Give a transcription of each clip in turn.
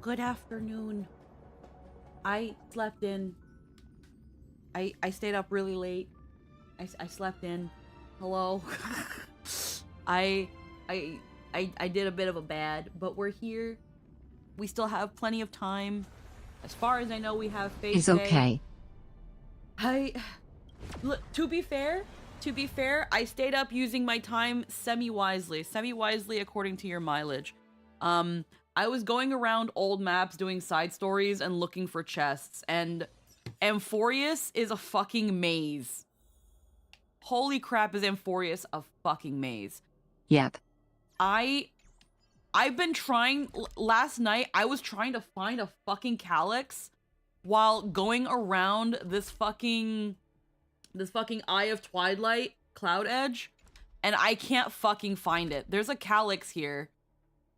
Good afternoon. I slept in. I stayed up really late. I slept in. Hello. I did a bit of a bad, but we're here. We still have plenty of time. As far as I know, we have face It's okay. Look, to be fair, I stayed up using my time semi-wisely according to your mileage. I was going around old maps doing side stories and looking for chests, and Amphorius is a fucking maze. Holy crap, is Amphorius a fucking maze. Yep. I've been trying, last night, I was trying to find a fucking calyx while going around this fucking Eye of Twilight cloud edge, and I can't fucking find it. There's a calyx here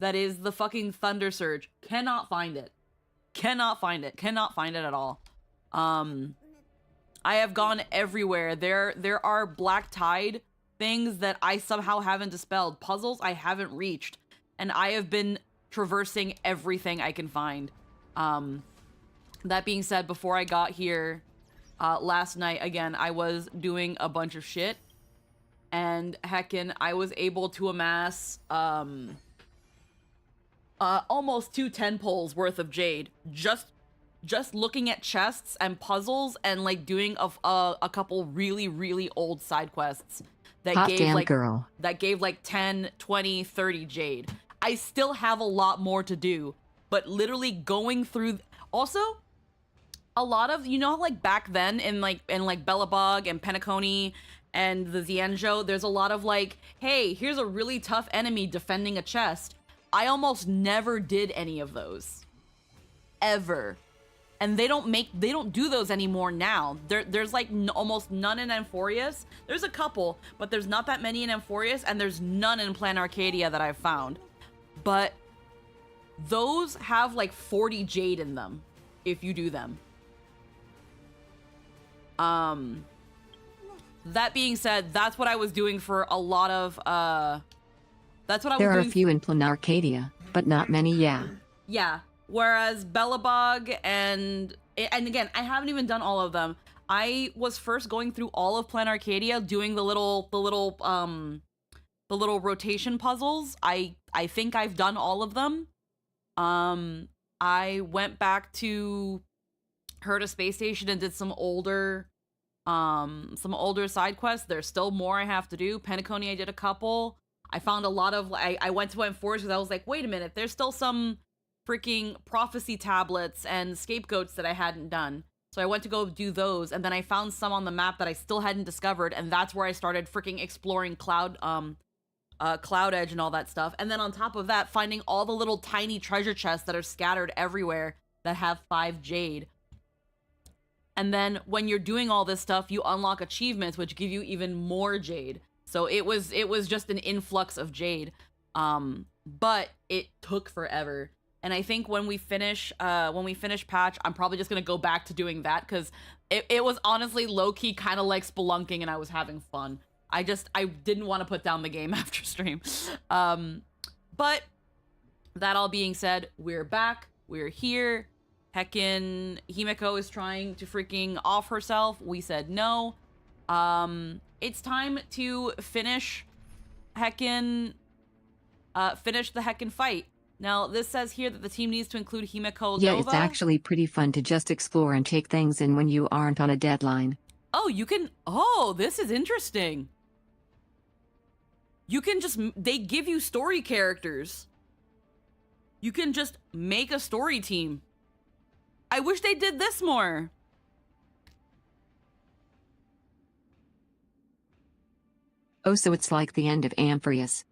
that is the fucking Thunder Surge. Cannot find it. Cannot find it. Cannot find it at all. I have gone everywhere. There are Black Tide things that I somehow haven't dispelled. Puzzles I haven't reached. And I have been traversing everything I can find. That being said, before I got here last night, again, I was doing a bunch of shit. And heckin', I was able to amass almost 2 10 poles worth of jade just looking at chests and puzzles and like doing a couple really old side quests that Hot gave damn like girl. that gave like 10 20 30 jade. I still have a lot more to do, but literally going through also a lot of, you know how like back then in like Bellabog and Penacony and the Xianzhou, there's a lot of like, hey, here's a really tough enemy defending a chest. I almost never did any of those. Ever. And they don't do those anymore now. There's like almost none in Amphorius. There's a couple, but there's not that many in Amphorius, and there's none in Plan Arcadia that I've found. But those have like 40 jade in them if you do them. That being said, that's what I was doing for a lot of There are a few in Plan Arcadia, but not many, yeah. Yeah. Whereas Bellabog and again, I haven't even done all of them. I was first going through all of Plan Arcadia, doing the little rotation puzzles. I think I've done all of them. I went back to Herta Space Station and did some older side quests. There's still more I have to do. Penacony, I did a couple. I found a lot of, I went to M4 because I was like, wait a minute, there's still some freaking prophecy tablets and scapegoats that I hadn't done. So I went to go do those, and then I found some on the map that I still hadn't discovered, and that's where I started freaking exploring Cloud Edge and all that stuff. And then on top of that, finding all the little tiny treasure chests that are scattered everywhere that have 5 jade. And then when you're doing all this stuff, you unlock achievements which give you even more jade. So it was just an influx of jade. But it took forever. And I think when we finish patch, I'm probably just gonna go back to doing that because it was honestly low-key kind of like spelunking and I was having fun. I didn't want to put down the game after stream. But that all being said, we're back. We're here. Heckin' Himeko is trying to freaking off herself. We said no. It's time to finish the Heckin' fight. Now, this says here that the team needs to include Himeko Yeah, Nova. it's actually pretty fun to just explore and take things in when you aren't on a deadline. Oh, you can... Oh, this is interesting. You can just... They give you story characters. You can just make a story team. I wish they did this more. Oh, so it's like the end of Amphius.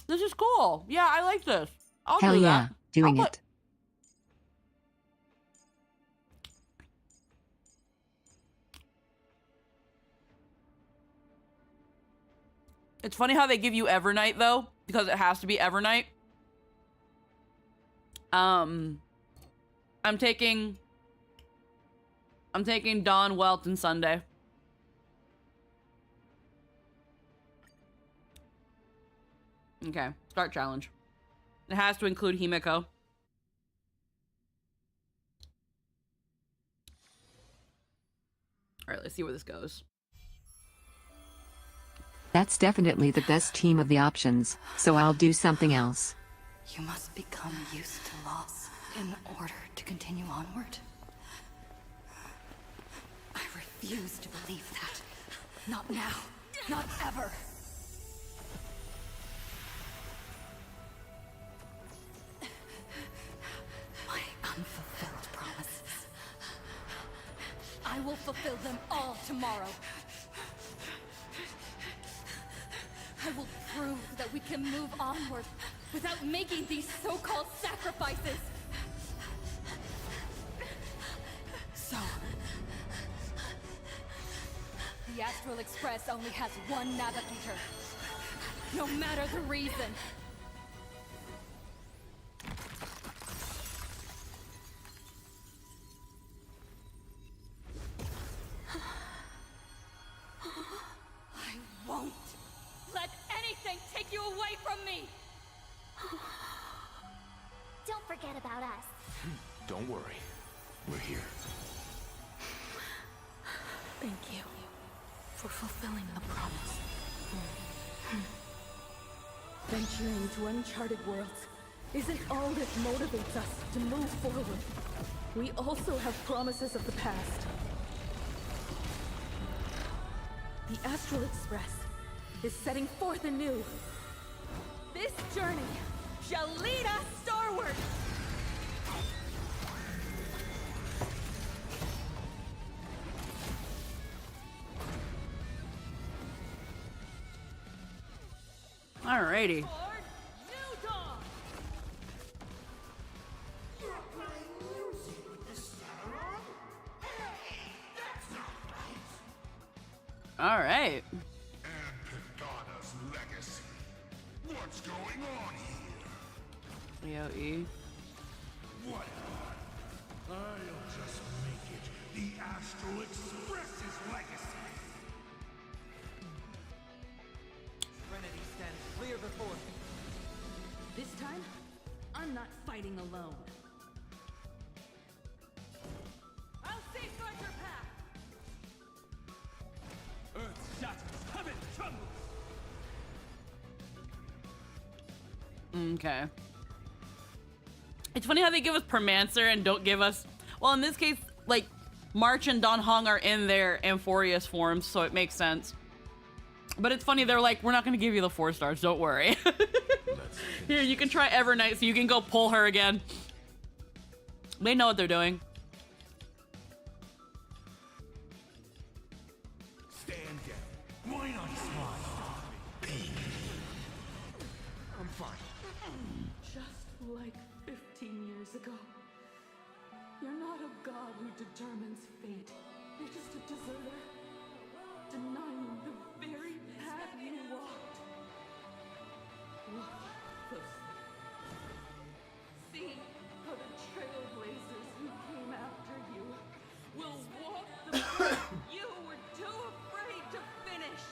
This is cool. Yeah, I like this. I'll Hell do yeah, that. doing it. It's funny how they give you Evernight, though, because it has to be Evernight. I'm taking Dawn, Welt, and Sunday. Okay, start challenge. It has to include Himeko. Alright, let's see where this goes. That's definitely the best team of the options, so I'll do something else. You must become used to loss in order to continue onward. I refuse to believe that. Not now. Not ever. My unfulfilled promises. I will fulfill them all tomorrow. I will prove that we can move onward without making these so-called sacrifices. So, the Astral Express only has one navigator, no matter the reason. I won't let anything take you away from me! Don't forget about us. Don't worry. We're here. Thank you for fulfilling the promise. Venturing to uncharted worlds isn't all that motivates us to move forward. We also have promises of the past. The Astral Express is setting forth anew. This journey shall lead us starward! Alrighty. Alright. And Pagana's legacy. What's going on here? AOE. What? I'll just make it the Astral Express's legacy. Trinity stands clear before me. This time, I'm not fighting alone. I'll safeguard your path. Okay. It's funny how they give us Permancer and don't give us... Well, in this case, like, March and Don Hong are in their Amphorius forms, so it makes sense. But it's funny, they're like, we're not going to give you the 4 stars, don't worry. Here, you can try Evernight so you can go pull her again. They know what they're doing. Stand down. Why not smile? I'm fine. Just like 15 years ago. You're not a god who determines fate. You're just a deserter. Denying the very path you walked. Look closely. See how the trailblazers who came after you will walk the path you were too afraid to finish.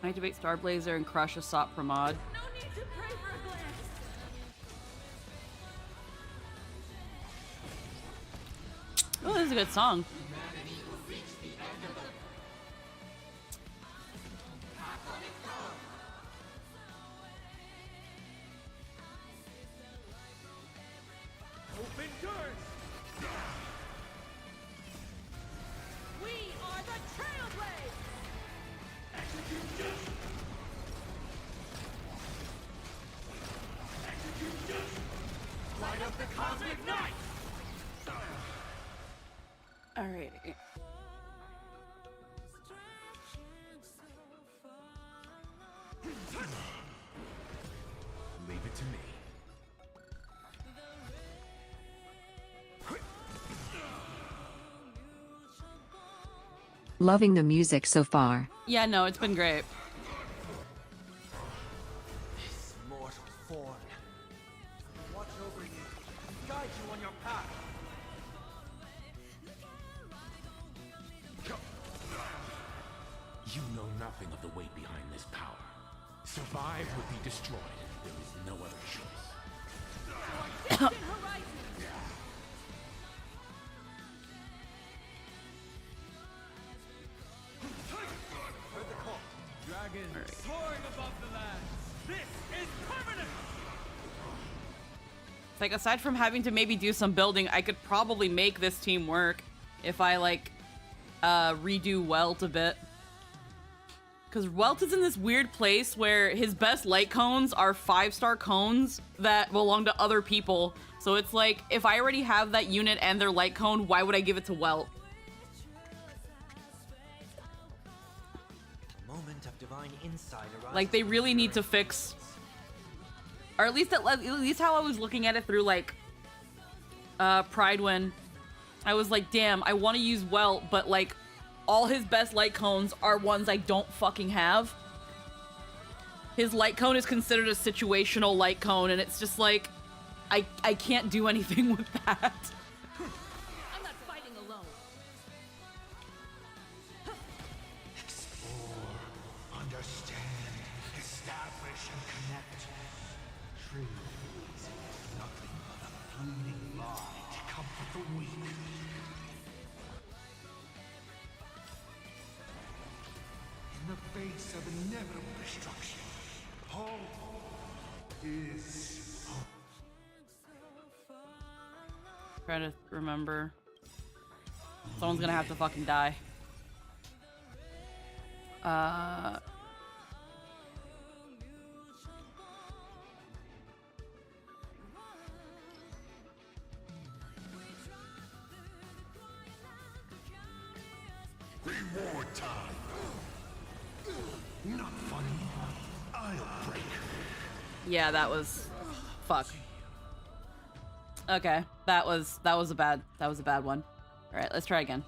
Activate Starblazer and crush a Sop Pramod. No need to pray for a glance. Oh, this is a good song. Open doors! We are the Trailblazers! Light up the cosmic night! Alrighty. Leave it to me. Loving the music so far. Yeah, no, it's been great. This mortal form. Watch over you. Guide you on your path. You know nothing of the weight behind this power. Survive would be destroyed. There is no other choice. Distant horizon! Heard the call. Dragon soaring above the land. This is permanent! It's like, aside from having to maybe do some building, I could probably make this team work if I, like, redo Welt a bit. Because Welt is in this weird place where his best light cones are 5-star cones that belong to other people. So it's like, if I already have that unit and their light cone, why would I give it to Welt? A moment of divine insight arises. Like, they really need to fix... Or at least how I was looking at it through, like, Pridewin. I was like, damn, I want to use Welt, but, like, all his best light cones are ones I don't fucking have. His light cone is considered a situational light cone, and it's just like, I can't do anything with that. I'm not fighting alone. Explore, understand, establish, and connect. Trailblazing is nothing but a fleeting lie to comfort the weak. In the face of inevitable destruction, hope is hope. Try to remember. Someone's gonna have to fucking die. Reward time. Not funny. I'll break. Yeah, that was... Fuck. Okay, that was a bad one. All right, let's try again.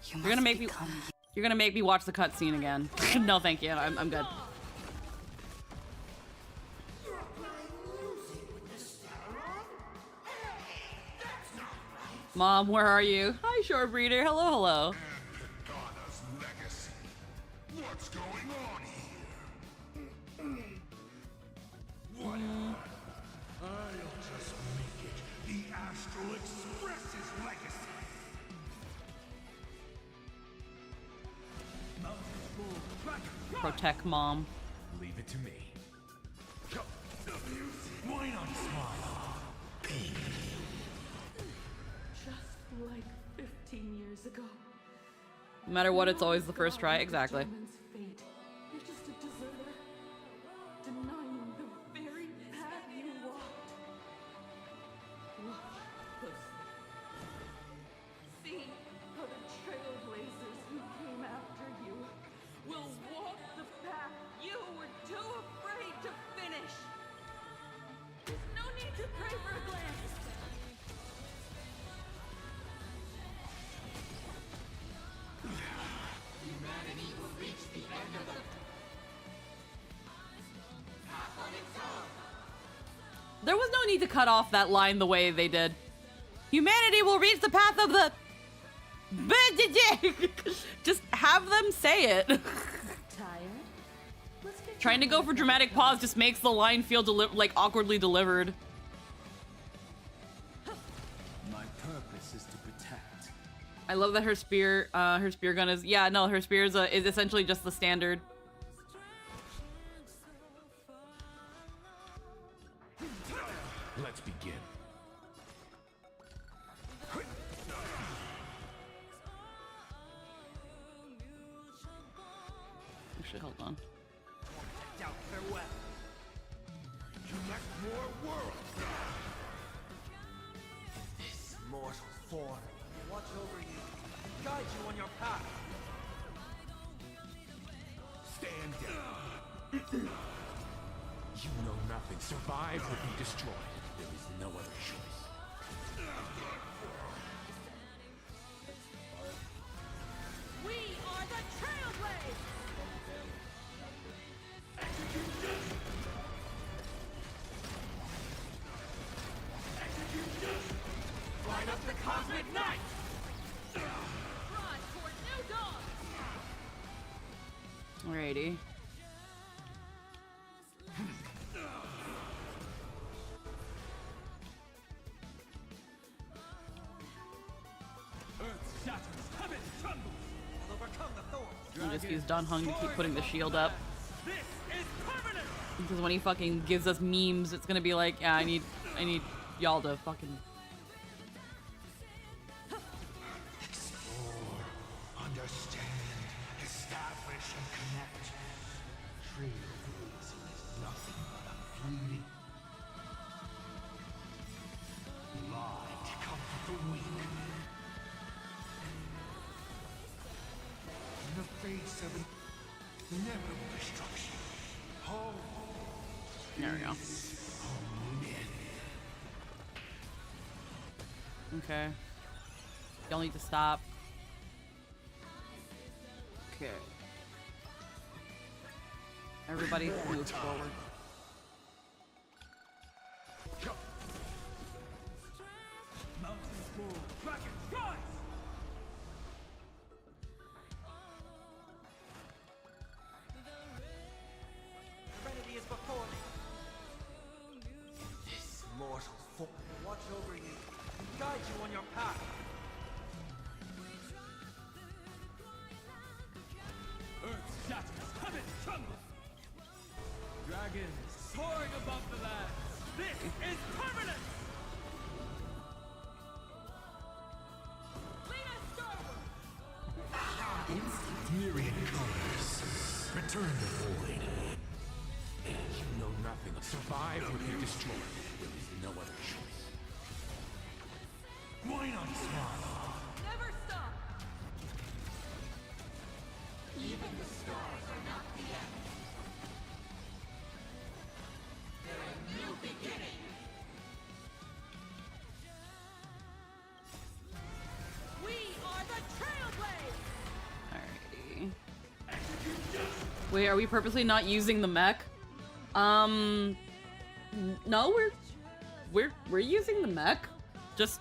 You're gonna make me watch the cutscene again. No, thank you. I'm good. Mom, where are you? Hi, short breeder. Hello, hello. Pagana's legacy. What's going on here? What? I'll just make it the Astral Express's legacy. protect mom. Leave it to me. Why not smile? Just like 15 years ago. No matter what, it's always the first try. Exactly. Fate. You're just a deserter, denying the very path you walked. Watch closely. See how the trailblazers who came after you will walk the path you were too afraid to finish. There's no need to pray for a glance. There was no need to cut off that line the way they did. Humanity will reach the path of the... Just have them say it. Tired? Let's get Trying to go for dramatic pause just makes the line feel like awkwardly delivered. My purpose is to protect. I love that her spear gun is... Yeah, no, her spear is essentially just the standard. Let's begin. Actually, hold on. Farewell. Collect more worlds. This mortal form will watch over you, guide you on your path. Stand down. You know nothing. Survive or be destroyed. There is no other choice. We are the Trailblazers! Light up the cosmic night! Rise toward new dawn! Alrighty. Earth shatters, heaven trembles. I'll overcome the thorns. I just use Don Hung to keep putting the shield up. This is permanent! Because when he fucking gives us memes, it's gonna be like, yeah, I need y'all to fucking... Explore, understand, establish, and connect. Trailblazing is nothing but a fleeting lie to comfort the weak. In the face of inevitable destruction, home There we go. home in. Okay. Y'all need to stop. Okay. Everybody move forward. Mountains fall, dragons rise! Serenity is before me. This mortal form will watch over you and guide you on your path. Earth shatters, heaven trembles. Dragons soaring above the land. This is permanent! Lead us starward! Myriad colors. Return the void. You know nothing. Survive or be destroyed. There is no other choice. Why not smile? Never stop! We are the Trailblazers! Alrighty. Wait, are we purposely not using the mech? No, we're using the mech. Just,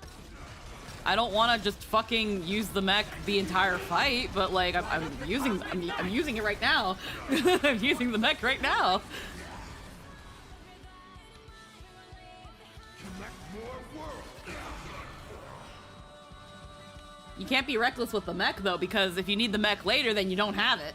I don't want to just fucking use the mech the entire fight, but like I'm using it right now. I'm using the mech right now. Collect more worlds. You can't be reckless with the mech though, because if you need the mech later, then you don't have it.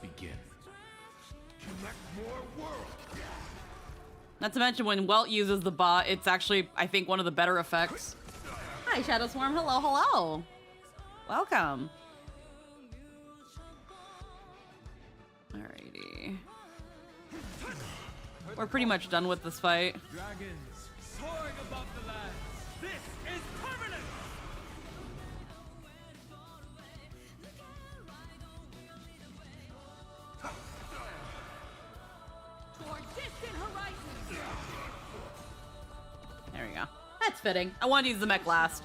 begin. Collect more worlds. Not to mention when Welt uses the bot, it's actually, I think, one of the better effects. Hi, Shadow Swarm. Hello, hello. Welcome. Alrighty. We're pretty much done with this fight. Dragons soaring above the lands. This is permanent. Toward distant horizons. There we go. That's fitting. I wanted to use the mech last.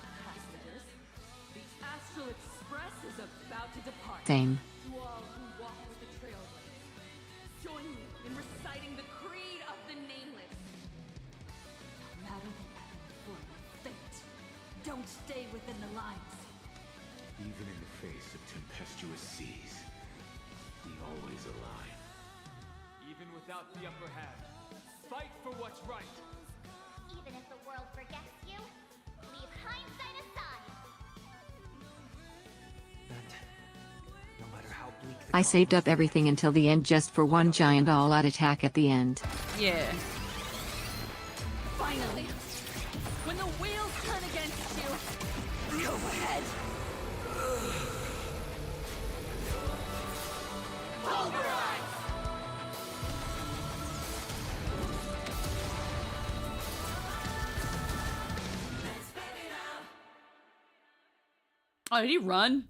The Astral Express is about to depart. Same. To all who walk with the Trailblazers, join me in reciting the creed of the Nameless. No matter the ebb and flow of fate, don't stay within the lines. Even in the face of tempestuous seas, we always align. Even without the upper hand, fight for what's right. Even if the world forgets you, leave hindsight aside. No matter how bleak the I saved up everything until the end just for one giant all-out attack at the end. Yeah. Finally, when the wheels turn against you, go ahead. Pulverize! Oh, did he run?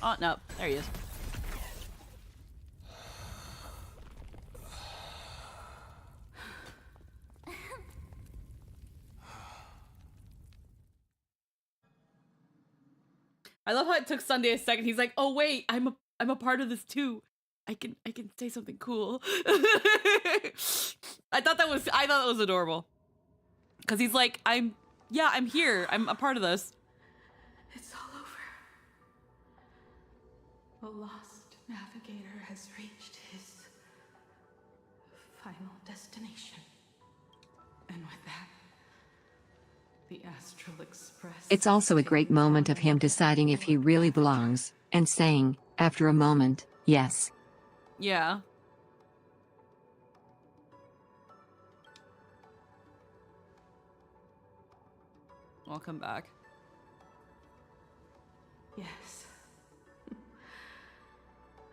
Oh, no. There he is. I love how it took Sunday a second. He's like, "Oh wait, I'm a part of this too. I can say something cool." I thought that was adorable. Cuz he's like, "I'm here. I'm a part of this." It's all over. The lost navigator has reached his final destination. And with that, the Astral Express... It's also a great moment of him deciding if he really belongs, and saying, after a moment, yes. Yeah. Welcome back. Yes.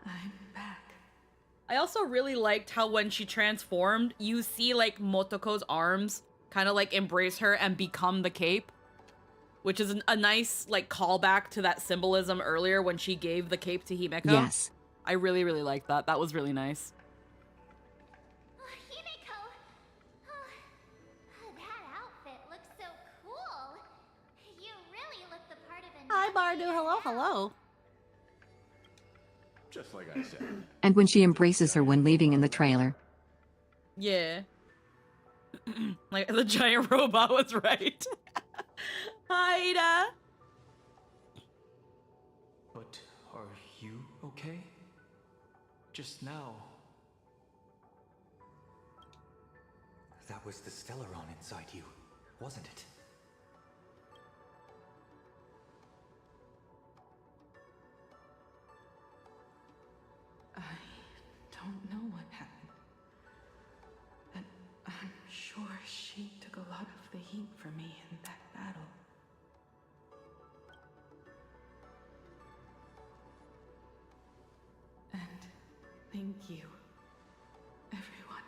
I'm back. I also really liked how when she transformed, you see like Motoko's arms kind of like embrace her and become the cape, which is a nice like callback to that symbolism earlier when she gave the cape to Himeko. Yes. I really, really liked that. That was really nice. Himeko! Oh, that outfit looks so cool. You really look the part of a Hi, Bardu. navigator Hello, now. hello. Just like I said. And when she embraces her when leaving in the trailer. Yeah. Like the giant robot was right. Haida. But are you okay? Just now. That was the Stellaron inside you, wasn't it? I don't know what happened. But I'm sure she took a lot of the heat for me in that battle. And thank you, everyone.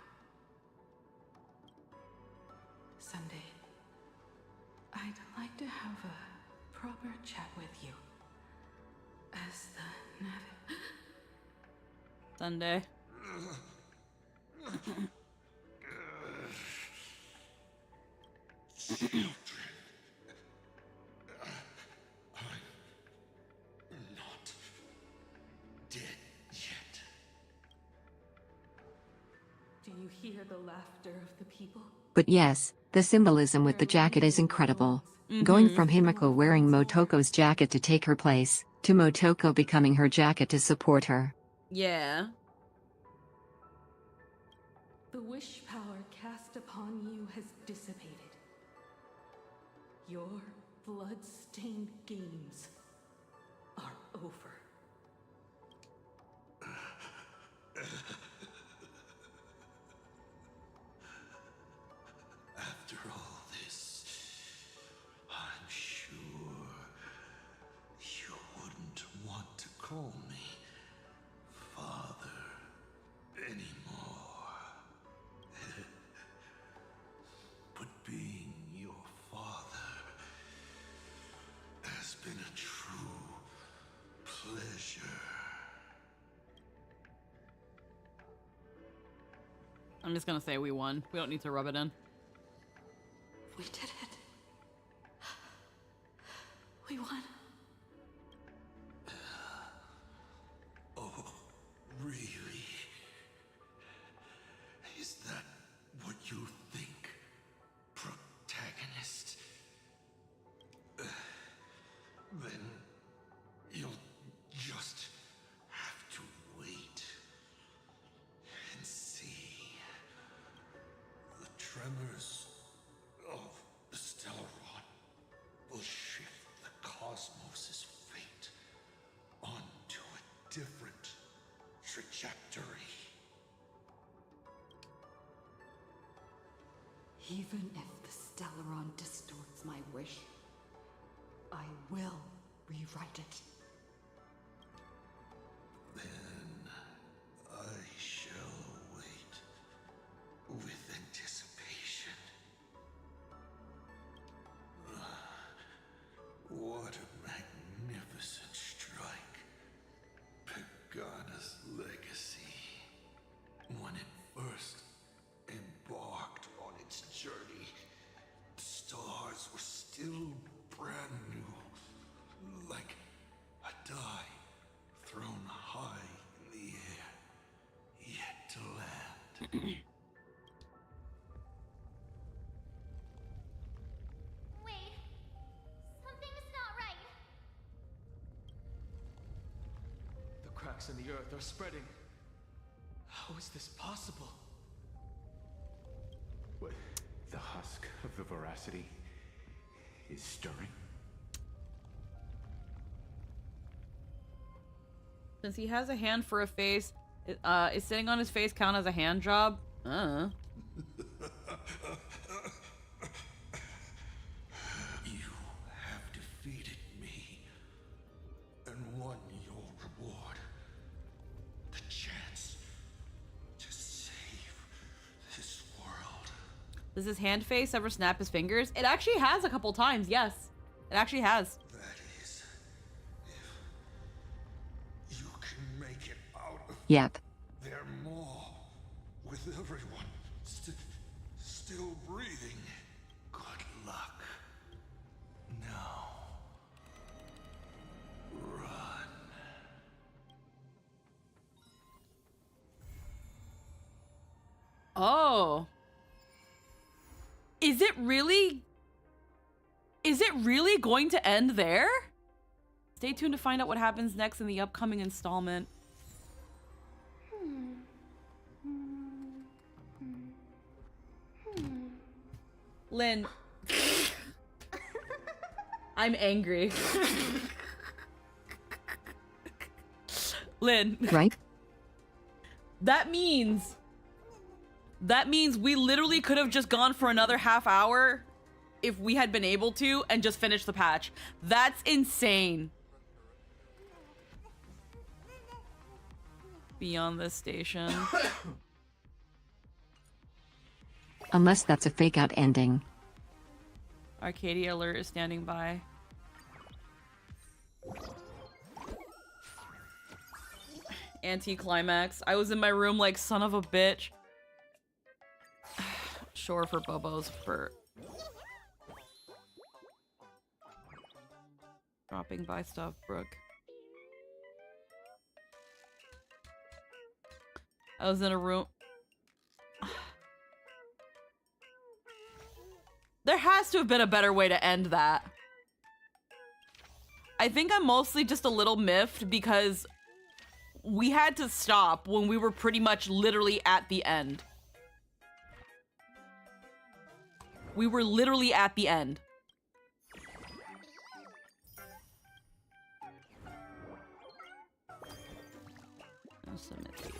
Sunday, I'd like to have a proper chat with you. As the Sunday. Children. I'm not dead yet. Do you hear the laughter of the people? But yes, the symbolism with the jacket is incredible. Going from Himeko wearing Motoko's jacket to take her place, to Motoko becoming her jacket to support her. Yeah. The wish power cast upon you has dissipated. Your blood-stained games are over. After all this, I'm sure you wouldn't want to call me father anymore. But being your father has been a true pleasure. I'm just gonna say we won. We don't need to rub it in. We did it. We won. Oh, really? Is that what you think, protagonist? Then you'll just have to wait and see. The tremors of the Stellaron will shift the cosmos's fate onto a different trajectory. Even if the Stellaron distorts my wish, I will rewrite it. Then I shall wait with anticipation. What a magnificent strike. Pagana's legacy. When it first embarked on its journey, the stars were still brand new, like a die thrown high in the air, yet to land. Wait. Something's not right. The cracks in the earth are spreading. How is this possible? What? The husk of the veracity is stirring. Since he has a hand for a face, is sitting on his face count as a hand job? You have defeated me and won your reward. The chance to save this world. Does his hand face ever snap his fingers? It actually has a couple times, yes. It actually has. That is, if you can make it out of Yep. there more, with everyone still breathing. Good luck. Now, run. Oh. Is it really going to end there? Stay tuned to find out what happens next in the upcoming installment. Lynn. I'm angry. Lynn. Right? That means we literally could have just gone for another half hour if we had been able to and just finished the patch. That's insane. Beyond this station. Unless that's a fake out ending. Arcadia alert is standing by. Anti-climax. I was in my room like son of a bitch. Sure for Bobos for dropping by stuff, Brooke. I was in a room. There has to have been a better way to end that. I think I'm mostly just a little miffed because we had to stop when we were pretty much literally at the end. We were literally at the end. I'll submit these.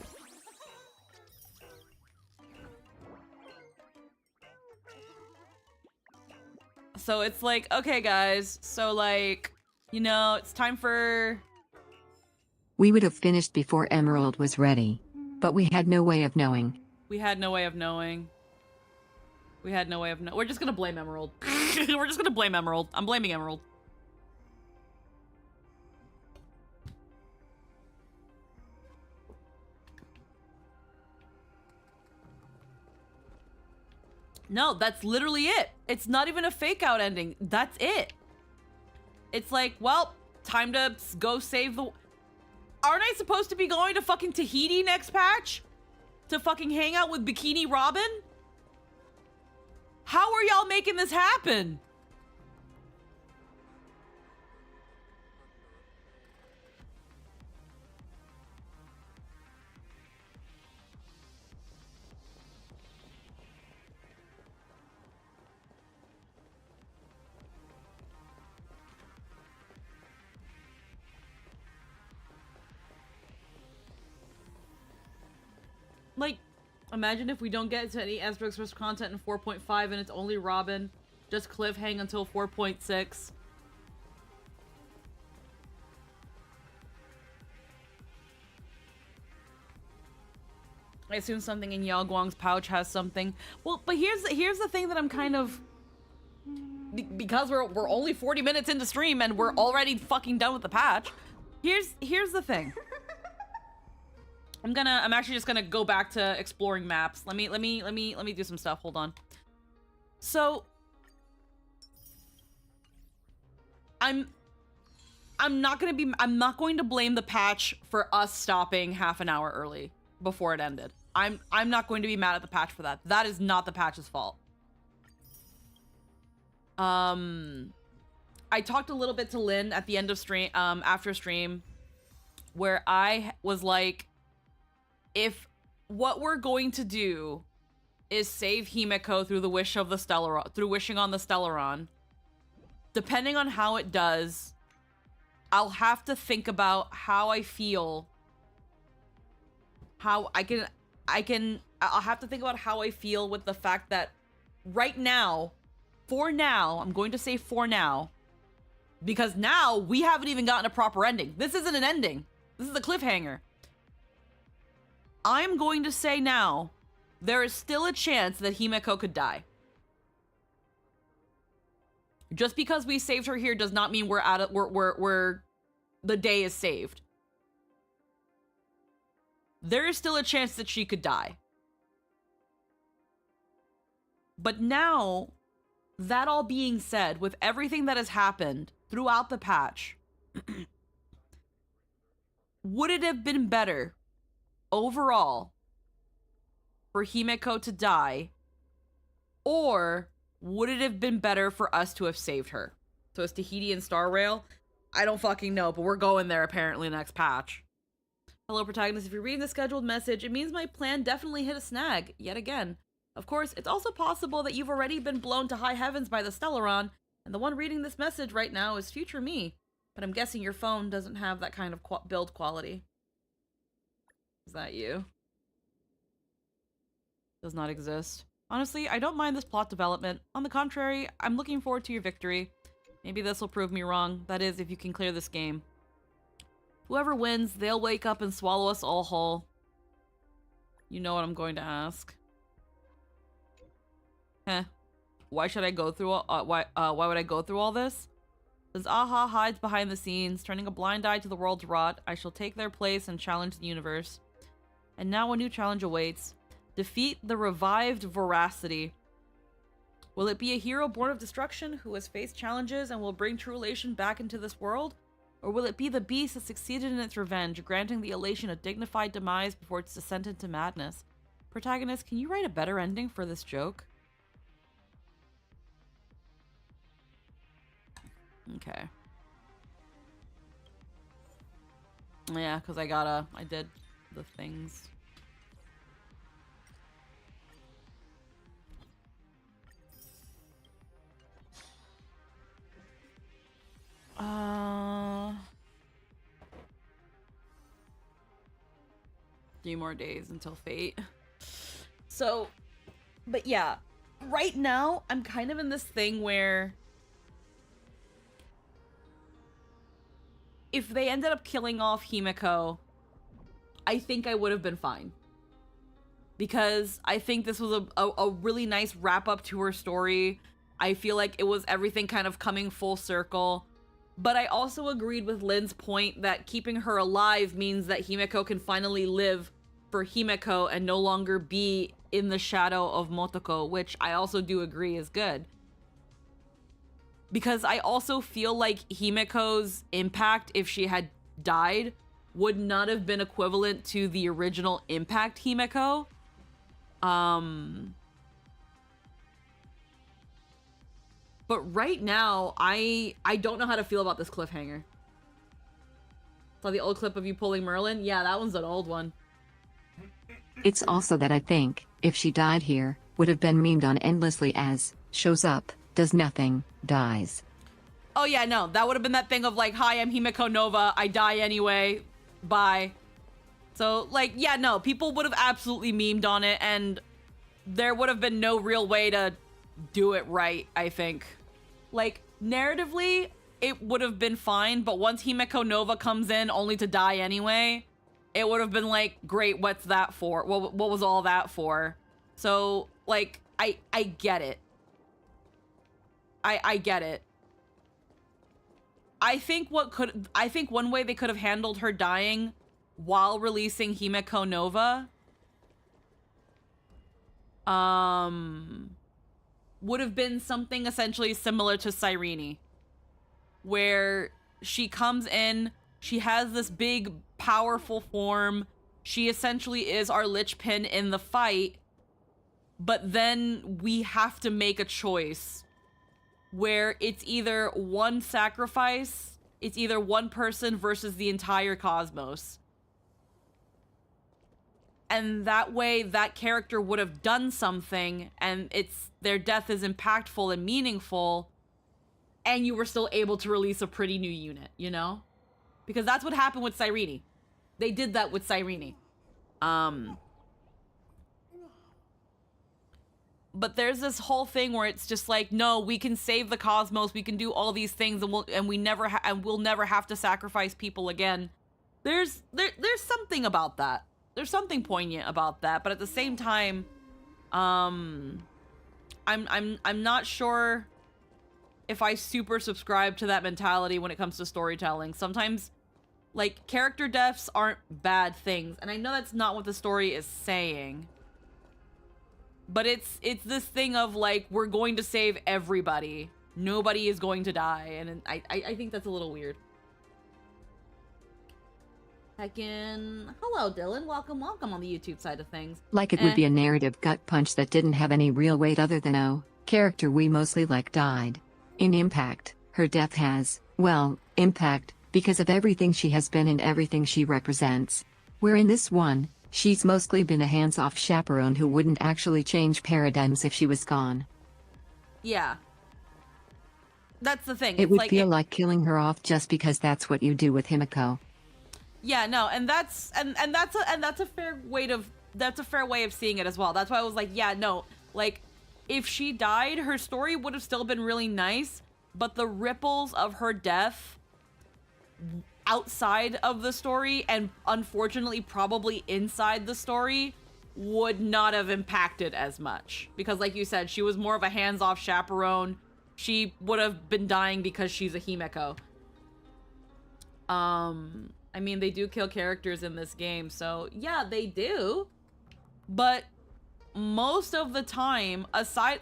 So it's like, okay, guys. So like, you know, it's time for... We would have finished before Emerald was ready. But we had no way of knowing. We had no way of knowing. We had no way of knowing. We're just gonna blame Emerald. We're just gonna blame Emerald. I'm blaming Emerald. No, that's literally it. It's not even a fake out ending. That's it. It's like, well, time to go save the... Aren't I supposed to be going to fucking Tahiti next patch? To fucking hang out with Bikini Robin? How are y'all making this happen? Like, imagine if we don't get to any Ezra Express content in 4.5 and it's only Robin. Just cliffhang until 4.6. I assume something in Yao Guang's pouch has something. Well, but here's the thing that I'm kind of... Because we're only 40 minutes into stream and we're already fucking done with the patch. Here's the thing. I'm actually just gonna go back to exploring maps. Let me do some stuff. Hold on. So I'm not going to blame the patch for us stopping half an hour early before it ended. I'm not going to be mad at the patch for that. That is not the patch's fault. I talked a little bit to Lynn at the end of stream, after stream, where I was like, if what we're going to do is save Himeko through the wish of the Stellaron, through wishing on the Stellaron, depending on how it does, I'll have to think about how I feel. I'll have to think about how I feel with the fact that right now, for now, I'm going to say for now, because now we haven't even gotten a proper ending. This isn't an ending. This is a cliffhanger. I'm going to say now, there is still a chance that Himeko could die. Just because we saved her here does not mean we're the day is saved. There is still a chance that she could die. But now, that all being said, with everything that has happened throughout the patch, would it have been better overall for Himeko to die, or would it have been better for us to have saved her? So it's Tahiti and Star Rail? I don't fucking know, but we're going there apparently next patch. Hello, protagonist. If you're reading the scheduled message, it means my plan definitely hit a snag, yet again. Of course, it's also possible that you've already been blown to high heavens by the Stellaron, and the one reading this message right now is future me. But I'm guessing your phone doesn't have that kind of build quality. Is that you? Does not exist. Honestly, I don't mind this plot development. On the contrary, I'm looking forward to your victory. Maybe this will prove me wrong. That is, if you can clear this game. Whoever wins, they'll wake up and swallow us all whole. You know what I'm going to ask. Heh. Why should I go through why would I go through all this? Since Aha hides behind the scenes, turning a blind eye to the world's rot, I shall take their place and challenge the universe. And now a new challenge awaits. Defeat the revived Veracity. Will it be a hero born of destruction who has faced challenges and will bring true elation back into this world? Or will it be the beast that succeeded in its revenge, granting the elation a dignified demise before its descent into madness? Protagonist, can you write a better ending for this joke? Okay. Yeah, because I did the things. Three more days until fate. So, but yeah, right now I'm kind of in this thing where if they ended up killing off Himiko, I think I would have been fine. Because I think this was a really nice wrap up to her story. I feel like it was everything kind of coming full circle. But I also agreed with Lynn's point that keeping her alive means that Himiko can finally live for Himiko and no longer be in the shadow of Motoko, which I also do agree is good. Because I also feel like Himiko's impact, if she had died, would not have been equivalent to the original Impact Himiko. But right now, I don't know how to feel about this cliffhanger. Saw the old clip of you pulling Merlin? Yeah, that one's an old one. It's also that I think, if she died here, would have been memed on endlessly as, shows up, does nothing, dies. Oh yeah, no, that would have been that thing of like, hi, I'm Himiko Nova, I die anyway, bye. So, like, yeah, no, people would have absolutely memed on it, and there would have been no real way to do it right, I think. Like, narratively, it would have been fine, but once Himiko Nova comes in only to die anyway, it would have been like, great, what's that for? What was all that for? So, like, I get it. I get it. I think one way they could have handled her dying while releasing Himiko Nova would have been something essentially similar to Cyrene, where she comes in, she has this big powerful form, she essentially is our linchpin in the fight, but then we have to make a choice where it's either one sacrifice, it's either one person versus the entire cosmos. And that way, that character would have done something, and their death is impactful and meaningful, and you were still able to release a pretty new unit, you know? Because that's what happened with Cyrene. They did that with Cyrene. But there's this whole thing where it's just like, no, we can save the cosmos, we can do all these things, and we'll never have to sacrifice people again. There's something about that. There's something poignant about that, but at the same time, I'm not sure if I super subscribe to that mentality when it comes to storytelling. Sometimes, like, character deaths aren't bad things, and I know that's not what the story is saying. But it's this thing of, like, we're going to save everybody. Nobody is going to die, and I think that's a little weird. Heckin'. Hello, Dylan. Welcome on the YouTube side of things. Like it would be a narrative gut punch that didn't have any real weight other than, oh, character we mostly like died. In Impact, her death has, well, impact, because of everything she has been and everything she represents. Where in this one, she's mostly been a hands-off chaperone who wouldn't actually change paradigms if she was gone. Yeah. That's the thing. It would feel like killing her off just because that's what you do with Himiko. Yeah, no, and that's a fair way of seeing it as well. That's why I was like, yeah, no, like, if she died, her story would have still been really nice, but the ripples of her death outside of the story, and unfortunately probably inside the story, would not have impacted as much. Because like you said, she was more of a hands-off chaperone. She would have been dying because she's a Himiko. I mean, they do kill characters in this game, so yeah, they do. But most of the time, aside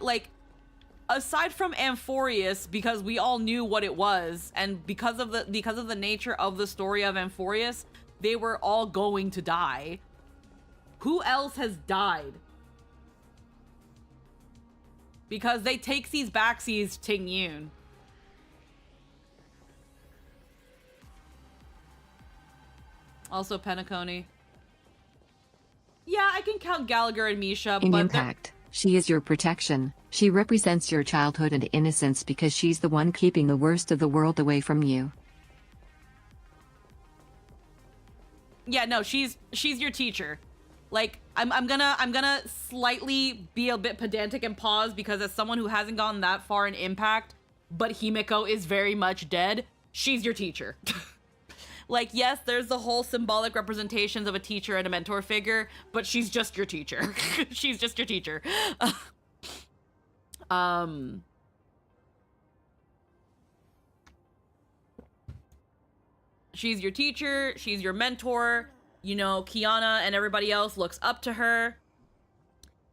from Amphorius, because we all knew what it was, and because of the nature of the story of Amphorius, they were all going to die. Who else has died? Because they take these backsies Ting Yun. Also Penacony. Yeah, I can count Gallagher and Misha, In but Impact, she is your protection. She represents your childhood and innocence because she's the one keeping the worst of the world away from you. Yeah, no, she's your teacher. Like, I'm gonna slightly be a bit pedantic and pause, because as someone who hasn't gone that far in Impact, but Himiko is very much dead, she's your teacher. Like, yes, there's the whole symbolic representations of a teacher and a mentor figure, but she's just your teacher. She's just your teacher. She's your teacher, she's your mentor. You know, Kiana and everybody else looks up to her.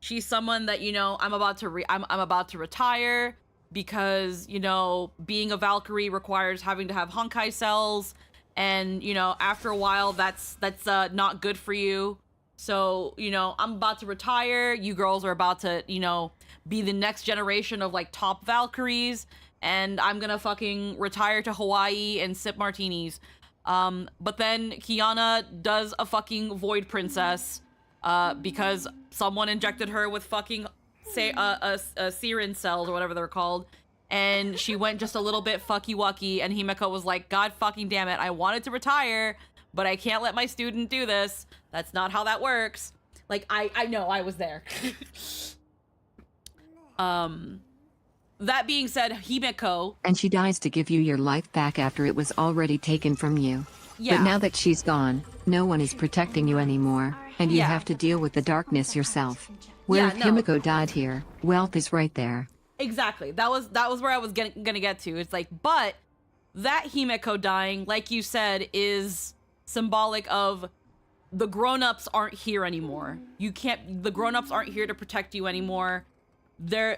She's someone that, you know, I'm about to retire because, you know, being a Valkyrie requires having to have Honkai cells, and, you know, after a while that's not good for you. So, you know, I'm about to retire. You girls are about to, you know, be the next generation of like top Valkyries, and I'm gonna fucking retire to Hawaii and sip martinis. But then Kiana does a fucking Void Princess, because someone injected her with fucking, say, Siren cells or whatever they're called, and she went just a little bit fucky-wucky, and Himeko was like, God fucking damn it, I wanted to retire, but I can't let my student do this. That's not how that works. Like, I know, I was there. That being said, Himeko... And she dies to give you your life back after it was already taken from you. Yeah. But now that she's gone, no one is protecting you anymore, and you Yeah. have to deal with the darkness yourself. Where Yeah, if no. Himeko died here, wealth is right there. Exactly. That was where I was gonna get to. It's like, but that Himeko dying, like you said, is symbolic of the grown-ups aren't here anymore. The grown-ups aren't here to protect you anymore.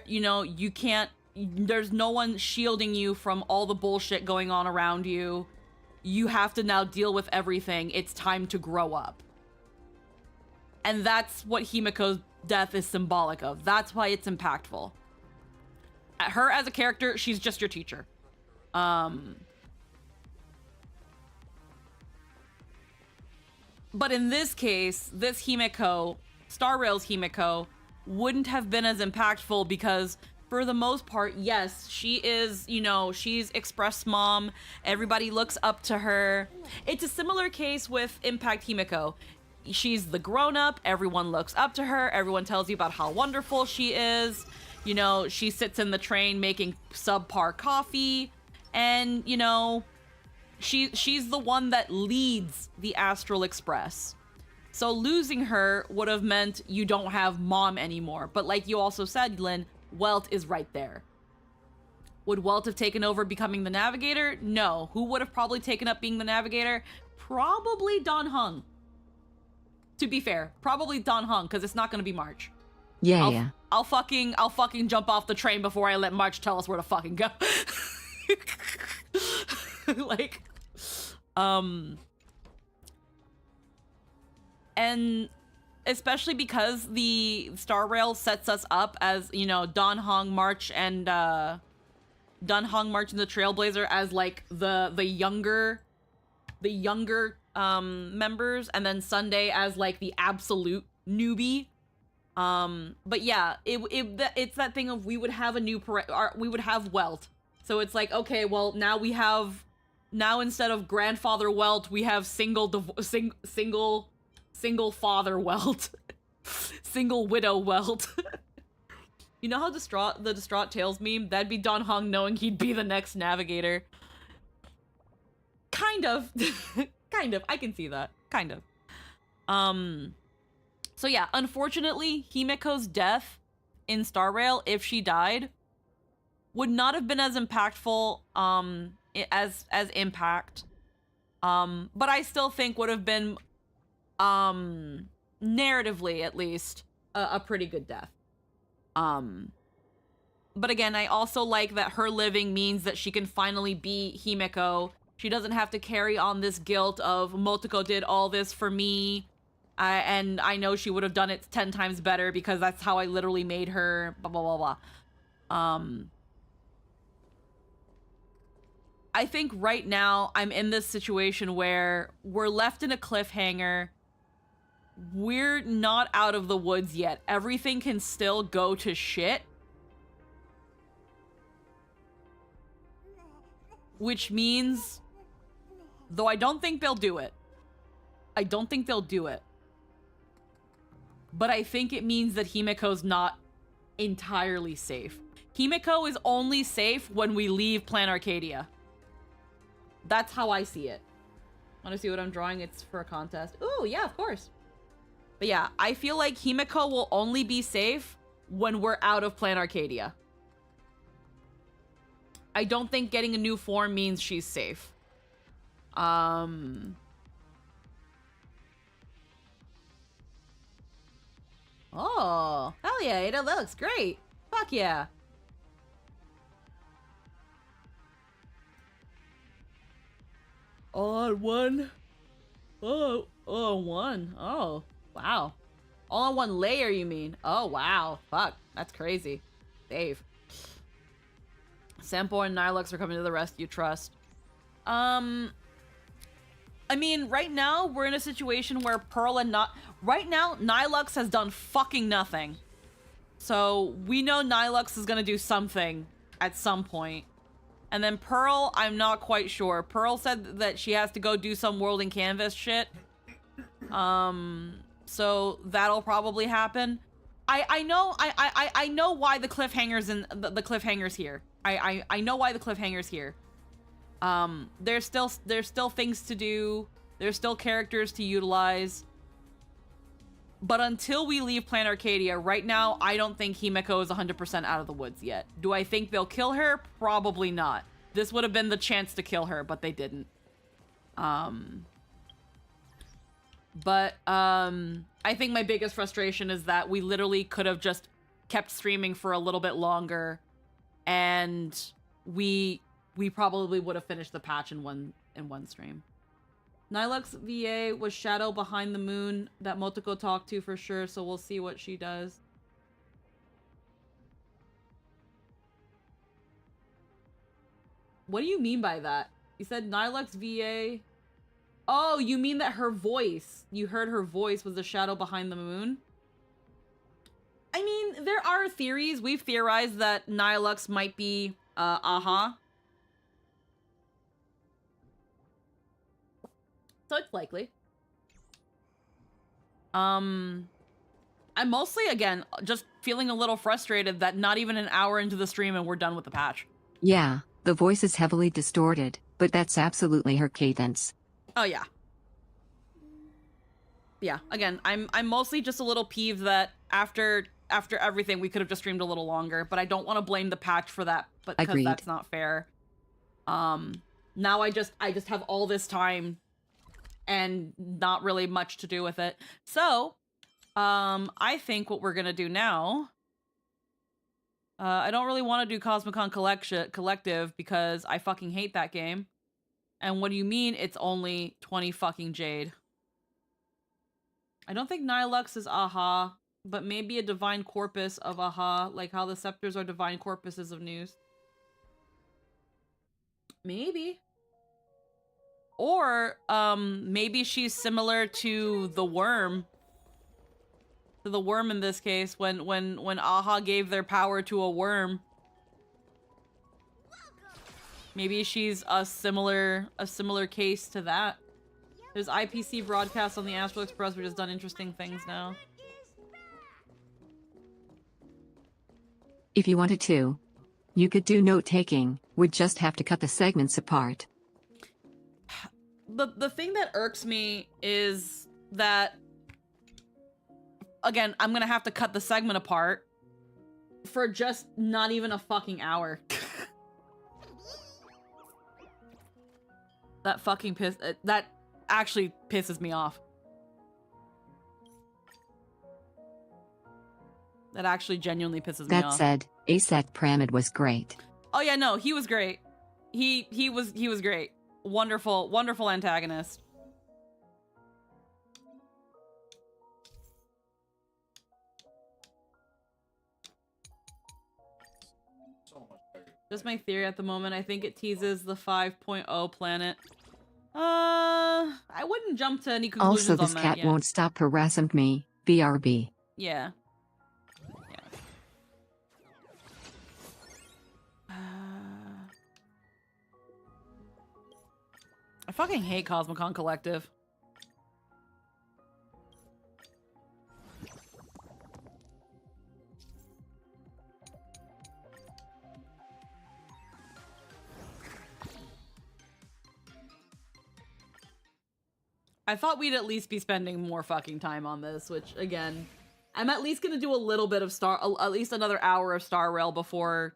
You know, you can't, there's no one shielding you from all the bullshit going on around you. You have to now deal with everything. It's time to grow up. And that's what Himeko's death is symbolic of. That's why it's impactful. Her as a character, she's just your teacher. But in this case, this Himeko, Star Rail's Himeko, wouldn't have been as impactful because for the most part, yes, she is, you know, she's Express Mom. Everybody looks up to her. It's a similar case with Impact Himeko. She's the grown-up. Everyone looks up to her. Everyone tells you about how wonderful she is. You know, she sits in the train making subpar coffee. And, you know, she's the one that leads the Astral Express. So losing her would have meant you don't have Mom anymore. But like you also said, Lynn, Welt is right there. Would Welt have taken over becoming the Navigator? No. Who would have probably taken up being the Navigator? Probably Don Hung. To be fair, probably Don Hung, because it's not going to be March. Yeah. I'll fucking jump off the train before I let March tell us where to fucking go. Like, and especially because the Star Rail sets us up as, you know, Don Hong, March, and the Trailblazer as like the younger members, and then Sunday as like the absolute newbie. But yeah, it's that thing of we would have we would have Welt. So it's like, okay, well, now instead of grandfather Welt, we have single father Welt. Single widow Welt. You know how the Distraught Tales meme? That'd be Don Hong knowing he'd be the next Navigator. Kind of. Kind of. I can see that. Kind of. So yeah, unfortunately, Himeko's death in Star Rail, if she died, would not have been as impactful as Impact. But I still think would have been narratively at least a pretty good death. But again, I also like that her living means that she can finally be Himeko. She doesn't have to carry on this guilt of Motoko did all this for me. And I know she would have done it 10 times better because that's how I literally made her, blah, blah, blah, blah. I think right now I'm in this situation where we're left in a cliffhanger. We're not out of the woods yet. Everything can still go to shit. Which means, though I don't think they'll do it. But I think it means that Himeko's not entirely safe. Himeko is only safe when we leave Plan Arcadia. That's how I see it. Want to see what I'm drawing? It's for a contest. Ooh, yeah, of course. But yeah, I feel like Himiko will only be safe when we're out of Plan Arcadia. I don't think getting a new form means she's safe. Oh, hell yeah, Ada, that looks great. Fuck yeah. All on one. Oh, all on one. Oh, wow. All on one layer, you mean? Oh, wow. Fuck, that's crazy. Dave. Sampo and Nilux are coming to the rescue, trust. I mean, right now, we're in a situation where Pearl and right now, Nilux has done fucking nothing. So, we know Nilux is gonna do something at some point. And then Pearl, I'm not quite sure. Pearl said that she has to go do some World in Canvas shit. So that'll probably happen. I know why the cliffhangers in the cliffhangers here. I know why the cliffhangers here. There's still things to do. There's still characters to utilize. But until we leave Plan Arcadia, right now, I don't think Himiko is 100% out of the woods yet. Do I think they'll kill her? Probably not. This would have been the chance to kill her, but they didn't. I think my biggest frustration is that we literally could have just kept streaming for a little bit longer, and we probably would have finished the patch in one stream. Nilux VA was Shadow behind the moon that Motoko talked to for sure, so we'll see what she does. What do you mean by that? You said Nilux VA... Oh, you mean that her voice, you heard her voice was the shadow behind the moon? I mean, there are theories. We've theorized that Nilux might be, Aha. So it's likely. I'm mostly, again, just feeling a little frustrated that not even an hour into the stream and we're done with the patch. Yeah, the voice is heavily distorted, but that's absolutely her cadence. Oh yeah. Yeah, again, I'm mostly just a little peeved that after everything we could have just streamed a little longer, but I don't want to blame the patch for that, but because that's not fair. Now I just have all this time and not really much to do with it. So, I think what we're gonna do now, I don't really want to do Cosmicon Collective because I fucking hate that game. And what do you mean it's only 20 fucking Jade? I don't think Nilux is Aha, but maybe a divine corpus of Aha, like how the scepters are divine corpuses of News. Maybe. Or, maybe she's similar to the worm. To the worm in this case, when Aha gave their power to a worm. Maybe she's a similar case to that. There's IPC broadcasts on the Astral Express, which has done interesting things now. If you wanted to, you could do note-taking. Would just have to cut the segments apart. The thing that irks me is that, again, I'm gonna have to cut the segment apart for just not even a fucking hour. That fucking that actually pisses me off. That actually genuinely pisses me off. That said, Asat Pramid was great. Oh yeah, no, he was great. He was great. Wonderful antagonist. Just my theory at the moment. I think it teases the 5.0 planet. I wouldn't jump to any conclusions on that. Also, this cat won't stop harassing me. BRB. Yeah. I fucking hate Cosmicon Collective. I thought we'd at least be spending more fucking time on this, which, again, I'm at least gonna do a little bit of at least another hour of Star Rail before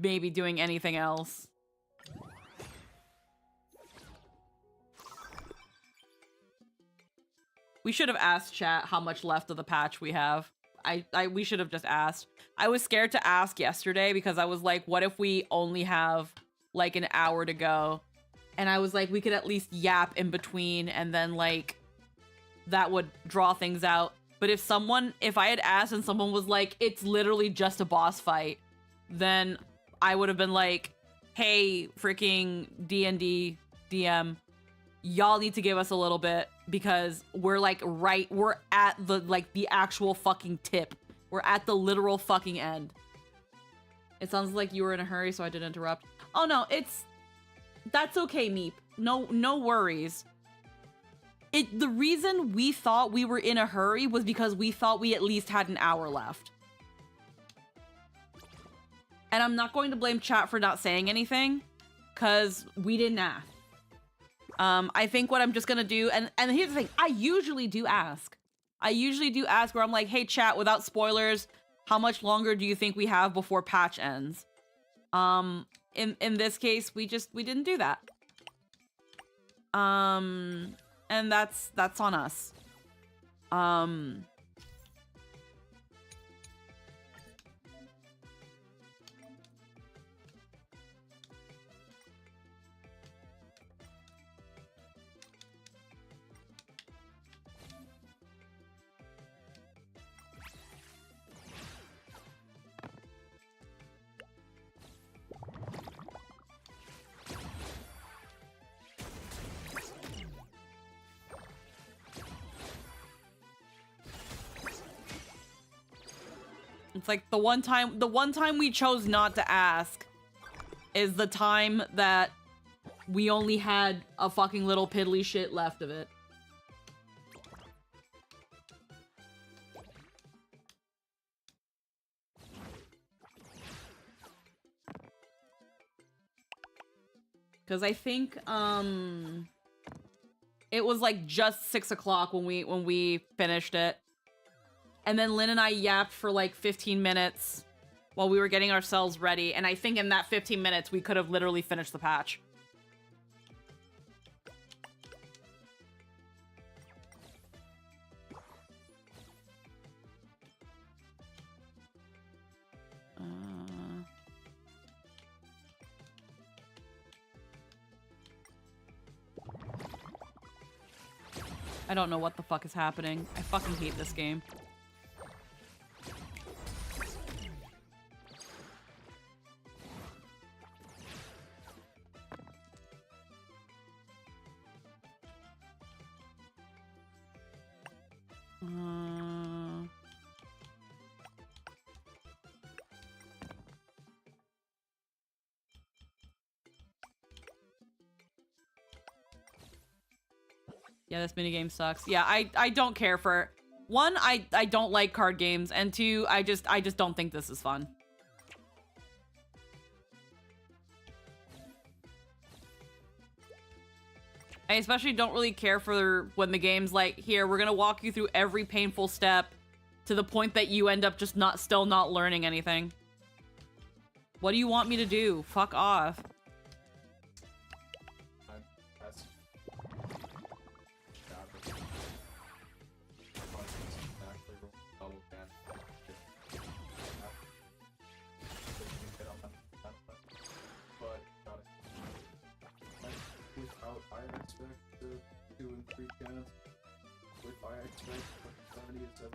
maybe doing anything else. We should have asked chat how much left of the patch we have. We should have just asked. I was scared to ask yesterday because I was like, what if we only have like an hour to go? And I was like, we could at least yap in between and then like that would draw things out. But if I had asked and someone was like, it's literally just a boss fight, then I would have been like, hey, freaking D&D DM, y'all need to give us a little bit because we're like we're at the actual fucking tip. We're at the literal fucking end. It sounds like you were in a hurry, so I didn't interrupt. Oh no, that's okay, Meep. No worries. The reason we thought we were in a hurry was because we thought we at least had an hour left. And I'm not going to blame chat for not saying anything, because we didn't ask. I think what I'm just gonna do, and here's the thing, I usually do ask where I'm like, hey chat, without spoilers, how much longer do you think we have before patch ends? In this case, we didn't do that. And that's on us. It's like the one time we chose not to ask is the time that we only had a fucking little piddly shit left of it. Cause I think it was like just 6 o'clock when we finished it. And then Lynn and I yapped for like 15 minutes while we were getting ourselves ready. And I think in that 15 minutes, we could have literally finished the patch. I don't know what the fuck is happening. I fucking hate this game. Yeah, this minigame sucks. Yeah, I don't care for... One, I don't like card games, and two, I just don't think this is fun. I especially don't really care for when the game's like, here, we're gonna walk you through every painful step to the point that you end up just still not learning anything. What do you want me to do? Fuck off.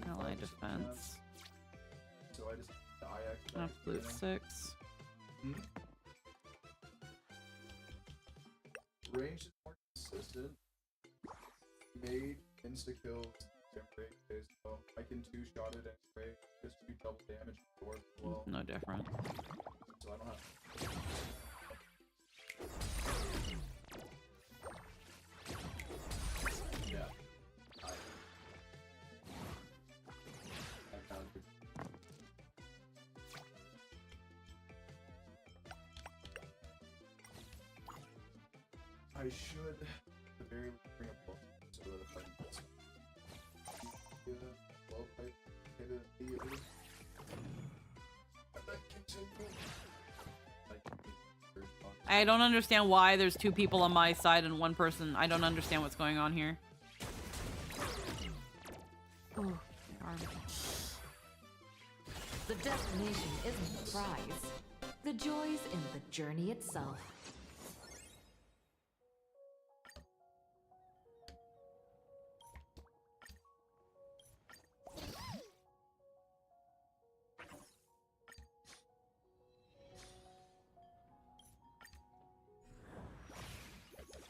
Ally defense. So I just Absolute 6. Range is more consistent. Made insta kills temporary, so I can 2-shot it anyway. Just do double damage for it as well. No different. So I don't have. Yeah. I should. The Low pipe hit it immediately. And then continue. I don't understand why there's two people on my side and one person. I don't understand what's going on here. Oh, darn. The destination isn't the prize. The joy's in the journey itself.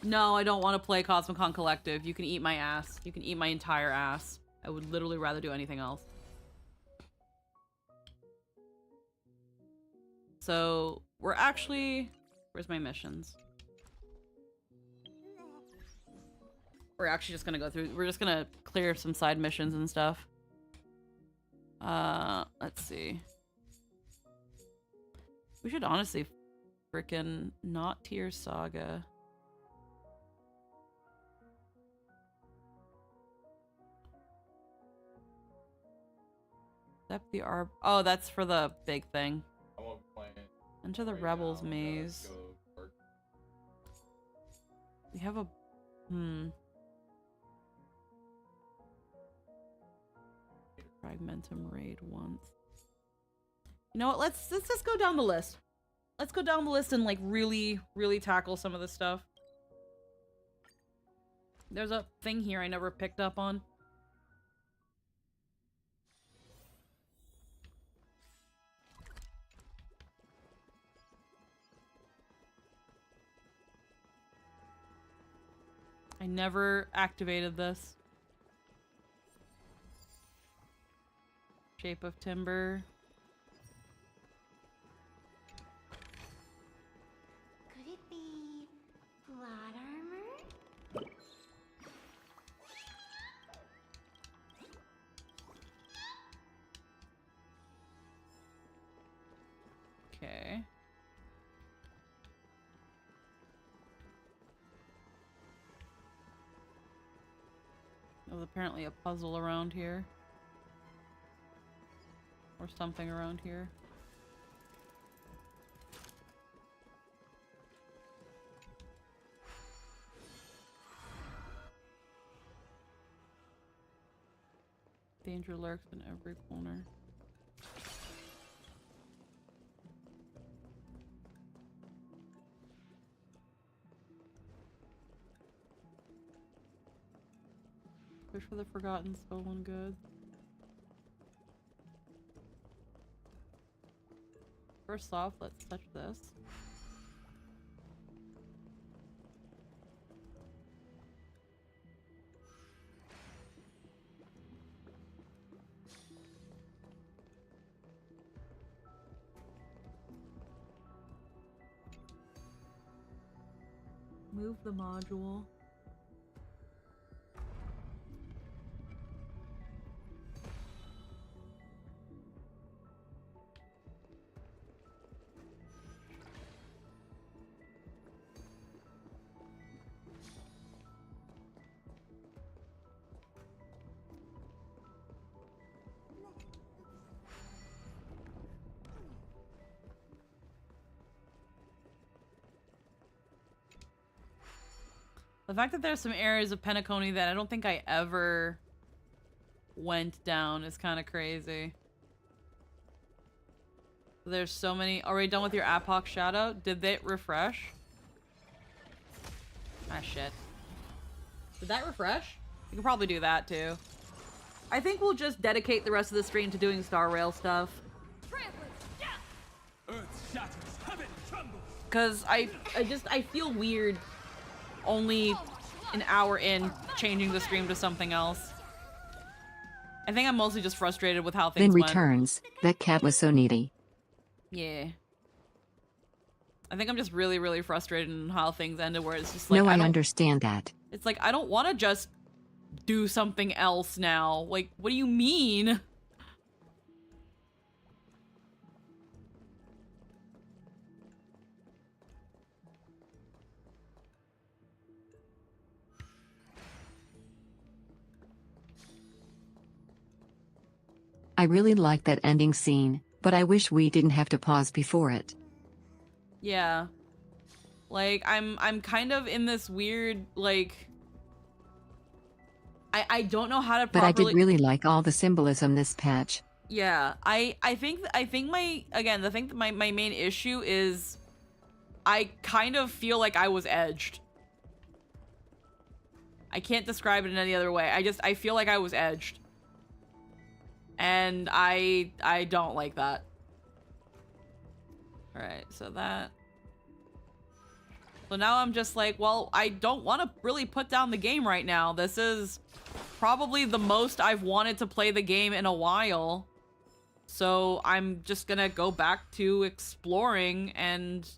No, I don't want to play Cosmicon Collective. You can eat my ass. You can eat my entire ass. I would literally rather do anything else. So, we're actually... Where's my missions? We're actually just gonna go through... We're just gonna clear some side missions and stuff. Let's see. We should honestly frickin' not Tier Saga. The Arb. Oh, that's for the big thing. I won't play it. Enter the right Rebels now. maze. We have a Fragmentum raid once. You know what? Let's just go down the list. Let's go down the list and like really tackle some of this stuff. There's a thing here I never picked up on. I never activated this. Shape of Timber. Could it be plot armor? Okay. There's apparently a puzzle around here. Or something around here. Danger lurks in every corner. Fish for the forgotten stolen goods. First off, let's touch this. Move the module. The fact that there's some areas of Penacony that I don't think I ever went down is kind of crazy. There's so many. Are we done with your Apoc Shadow? Did they refresh? Ah, shit. Did that refresh? You can probably do that too. I think we'll just dedicate the rest of the stream to doing Star Rail stuff. Earth shatters, heaven trembles. Cause I feel weird only an hour in changing the stream to something else. I think I'm mostly just frustrated with how things Then went. returns. That cat was so needy. Yeah. I think I'm just really frustrated in how things ended, where it's just like, No, I understand that. It's like, I don't want to just do something else now. Like, what do you mean? I really like that ending scene, but I wish we didn't have to pause before it. Yeah. Like, I'm kind of in this weird, like... I don't know how to But I did properly... really like all the symbolism this patch. Yeah, I think my, again, my main issue is I kind of feel like I was edged. I can't describe it in any other way. I feel like I was edged. And I don't like that. Alright, so that... So now I'm just like, well, I don't want to really put down the game right now. This is probably the most I've wanted to play the game in a while. So I'm just gonna go back to exploring and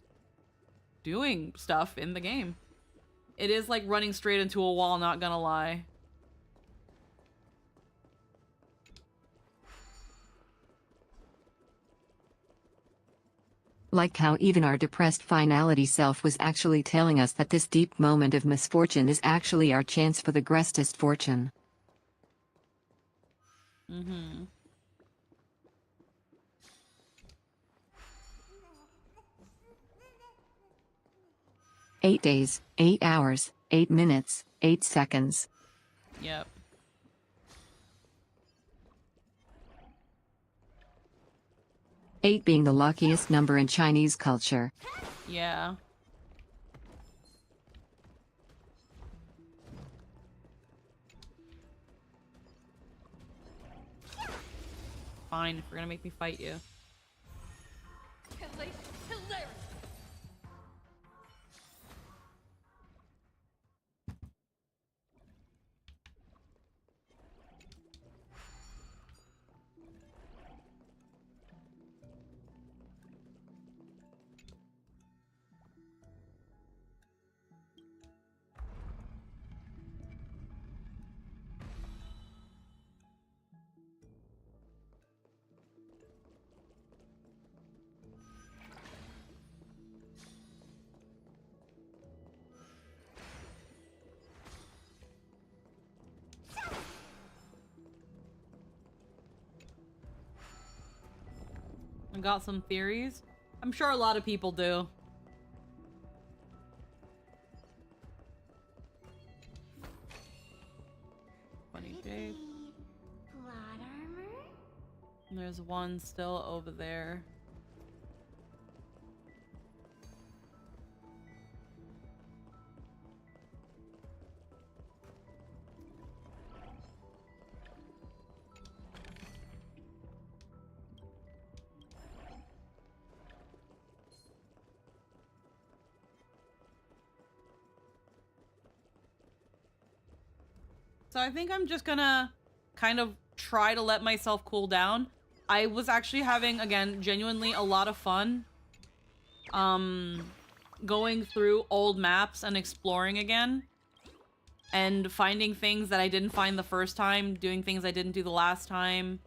doing stuff in the game. It is like running straight into a wall, not gonna lie. Like how even our depressed finality self was actually telling us that this deep moment of misfortune is actually our chance for the greatest fortune. Mm-hmm. "8 days, 8 hours, 8 minutes, 8 seconds. Yep. Eight being the luckiest number in Chinese culture. Yeah. Fine, if you're gonna make me fight you. Hilarious. I got some theories. I'm sure a lot of people do. Funny shape. Plot armor? There's one still over there. So I think I'm just gonna kind of try to let myself cool down. I was actually having, again, genuinely a lot of fun going through old maps and exploring again and finding things that I didn't find the first time, doing things I didn't do the last time,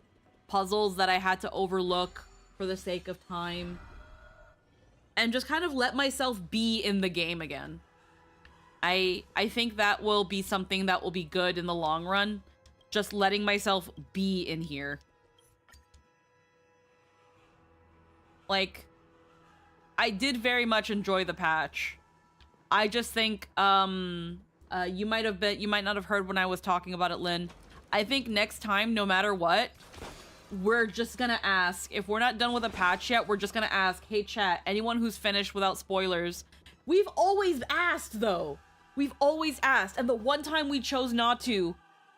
puzzles that I had to overlook for the sake of time, and just kind of let myself be in the game again. I think that will be something that will be good in the long run. Just letting myself be in here. Like, I did very much enjoy the patch. I just think, you might not have heard when I was talking about it, Lynn. I think next time, no matter what, we're just gonna ask, if we're not done with a patch yet, we're just gonna ask, hey chat, anyone who's finished without spoilers. We've always asked, though. We've always asked, and the one time we chose not to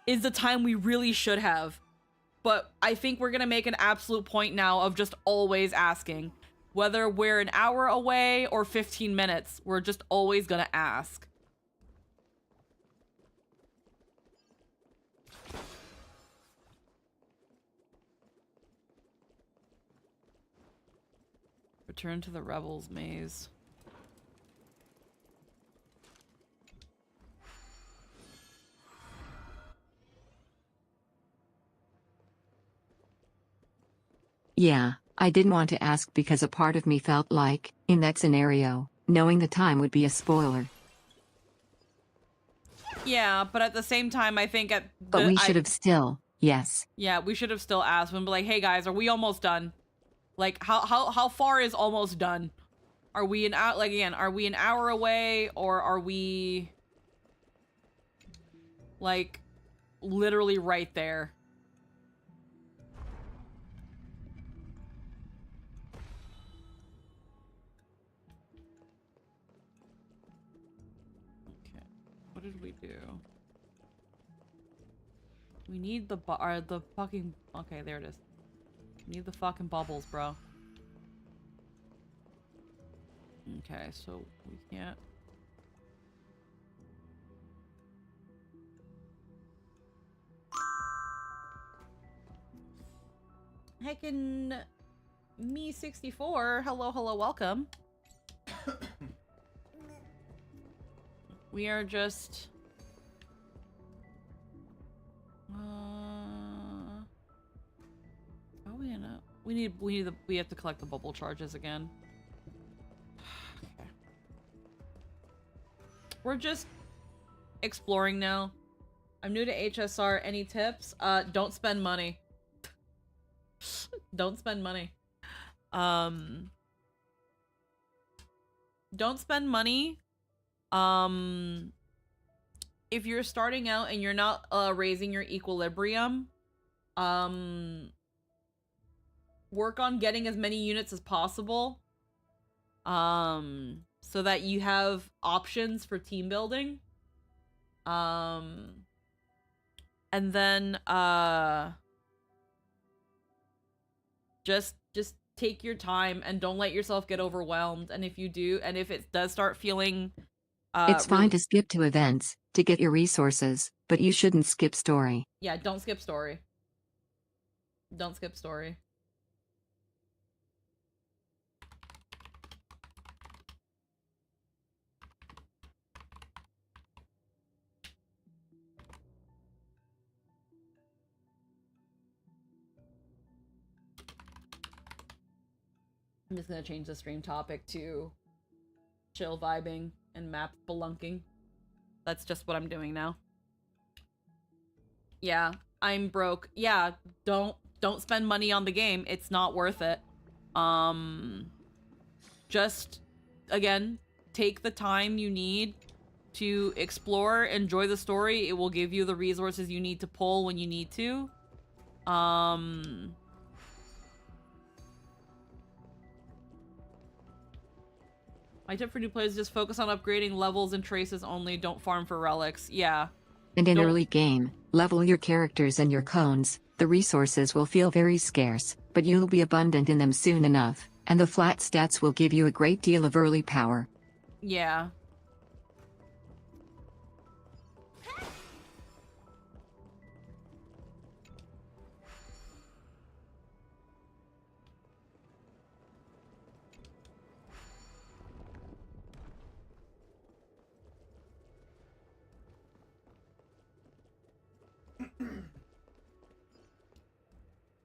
is the time we really should have. But I think we're gonna make an absolute point now of just always asking. Whether we're an hour away or 15 minutes, we're just always gonna ask. Return to the Rebels maze. Yeah, I didn't want to ask because a part of me felt like, in that scenario, knowing the time would be a spoiler. Yeah, but at the same time, I think But we should have still. Yes. Yeah, we should have still asked them, but like, hey guys, are we almost done? Like, how far is almost done? Are we are we an hour away, or are we like literally right there? Okay, what did we do? We need the fucking, okay, there it is. We need the fucking bubbles, bro. Okay, so we can't. Heckin' me 64. Hello, hello, welcome. We are just oh, we have to collect the bubble charges again. Okay. We're just exploring now. I'm new to HSR. Any tips? Don't spend money. Don't spend money. Don't spend money. If you're starting out and you're not raising your equilibrium, work on getting as many units as possible, so that you have options for team building. And then just take your time and don't let yourself get overwhelmed. And if you do, and if it does start feeling it's fine to skip to events to get your resources, but you shouldn't skip story. Yeah, don't skip story. Don't skip story. I'm just gonna change the stream topic to chill vibing and map spelunking. That's just what I'm doing now. Yeah, I'm broke. Yeah, don't spend money on the game. It's not worth it. Just again, take the time you need to explore, enjoy the story. It will give you the resources you need to pull when you need to. My tip for new players is just focus on upgrading levels and traces only. Don't farm for relics. Yeah. And in early game, level your characters and your cones. The resources will feel very scarce, but you'll be abundant in them soon enough, and the flat stats will give you a great deal of early power. Yeah.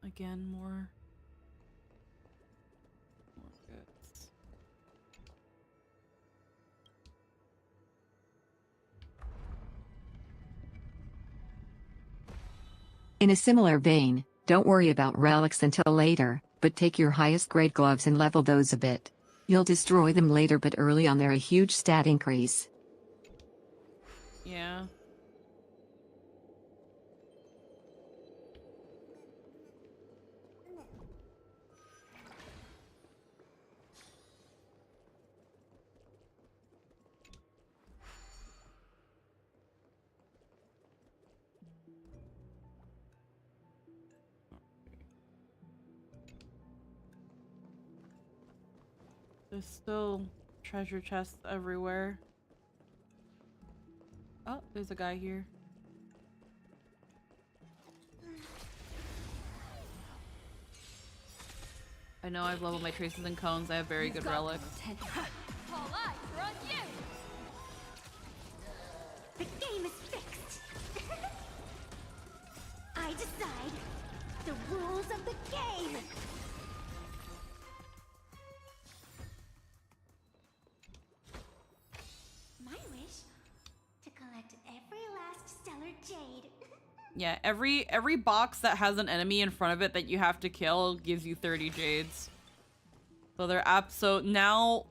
Again, more goods. In a similar vein, don't worry about relics until later, but take your highest grade gloves and level those a bit. You'll destroy them later, but early on they're a huge stat increase. Yeah. There's still treasure chests everywhere. Oh, there's a guy here. I know I've leveled my traces and cones. I have very good relics. All eyes are on you! The game is fixed! I decide the rules of the game! My wish? To collect every last stellar jade. Yeah, every box that has an enemy in front of it that you have to kill gives you 30 jades. So they're so now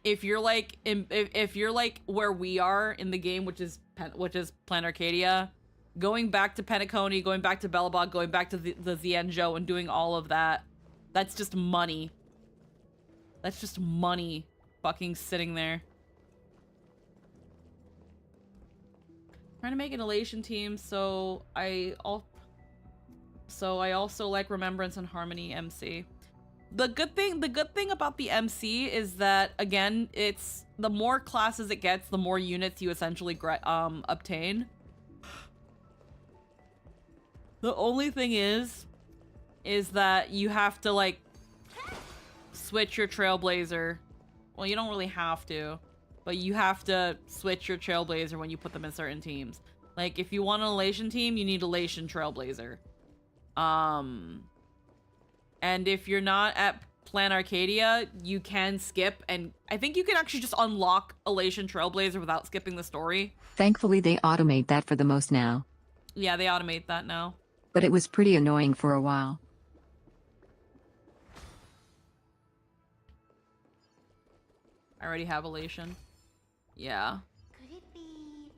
if you're like if you're like where we are in the game, which is Planet Arcadia, going back to Penacony, going back to Belobog, going back to the Xianzhou and doing all of that, that's just money. That's just money fucking sitting there. Trying to make an elation team, so I also like Remembrance and Harmony MC. The good thing about the MC is that, again, it's the more classes it gets, the more units you essentially obtain. The only thing is that you have to like switch your Trailblazer. Well, you don't really have to, but you have to switch your Trailblazer when you put them in certain teams. Like, if you want an Elation team, you need Elation Trailblazer. And if you're not at Plan Arcadia, you can skip, and I think you can actually just unlock Elation Trailblazer without skipping the story. Thankfully, they automate that for the most now. Yeah, they automate that now. But it was pretty annoying for a while. I already have Elation. Yeah. Could it be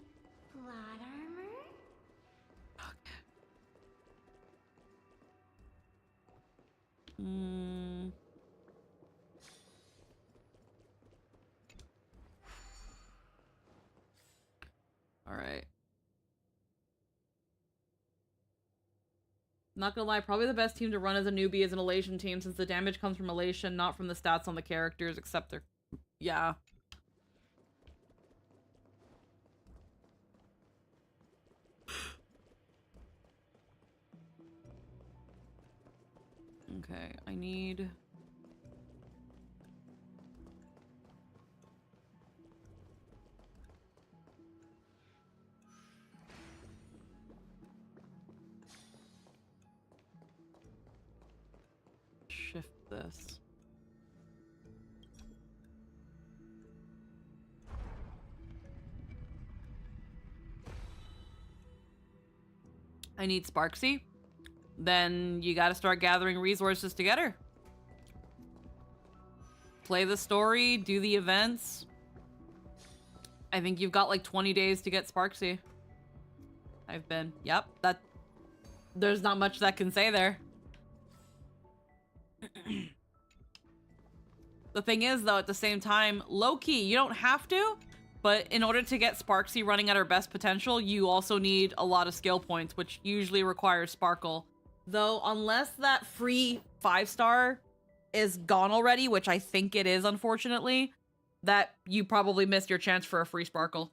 plot armor? All right. Not gonna lie, probably the best team to run as a newbie is an Elation team, since the damage comes from Elation, not from the stats on the characters, except they're... Yeah. Okay, I need... shift this. I need Sparksy. Then you gotta start gathering resources together. Play the story, do the events. I think you've got like 20 days to get Sparksy. Yep, there's not much that can say there. The thing is, though, at the same time, low-key, you don't have to, but in order to get Sparksy running at her best potential, you also need a lot of skill points, which usually requires Sparkle. Though, unless that free 5-star is gone already, which I think it is, unfortunately, that you probably missed your chance for a free Sparkle.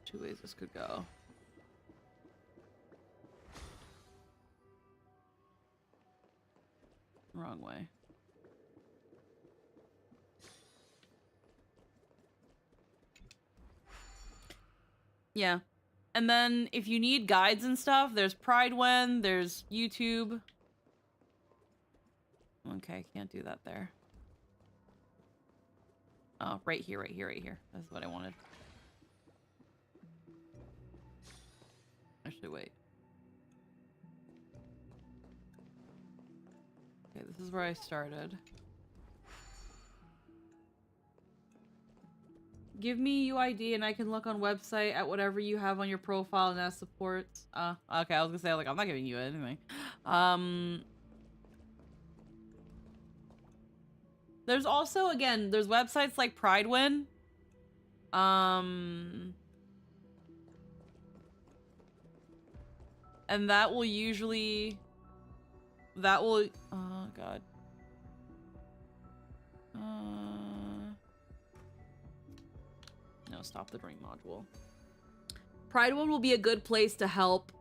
Two ways this could go. Wrong way. Yeah. And then if you need guides and stuff, there's Pridewen, there's YouTube. Okay, can't do that there. Oh, right here, right here, right here. That's what I wanted. Actually, wait. Okay, this is where I started. Give me UID and I can look on website at whatever you have on your profile and ask supports. Okay, I was gonna say, like, I'm not giving you anything. There's also, again, there's websites like Pridewen. And that will usually... oh, God. No, stop the drink module. Pridewen will be a good place to help.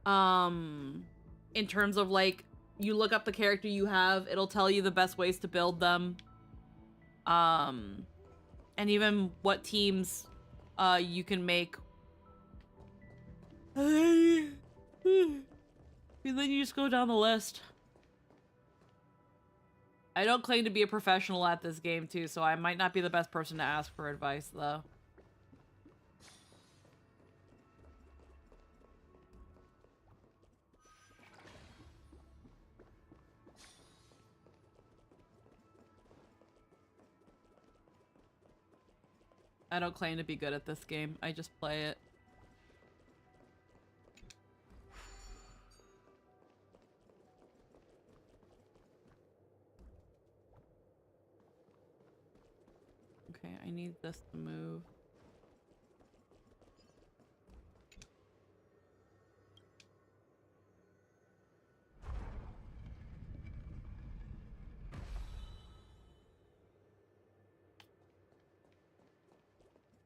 In terms of, like, you look up the character you have, it'll tell you the best ways to build them. And even what teams you can make. And then you just go down the list. I don't claim to be a professional at this game too, so I might not be the best person to ask for advice though. I don't claim to be good at this game. I just play it. Okay, I need this to move.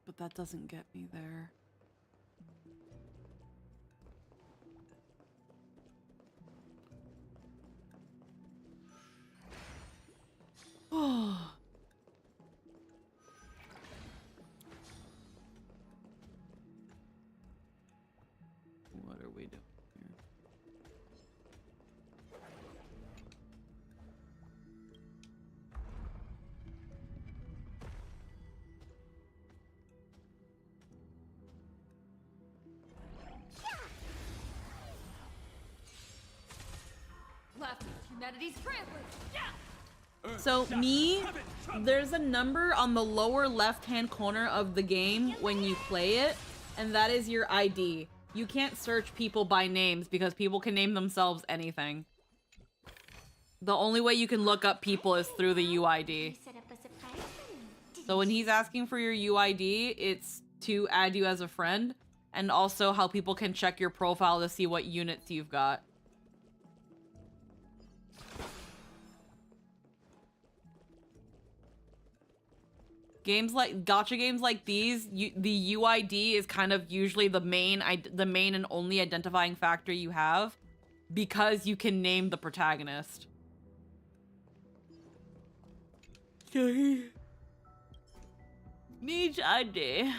But that doesn't get me there. Oh. What are we doing here? Left, humanity's trampling. Yeah. So me, there's a number on the lower left-hand corner of the game when you play it, and that is your ID. You can't search people by names because people can name themselves anything. The only way you can look up people is through the UID. So when he's asking for your UID, it's to add you as a friend, and also how people can check your profile to see what units you've got. Games like gacha games like these, the UID is kind of usually the main and only identifying factor you have, because you can name the protagonist. Needs ID.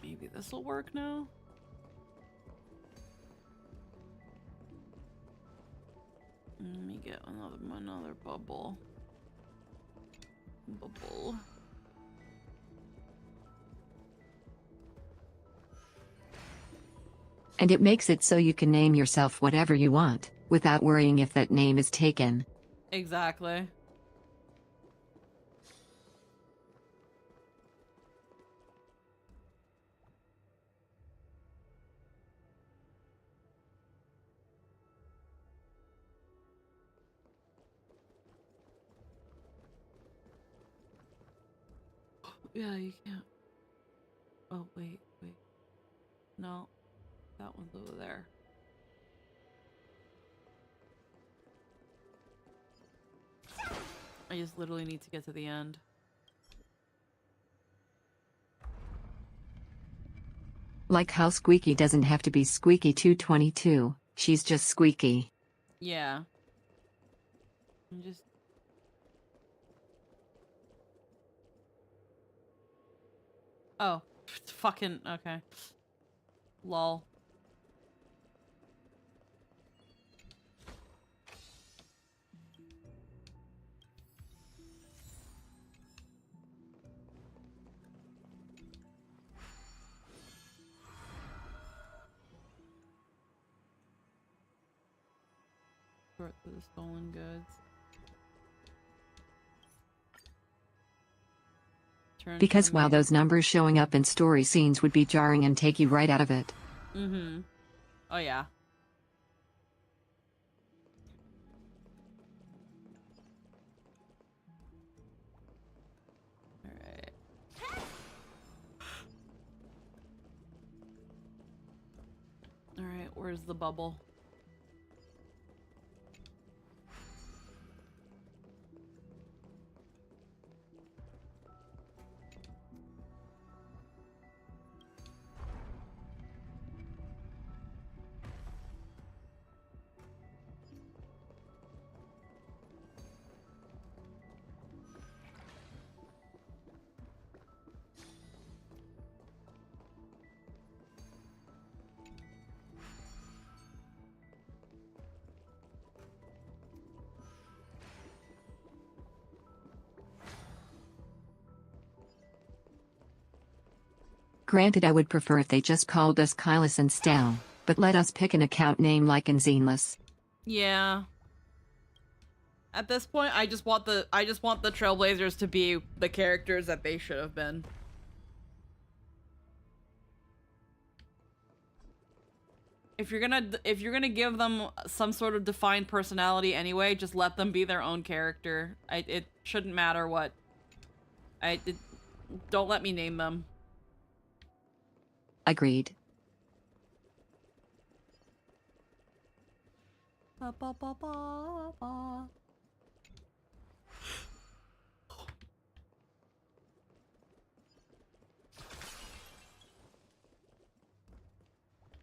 Maybe this will work now. Let me get another bubble. Bubble. And it makes it so you can name yourself whatever you want, without worrying if that name is taken. Exactly. Yeah, you can't. Oh, wait. No, that one's over there. I just literally need to get to the end. Like how Squeaky doesn't have to be Squeaky 222, she's just Squeaky. Yeah. I'm just... Oh, it's fucking... Okay. Lol. Sort through the stolen goods. Because while those numbers showing up in story scenes would be jarring and take you right out of it. Mm-hmm. Oh, yeah. Alright. Alright, where's the bubble? Granted, I would prefer if they just called us Kylus and Stel, but let us pick an account name like in Zenless. Yeah. At this point, I just want the Trailblazers to be the characters that they should have been. If you're gonna give them some sort of defined personality anyway, just let them be their own character. It shouldn't matter what. Don't let me name them. Agreed. Ba, ba, ba, ba, ba.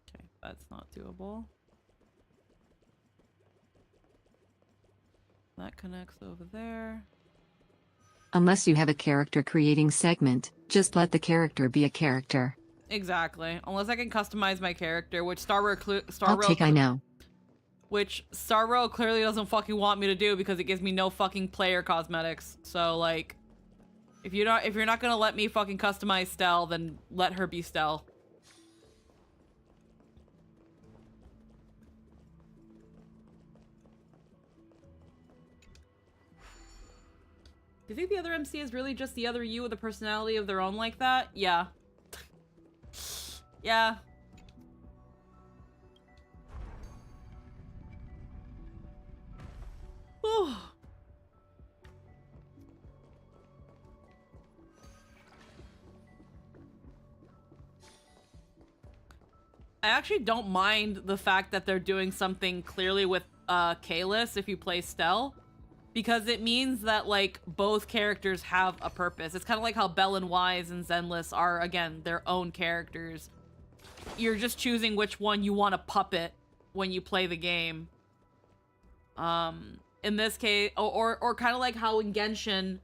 Okay, that's not doable. That connects over there. Unless you have a character creating segment, just let the character be a character. Exactly. Unless I can customize my character, which I know. Which Starro clearly doesn't fucking want me to do because it gives me no fucking player cosmetics. So like, if you're not gonna let me fucking customize Stel, then let her be Stel. Do you think the other MC is really just the other you with a personality of their own like that? Yeah. Yeah. Whew. I actually don't mind the fact that they're doing something clearly with Kalis if you play Stel, because it means that like both characters have a purpose. It's kind of like how Bell and Wise and Zenless are, again, their own characters. You're just choosing which one you want to puppet when you play the game. In this case, or kind of like how in Genshin,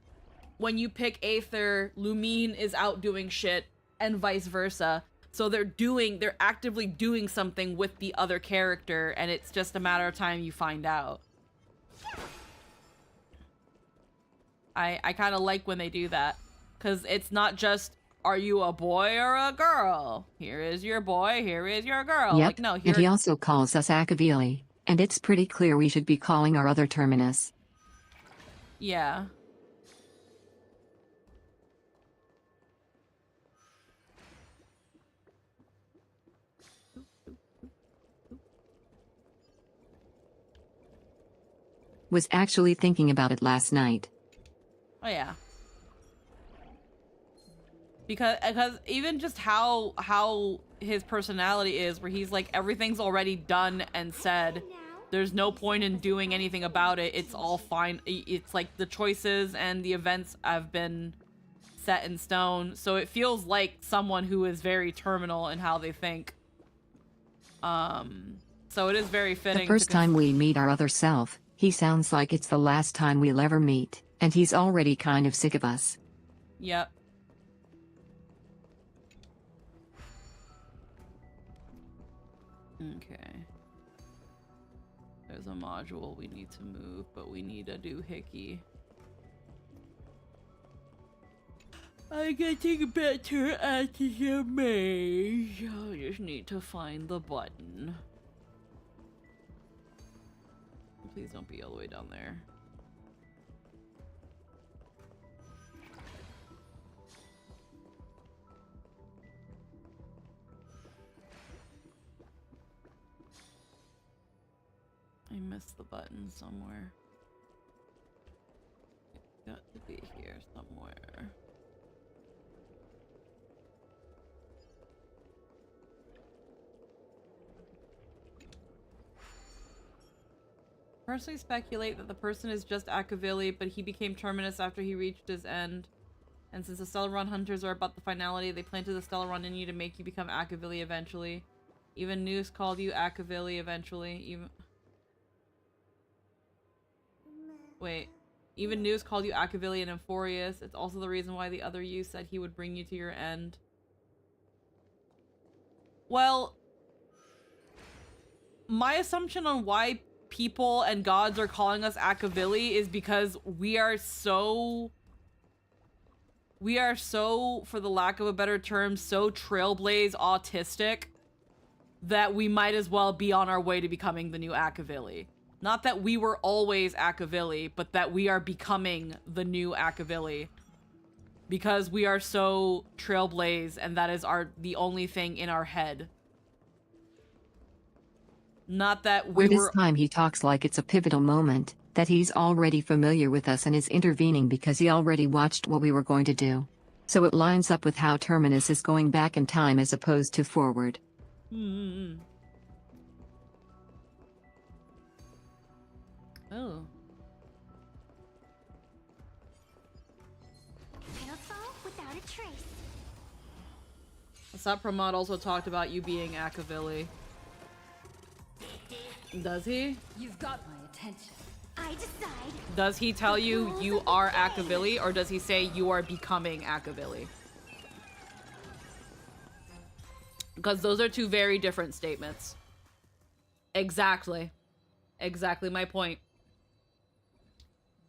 when you pick Aether, Lumine is out doing shit, and vice versa. So they're actively doing something with the other character, and it's just a matter of time you find out. I kind of like when they do that, because it's not just, are you a boy or a girl? Here is your boy, here is your girl. Yep, Like, no, and he also calls us Akavili, and it's pretty clear we should be calling our other terminus. Yeah. Was actually thinking about it last night. Oh yeah. Because even just how his personality is, where he's like, everything's already done and said, there's no point in doing anything about it, it's all fine. It's like the choices and the events have been set in stone, so it feels like someone who is very terminal in how they think. So it is very fitting. The first time we meet our other self, he sounds like it's the last time we'll ever meet, and he's already kind of sick of us. Yep. Okay. There's a module we need to move, but we need a doohickey. I'm getting better at the maze. I just need to find the button. Please don't be all the way down there. I missed the button somewhere. It's got to be here somewhere. Personally speculate that the person is just Akavili, but he became Terminus after he reached his end. And since the Stellaron Hunters are about the finality, they planted the Stellaron in you to make you become Akavili eventually. Even Noose called you Akavili eventually. Even Noose called you Akavili and Amphorius. It's also the reason why the other you said he would bring you to your end. Well, my assumption on why people and gods are calling us Akavili is because we are so We are so, for the lack of a better term, so trailblaze autistic that we might as well be on our way to becoming the new Akavili. Not that we were always Akavili, but that we are becoming the new Akavili. Because we are so trailblaze, and that is the only thing in our head. Not that we Where were... this time he talks like it's a pivotal moment, that he's already familiar with us and is intervening because he already watched what we were going to do. So it lines up with how Terminus is going back in time as opposed to forward. Oh. Pitiful without a trace. Sapramod also talked about you being Akavili. Does he? You've got my attention. I decide. Does he tell you you are Akavili, or does he say you are becoming Akavili? Because those are two very different statements. Exactly. Exactly my point.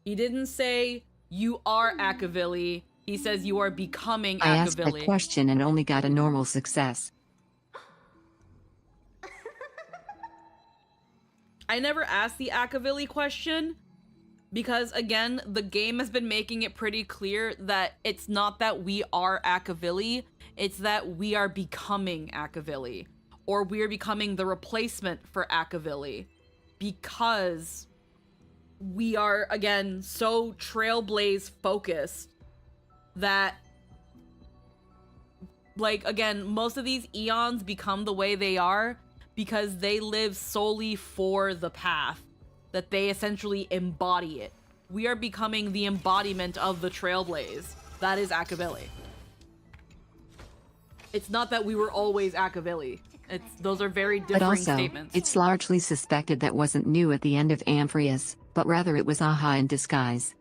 He didn't say you are Akavili. He says you are becoming Akavili. I asked that question and only got a normal success. I never asked the Akavili question because, again, the game has been making it pretty clear that it's not that we are Akavili, it's that we are becoming Akavili, or we are becoming the replacement for Akavili, because we are, again, so trailblaze focused that, like, again, most of these eons become the way they are because they live solely for the path, that they essentially embody it. We are becoming the embodiment of the trailblaze. That is Akavili. It's not that we were always Akavili. Those are very different But also, statements. it's largely suspected that wasn't new at the end of Amphius, but rather it was Aha in disguise.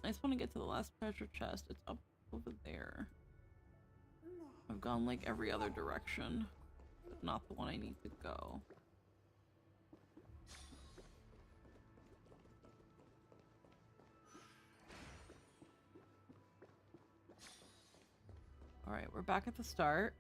I just want to get to the last treasure chest. It's up over there. I've gone like every other direction, but not the one I need to go. Alright, we're back at the start.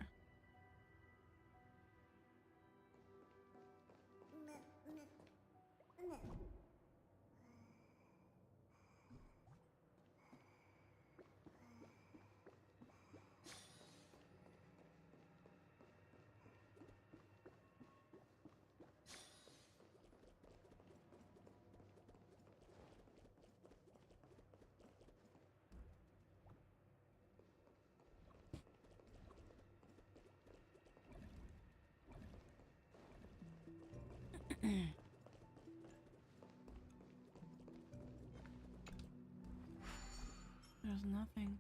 There's nothing.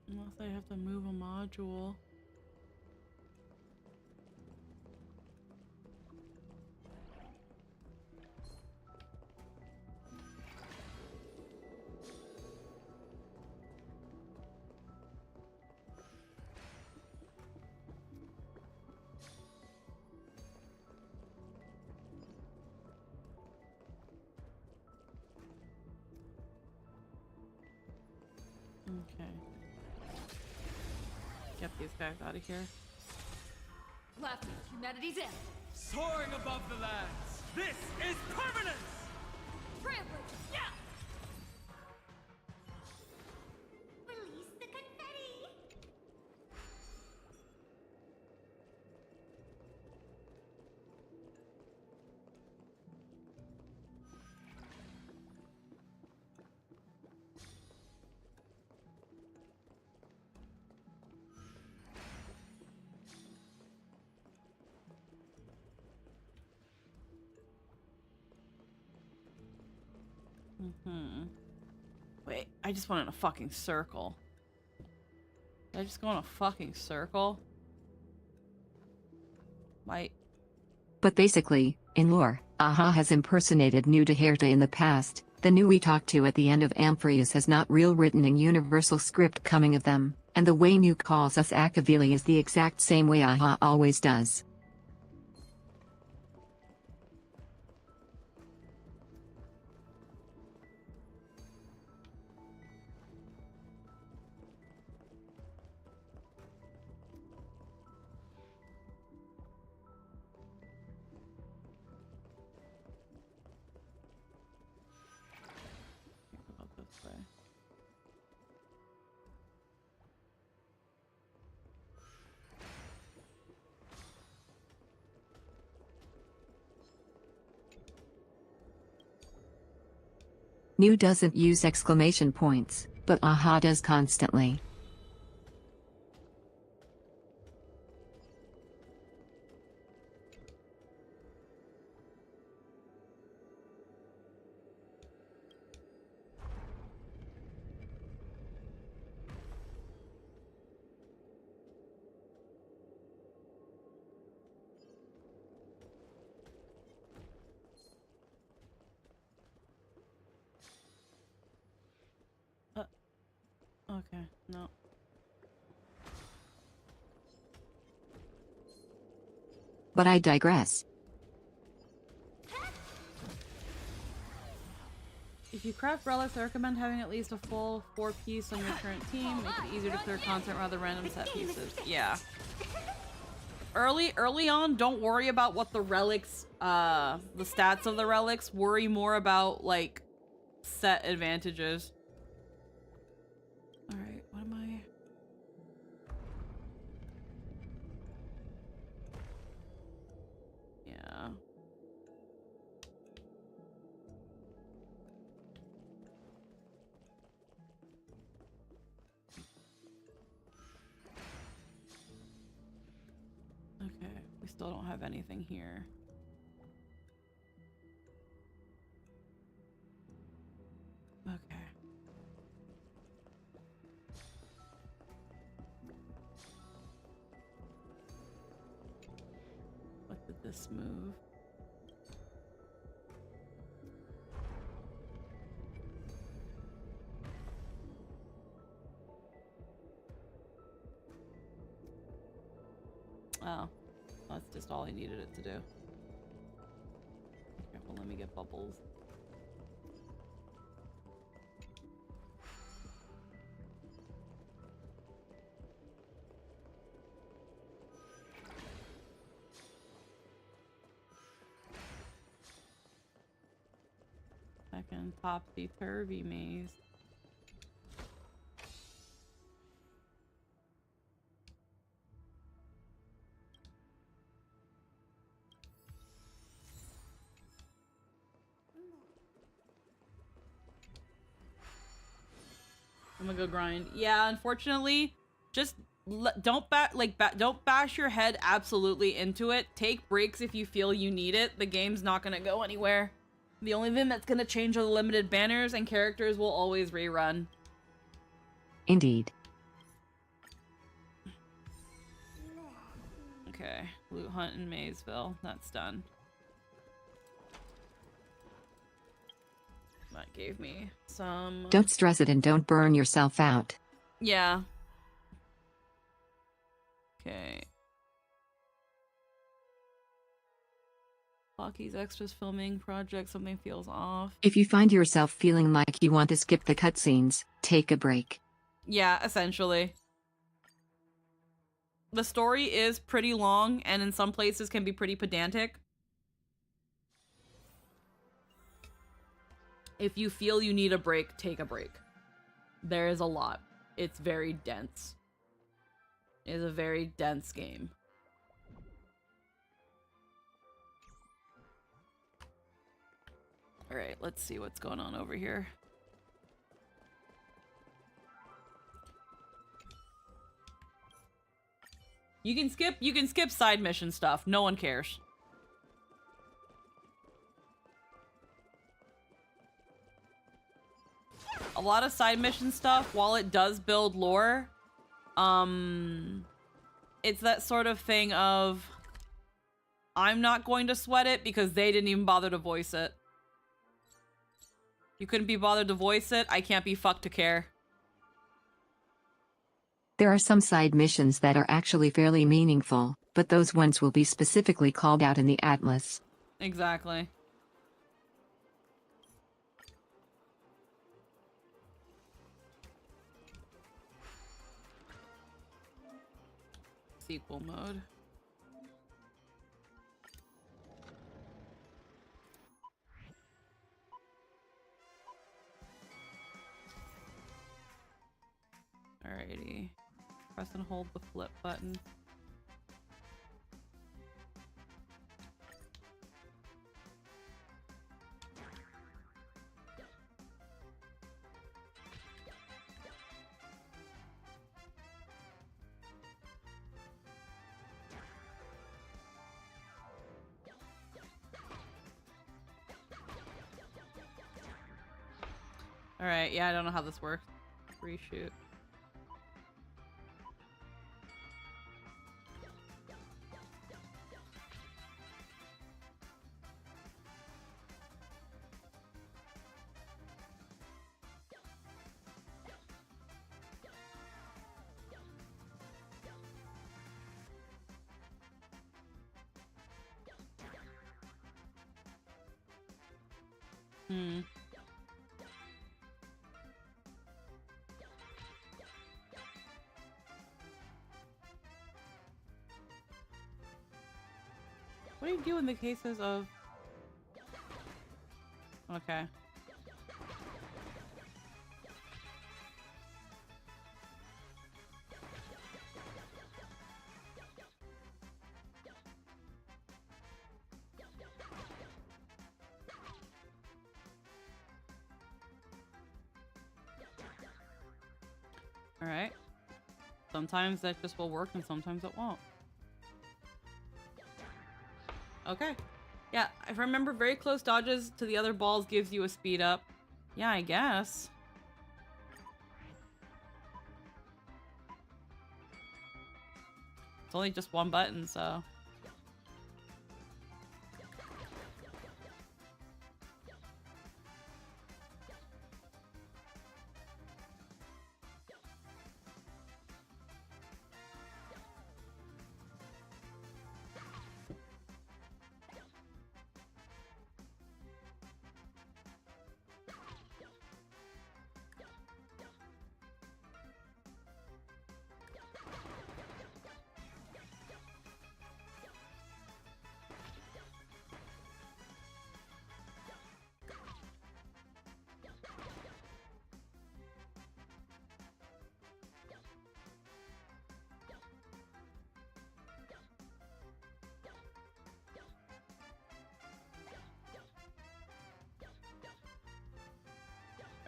Unless I have to move a module. Okay. Get these guys out of here. Laughing at humanity's end. Soaring above the lands. This is permanence! Trailblazer, yeah! Release the confetti. Wait, I just went in a fucking circle. Did I just go in a fucking circle? But basically, in lore, Aha has impersonated Nu Daherta in the past. The Nu we talked to at the end of Amphireus has not real written in universal script coming of them, and the way Nu calls us Akavili is the exact same way Aha always does. About this way. Nu doesn't use exclamation points, but Aha does constantly. Okay, no. But I digress. If you craft relics, I recommend having at least a full 4-piece on your current team. Make it easier to clear content rather than random set pieces. Yeah. Early on, don't worry about what the relics, the stats of the relics. Worry more about, like, set advantages. Alright, what am I... Yeah. Okay, we still don't have anything here. Okay. What did this move? Oh, that's just all I needed it to do. Okay, well, let me get bubbles. Second topsy-turvy maze. I'm gonna go grind. Yeah, unfortunately, just don't bash your head absolutely into it. Take breaks if you feel you need it. The game's not gonna go anywhere. The only thing that's gonna change are the limited banners, and characters will always rerun. Indeed. Okay, loot hunt in Maysville. That's done. That gave me some... Don't stress it and don't burn yourself out. Yeah. Okay. Lucky's extras filming project, something feels off. If you find yourself feeling like you want to skip the cutscenes, take a break. Yeah, essentially. The story is pretty long, and in some places can be pretty pedantic. If you feel you need a break, take a break. There is a lot. It's very dense. It is a very dense game. Alright, let's see what's going on over here. You can skip side mission stuff. No one cares. A lot of side mission stuff, while it does build lore, it's that sort of thing of I'm not going to sweat it because they didn't even bother to voice it. You couldn't be bothered to voice it. I can't be fucked to care. There are some side missions that are actually fairly meaningful, but those ones will be specifically called out in the Atlas. Exactly. Sequel mode. Alrighty. Press and hold the flip button. Alright, yeah, I don't know how this works. Reshoot. Hmm. What do you do in the cases of... Okay. Alright. Sometimes that just will work and sometimes it won't. Okay. Yeah, if I remember, very close dodges to the other balls gives you a speed up. Yeah, I guess. It's only just one button, so...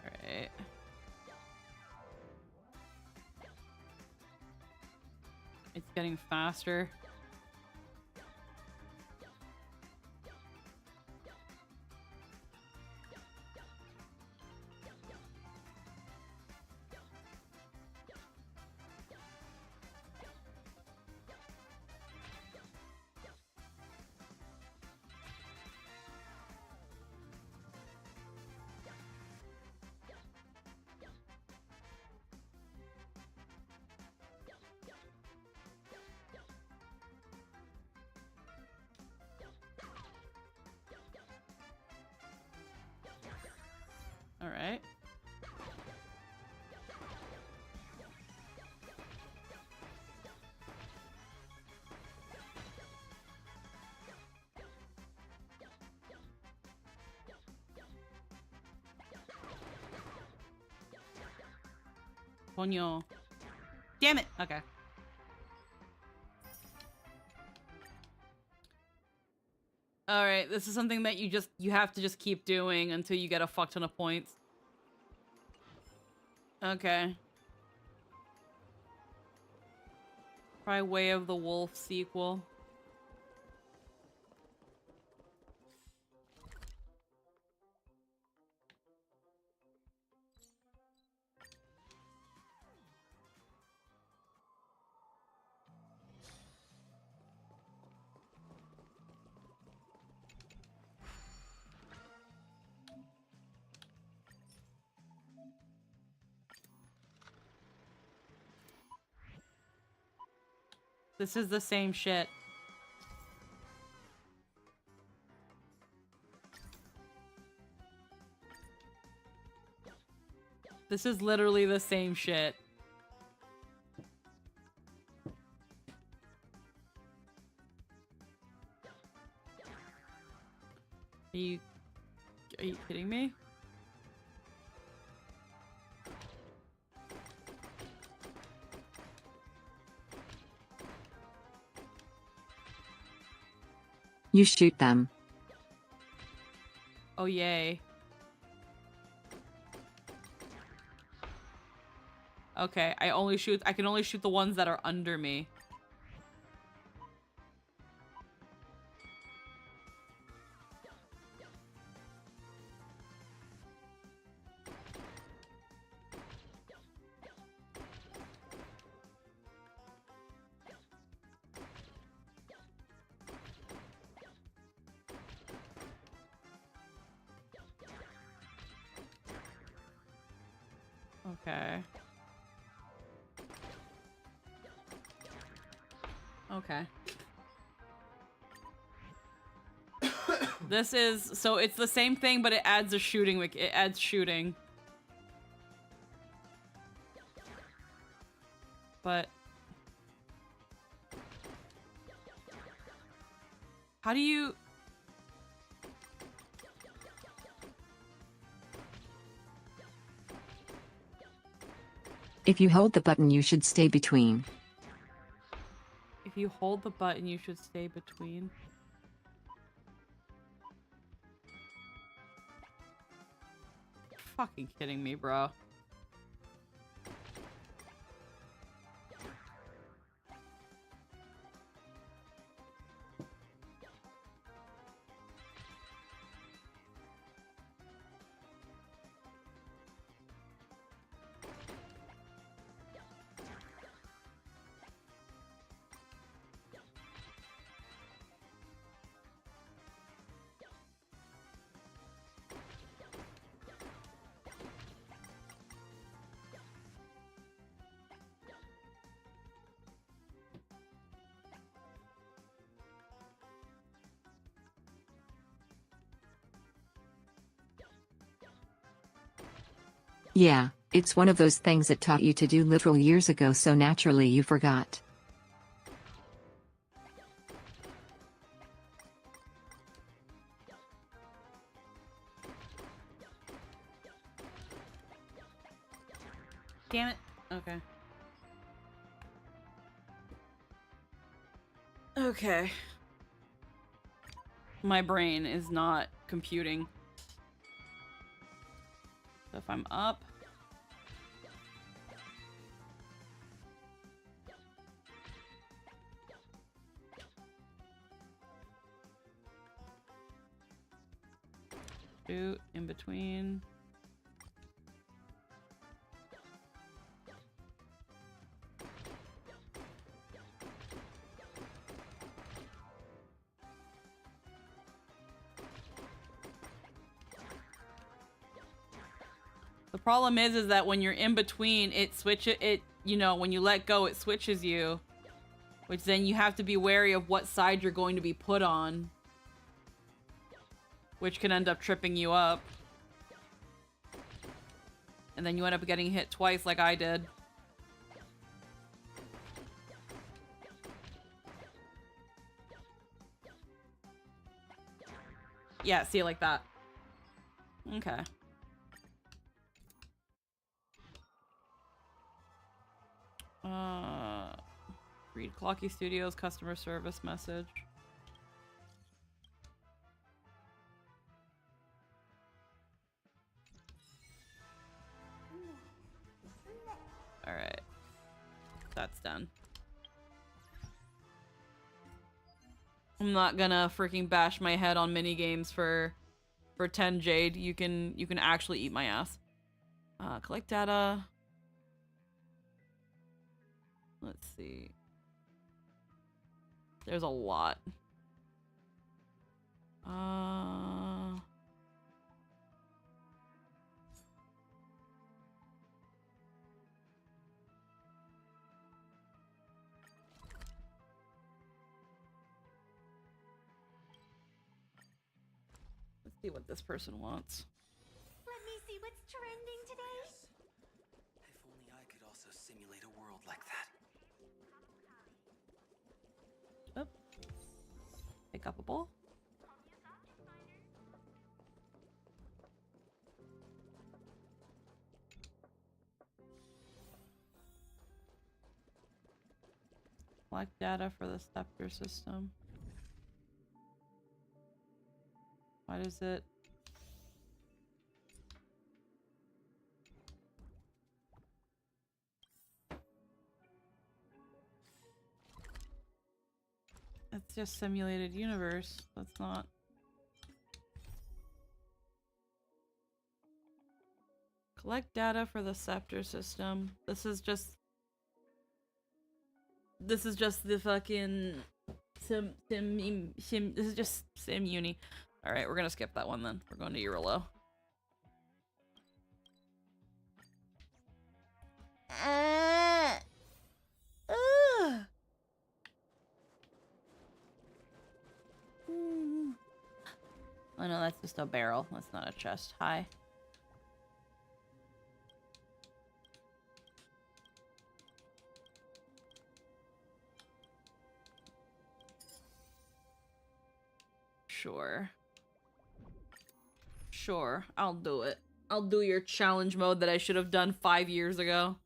Alright. It's getting faster. Alright. Coño. Damn it! Okay. Alright, this is something that you have to just keep doing until you get a fuck ton of points. Okay. Try Way of the Wolf sequel. This is the same shit. This is literally the same shit. Are you kidding me? You shoot them. Oh yay. Okay, I can only shoot the ones that are under me. Okay. Okay. This is, so it's the same thing, but it adds a shooting, it adds shooting. But how do you... If you hold the button, you should stay between. If you hold the button, you should stay between. You're fucking kidding me, bro. Yeah, it's one of those things it taught you to do literal years ago, so naturally you forgot. Damn it. Okay. Okay. My brain is not computing. So if I'm up... Shoot, in between. The problem is that when you're in between, you know, when you let go, it switches you. Which then you have to be wary of what side you're going to be put on. Which can end up tripping you up. And then you end up getting hit twice like I did. Yeah, see it like that. Okay. Read Clocky Studios customer service message. Alright. That's done. I'm not gonna freaking bash my head on minigames for 10 Jade. You can actually eat my ass. Collect data. Let's see. There's a lot. See what this person wants. Let me see what's trending today. If only I could also simulate a world like that. Oh. Pick up a bowl. Collect data for the scepter system. Why does it? It's just simulated universe. That's not. Collect data for the scepter system. This is just the fucking sim this is just sim uni. Alright, we're gonna skip that one then. We're going to Eurolo. Oh no, that's just a barrel. That's not a chest. Hi. Sure. Sure, I'll do it. I'll do your challenge mode that I should have done 5 years ago.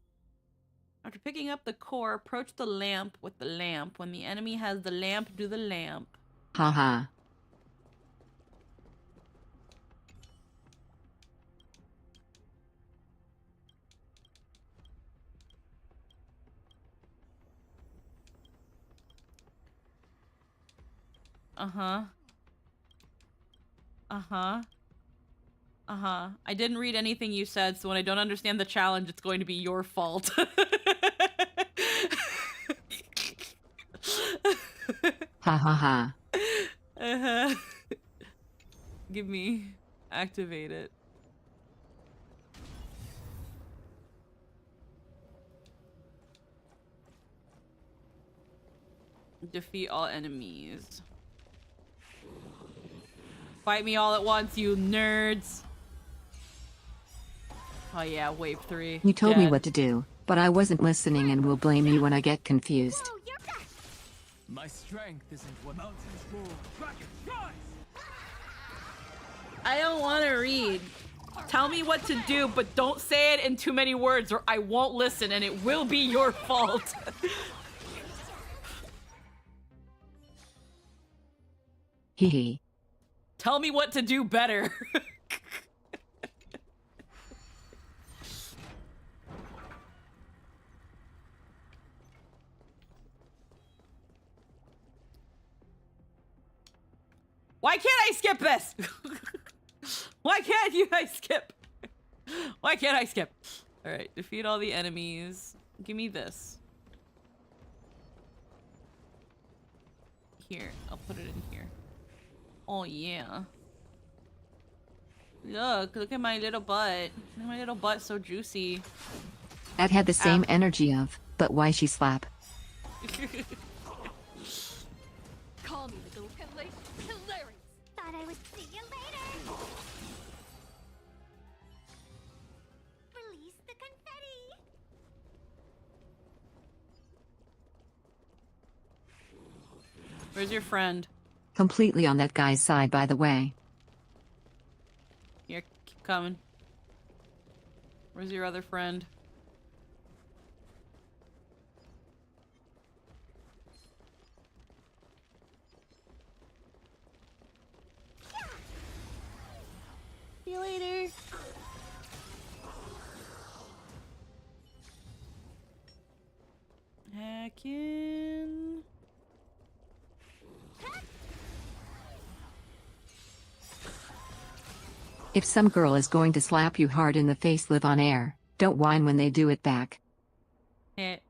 After picking up the core, approach the lamp with the lamp. When the enemy has the lamp, do the lamp. Haha. Uh-huh. Uh-huh. Uh-huh. I didn't read anything you said, so when I don't understand the challenge, it's going to be your fault. Ha ha ha. Uh-huh. Give me. Activate it. Defeat all enemies. Fight me all at once, you nerds. Oh yeah, wave 3. You told me Dead. what to do, but I wasn't listening and will blame you when I get confused. My strength isn't what mountains roar. Dragon, rise! I don't want to read. Tell me what to do, but don't say it in too many words or I won't listen and it will be your fault. Hee hee. Tell me what to do better. Why can't I skip this? Why can't you guys skip? Why can't I skip? Alright, defeat all the enemies. Give me this. Here, I'll put it in here. Oh yeah. Look at my little butt. My little butt's so juicy. That had the same energy of, but why she slap? Call me little hilarious. Thought I would see you later. Release the confetti. Where's your friend? Completely on that guy's side, by the way. Here, keep coming. Where's your other friend? See you later. Hackin'. If some girl is going to slap you hard in the face live on air, don't whine when they do it back. Hit.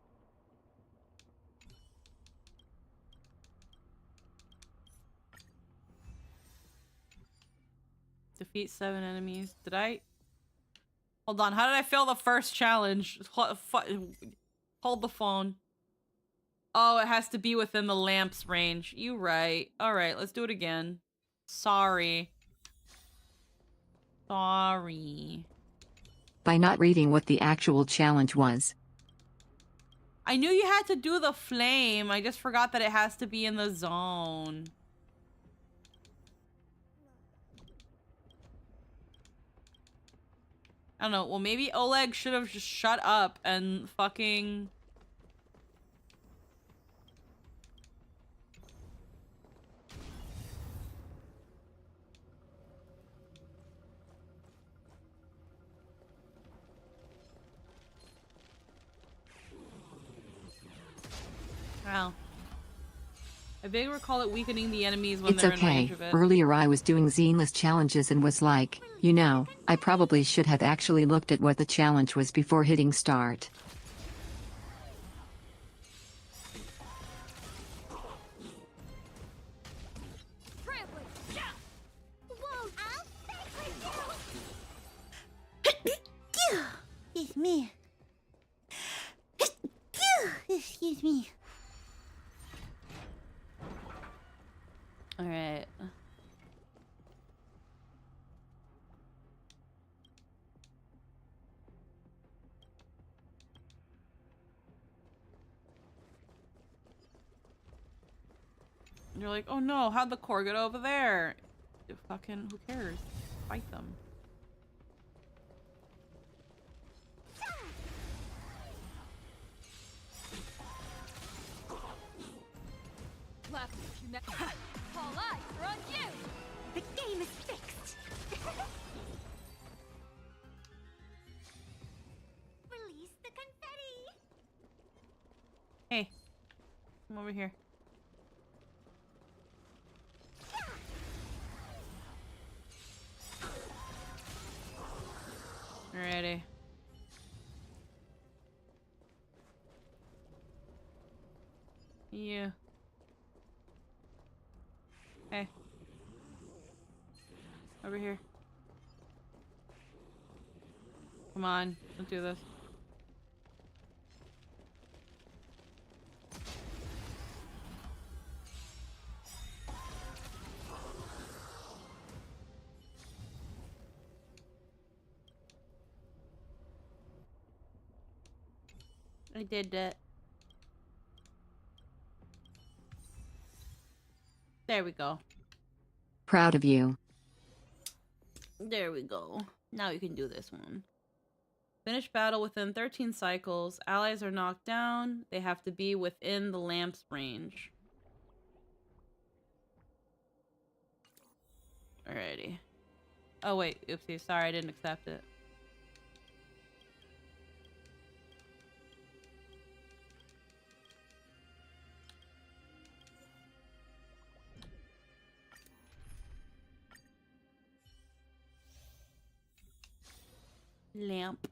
Defeat 7 enemies. Did I? Hold on. How did I fail the first challenge? Hold the phone. Oh, it has to be within the lamp's range. You right. All right, let's do it again. Sorry. Sorry. By not reading what the actual challenge was. I knew you had to do the flame. I just forgot that it has to be in the zone. I don't know. Well, maybe Oleg should have just shut up and fucking... Wow. I vaguely recall it weakening the enemies when It's they're in okay. range of it. Earlier I was doing Zenless challenges and was like, you know, I probably should have actually looked at what the challenge was before hitting start. It's me. Excuse me. All right. You're like, oh no, how'd the core get over there? Fucking, who cares? Fight them. All eyes are on you! The game is fixed! Release the confetti! Hey, come over here. Alrighty. You. Hey. Over here. Come on, let's do this. I did it. There we go. Proud of you. There we go. Now you can do this one. Finish battle within 13 cycles. Allies are knocked down. They have to be within the lamp's range. Alrighty. Oh wait, oopsie. Sorry, I didn't accept it. Lamp.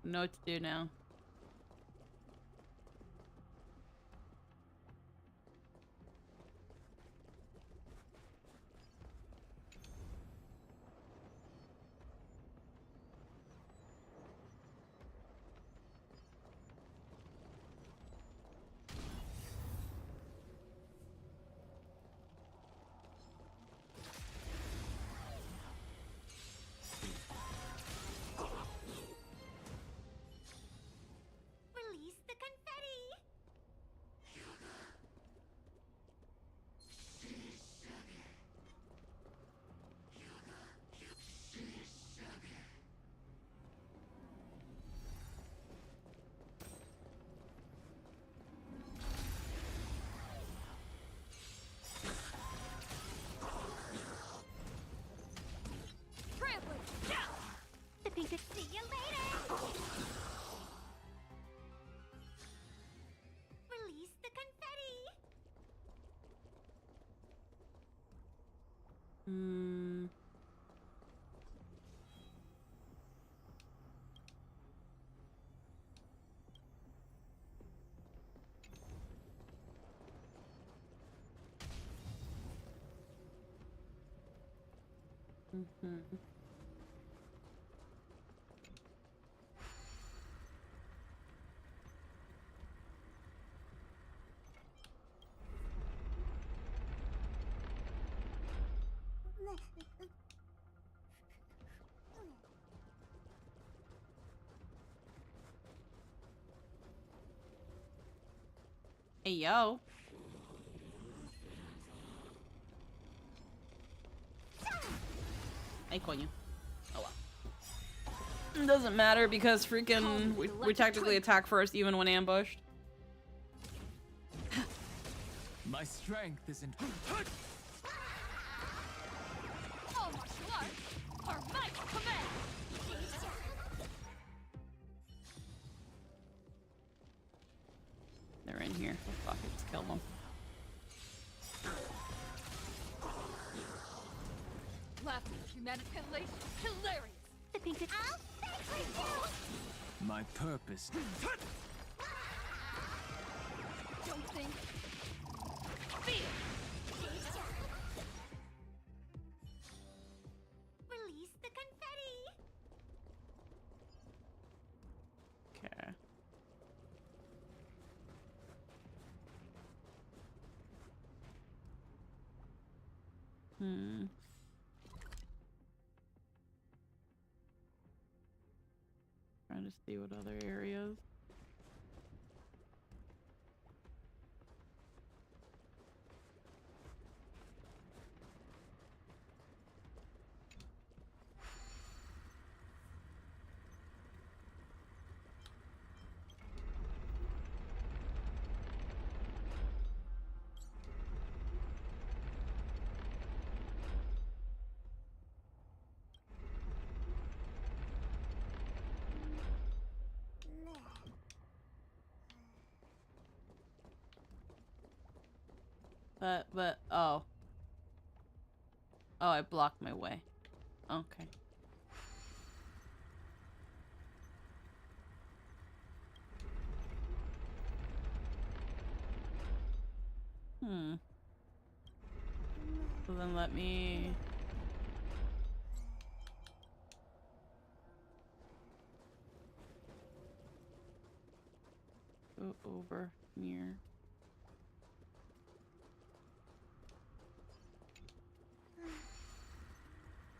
Know what to do now. Release the confetti! See you later! Release the confetti! Hey, yo. Hey, coño. Oh, well. It doesn't matter because freaking we technically attack first even when ambushed. My strength isn't. All martial arts are my command. They're in here. Oh, fuck it, let's kill them. Laughing at humanity hilarious. The pink is I'll fix with you. My purpose. Don't think. Feel. Release the confetti. Okay. Trying to see what other areas. But, oh. Oh, I blocked my way. Okay. So then let me... go over here.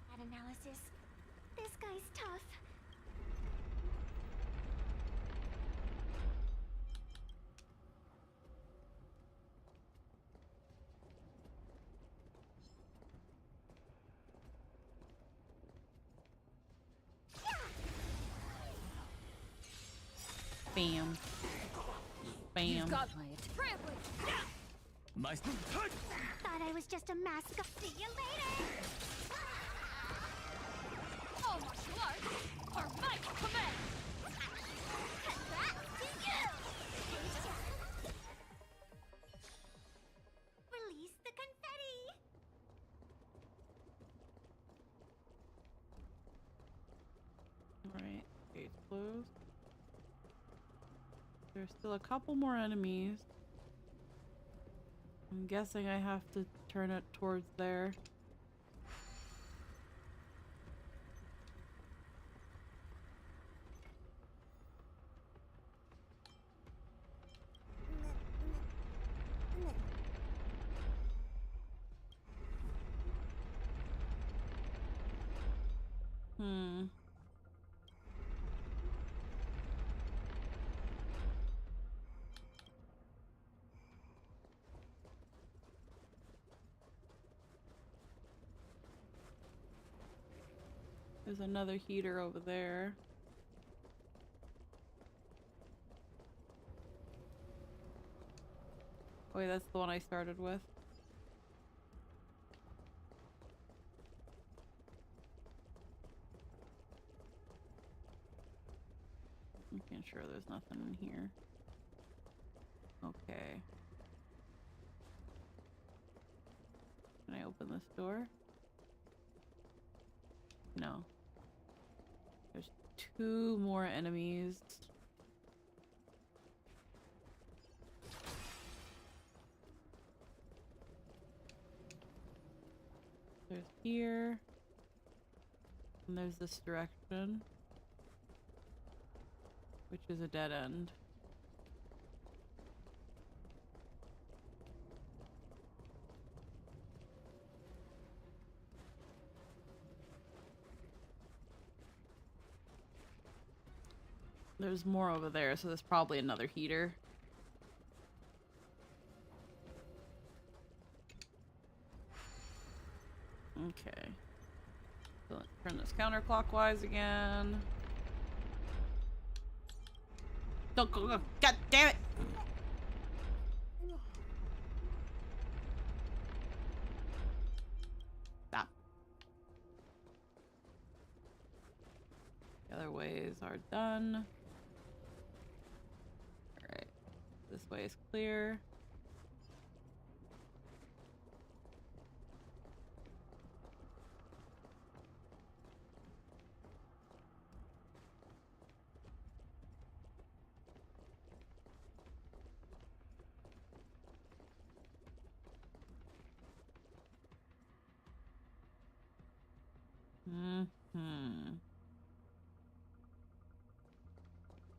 That analysis. This guy's tough. Bam. Bam. You've got my trampling. My. Thought I was just a mask of. See you later. All martial arts are my command. And back to you. Release the confetti. Alright, gate's closed. There's still a couple more enemies. I'm guessing I have to turn it towards there. There's another heater over there. Wait, that's the one I started with. Making sure there's nothing in here. Okay. Can I open this door? No. There's 2 more enemies. There's here. And there's this direction. Which is a dead end. there's more over there, so there's probably another heater. Okay. So let's turn this counterclockwise again. Don't go. God damn it! Stop. The other ways are done. Alright. This way is clear.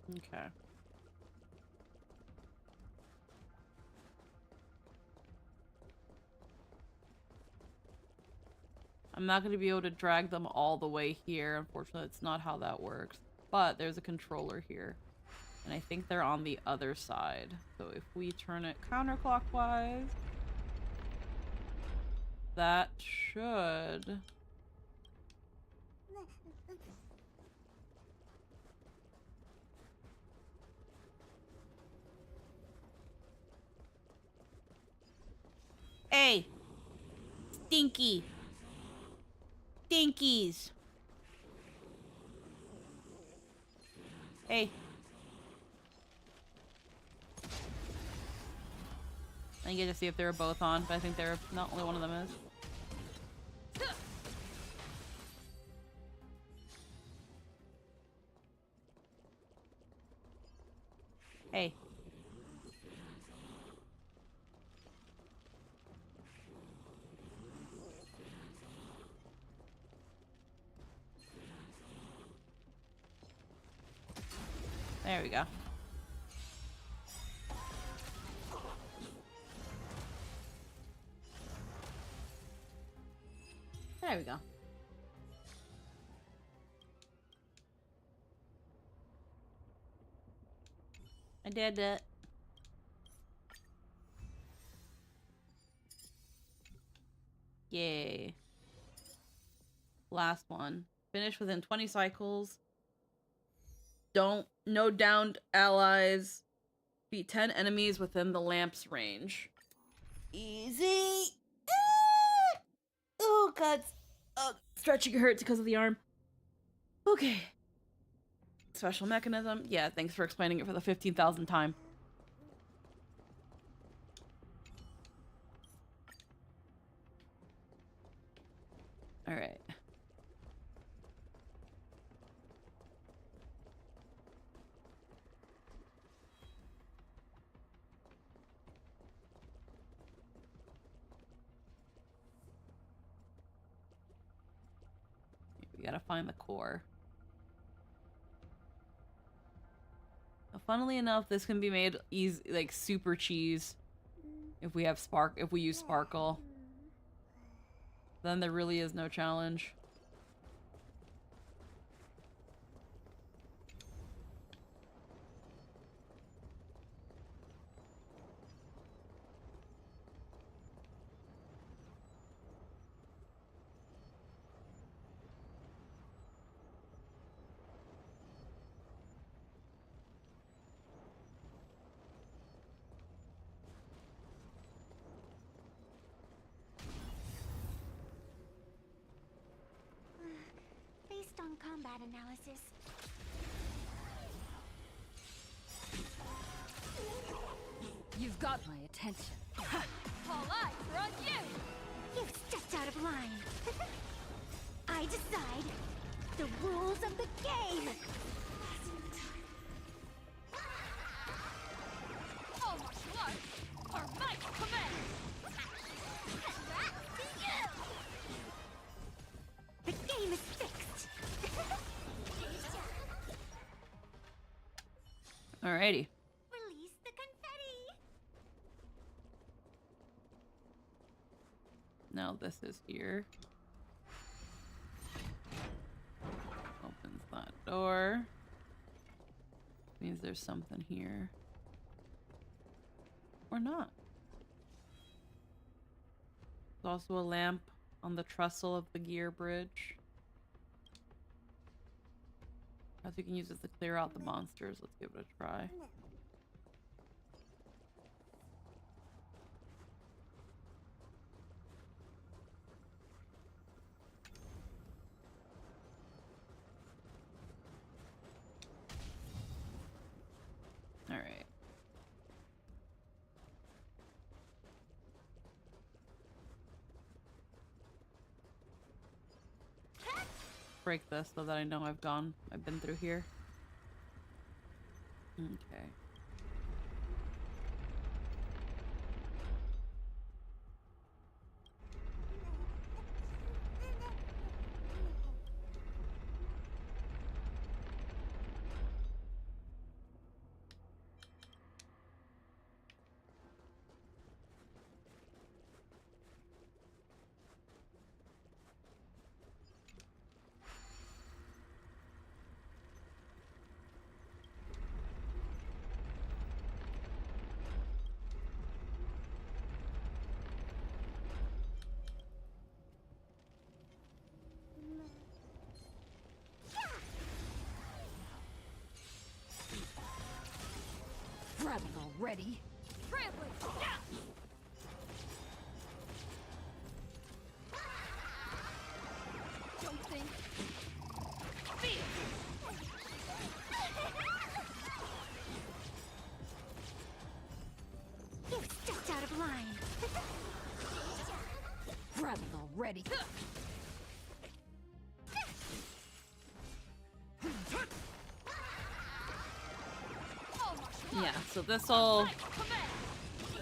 Okay. I'm not going to be able to drag them all the way here. Unfortunately, it's not how that works. But there's a controller here. And I think they're on the other side. So if we turn it counterclockwise, that should... Hey! Stinky! Stinkies! Hey. I get to see if they're both on, but I think they're not only one of them is. Hey. There we go. There we go. I did it. Yay. Last one. Finish within 20 cycles. No downed allies. Beat 10 enemies within the lamp's range. Easy. Oh, God. Stretching hurts because of the arm. Okay. Special mechanism. Yeah, thanks for explaining it for the 15,000th time. Alright. We gotta find the core. Now, funnily enough, this can be made easy, like super cheese. If we use sparkle. Then there really is no challenge. Based on combat analysis, You've got my attention. All eyes are on you! you've stepped out of line. I decide the rules of the game. All martial arts are my command! Congrats to you. The game is fixed. Alrighty. Release the confetti. Now this is here. Opens that door. Means there's something here. Or not. There's also a lamp on the trestle of the gear bridge. Perhaps you can use this to clear out the monsters. Let's give it a try. All right. Break this so that I know I've been through here. Okay. Grabbing already. Trampling. Don't think. Feel. You stepped out of line. Grabbing already. Yeah, so this'll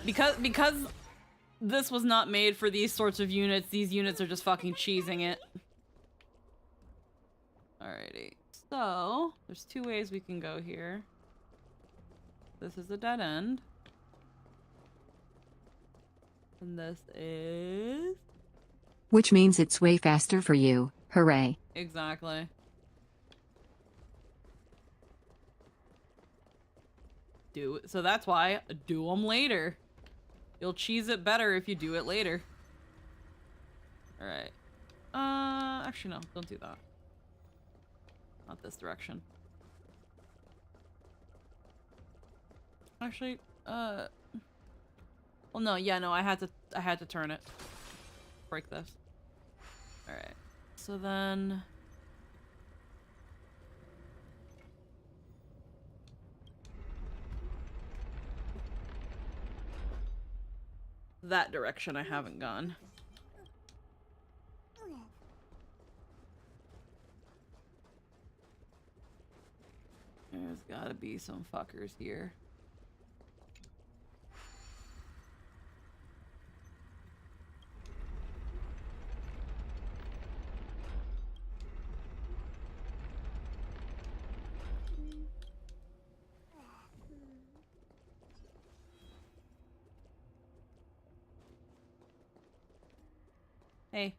because this was not made for these sorts of units, these units are just fucking cheesing it. Alrighty. So there's two ways we can go here. This is a dead end. And this is Which means it's way faster for you. Hooray. exactly. Do it. So that's why do them later. You'll cheese it better if you do it later. All right. Actually no, don't do that. Not this direction. Actually, well no, yeah, no, I had to turn it. Break this. All right. So then that direction I haven't gone. There's gotta be some fuckers here. Hey.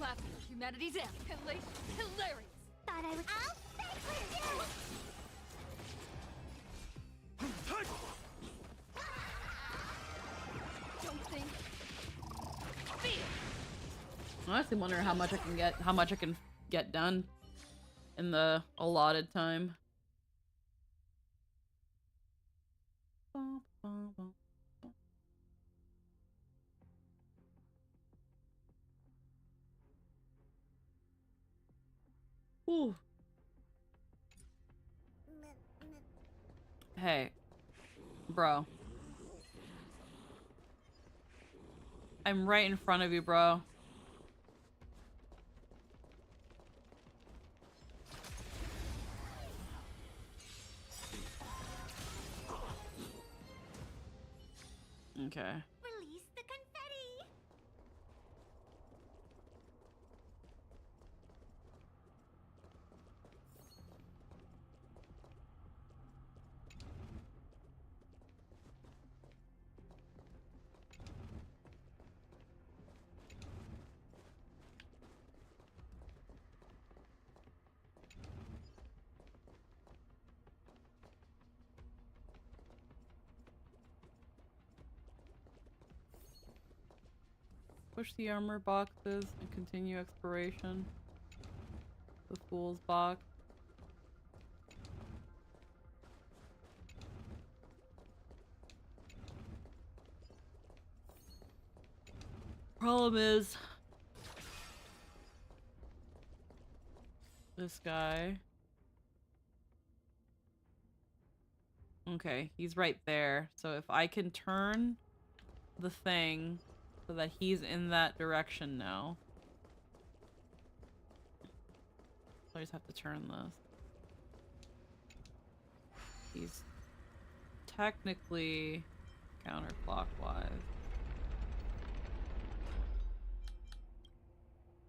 Laughing at humanity's end. Hilarious. Thought I was. I'll fix you! Don't think. I honestly wonder how much I can get done in the allotted time. Ooh. Hey, bro. I'm right in front of you, bro. Okay. Release the confetti! Push the armor boxes and continue exploration. The fool's box. Problem is this guy. Okay, he's right there. So if I can turn the thing so that he's in that direction now. So I just have to turn this. He's technically counterclockwise.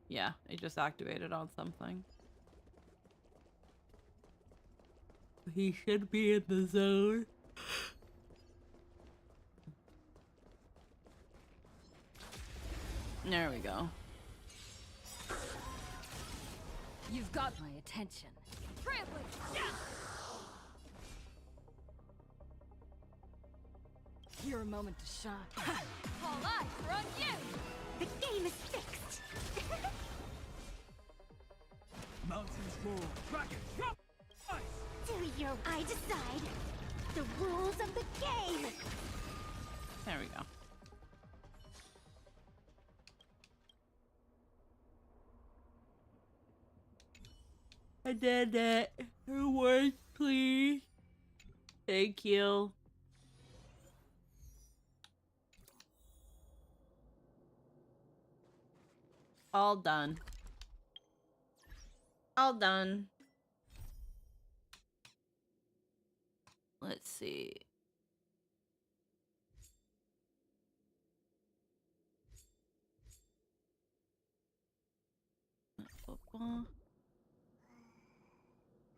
Yeah, it just activated on something. He should be in the zone. There we go. You've got my attention. Trampling! Yeah! Your moment to shine. All eyes are on you! The game is fixed! Mountains roar. Dragon, drop! Ice! Do your I decide the rules of the game! There we go. I did it. Rewards, please. Thank you. All done. All done. Let's see. Football.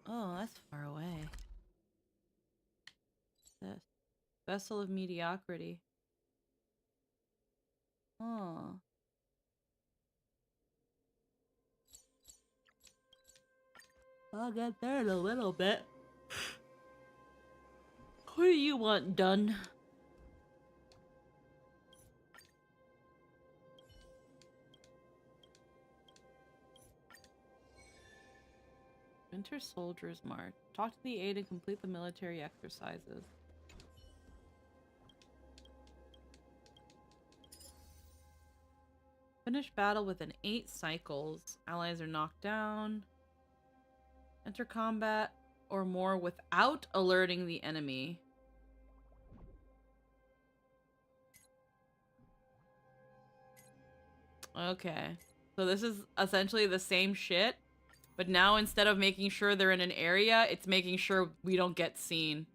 Oh, that's far away. This vessel of mediocrity. Oh. I'll get there in a little bit. What do you want done? Winter Soldiers March. Talk to the aide and complete the military exercises. Finish battle within 8 cycles. Allies are knocked down. Enter combat or more without alerting the enemy. Okay. So this is essentially the same shit, but now instead of making sure they're in an area, it's making sure we don't get seen.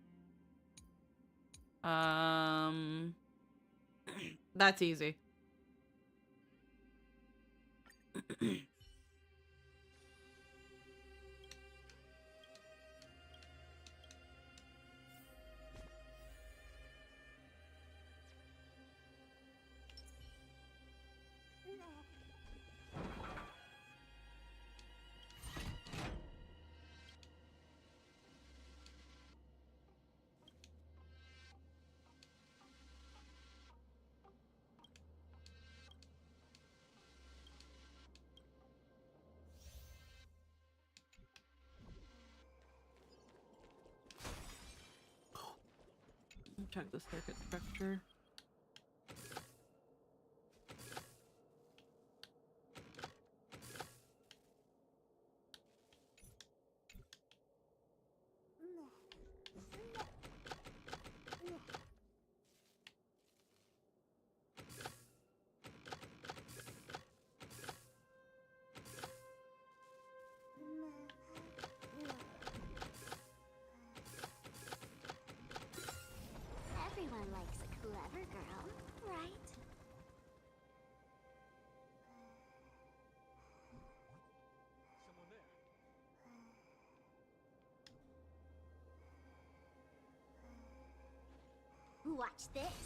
That's easy. Check the circuit structure. Everyone likes a clever girl, right? Someone there. Watch this.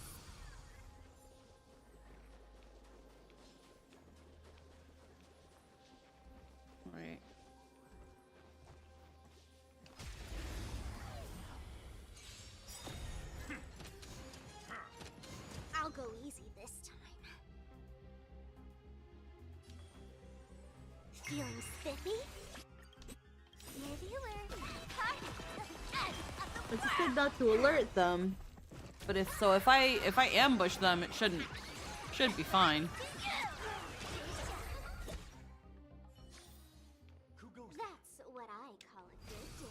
Right. I'll go easy this time. Feeling spiffy? Here's the alert. Party till the end of the I just said not to alert them. But if I ambush them, it should be fine. That's what I call a good day.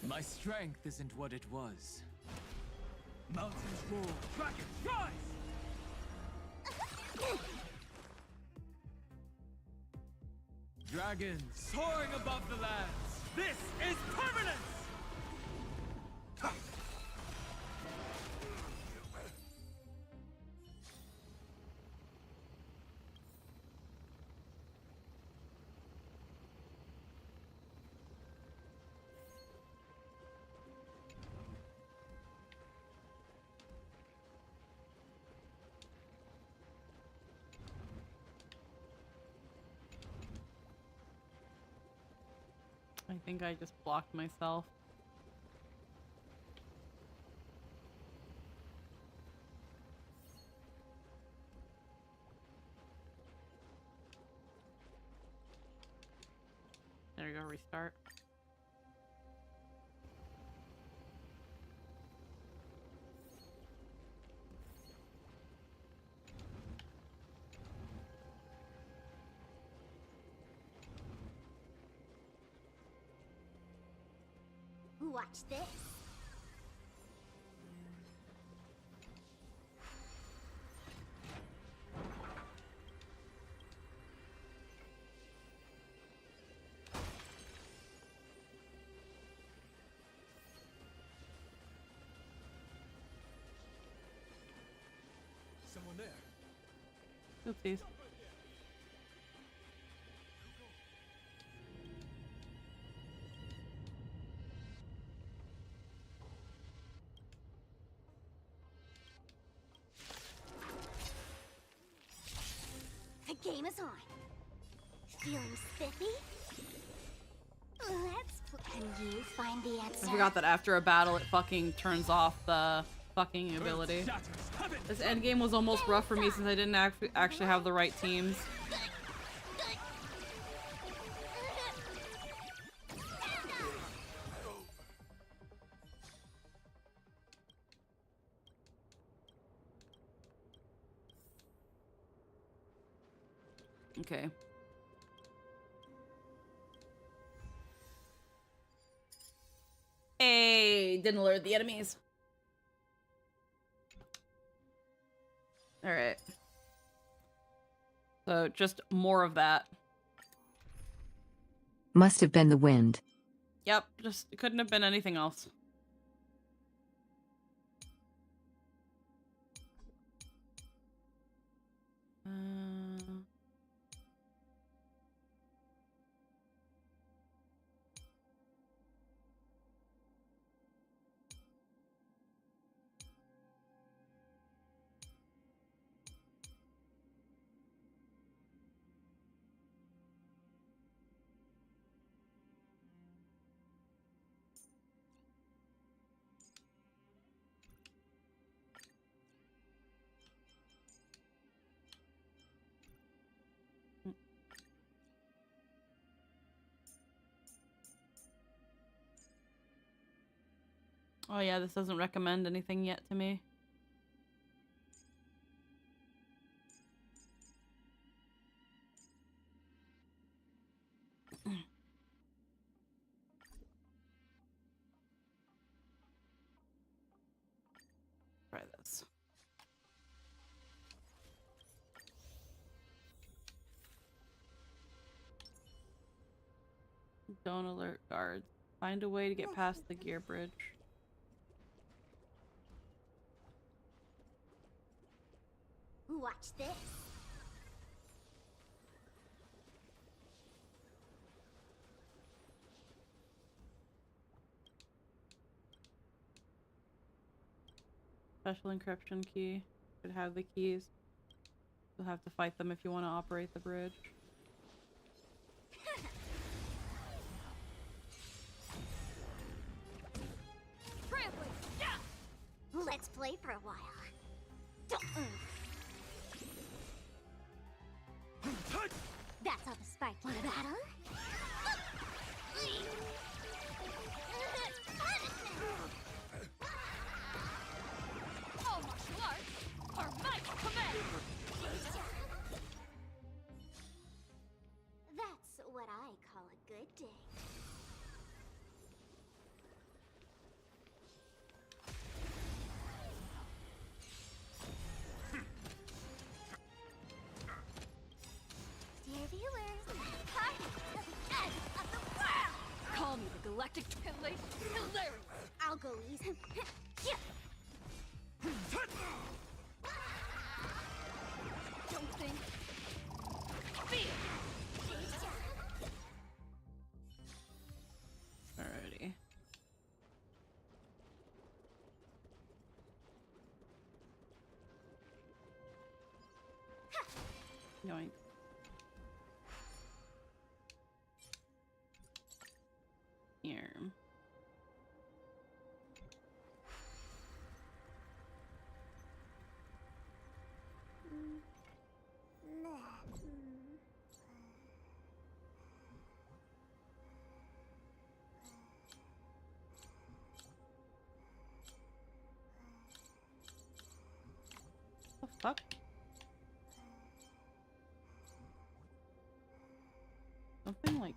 My strength isn't what it was. Mountains roar, dragons rise! Dragons soaring above the lands! This is permanence! I think I just blocked myself. There you go, restart. Watch this. Someone there. Oopsies. The game is on. Feeling spiffy? Can you find the answer? I forgot that after a battle it fucking turns off the fucking ability. This endgame was almost rough for me since I didn't actually have the right teams. Okay. Hey, didn't alert the enemies. All right. So just more of that. Must have been the wind. Yep, just it couldn't have been anything else. Oh yeah, this doesn't recommend anything yet to me. Try this. Don't alert guards. Find a way to get past the gear bridge. Watch this. Special encryption key. Should have the keys. You'll have to fight them if you want to operate the bridge. Let's play for a while. That's how the spark in battle. All martial arts are my command! That's what I call a good day. Dear viewers, party at the end of the world! Call me the galactic hilarious! I'll go easy. Don't think. Feel! Alrighty. Yoink. Here. The fuck? Something like...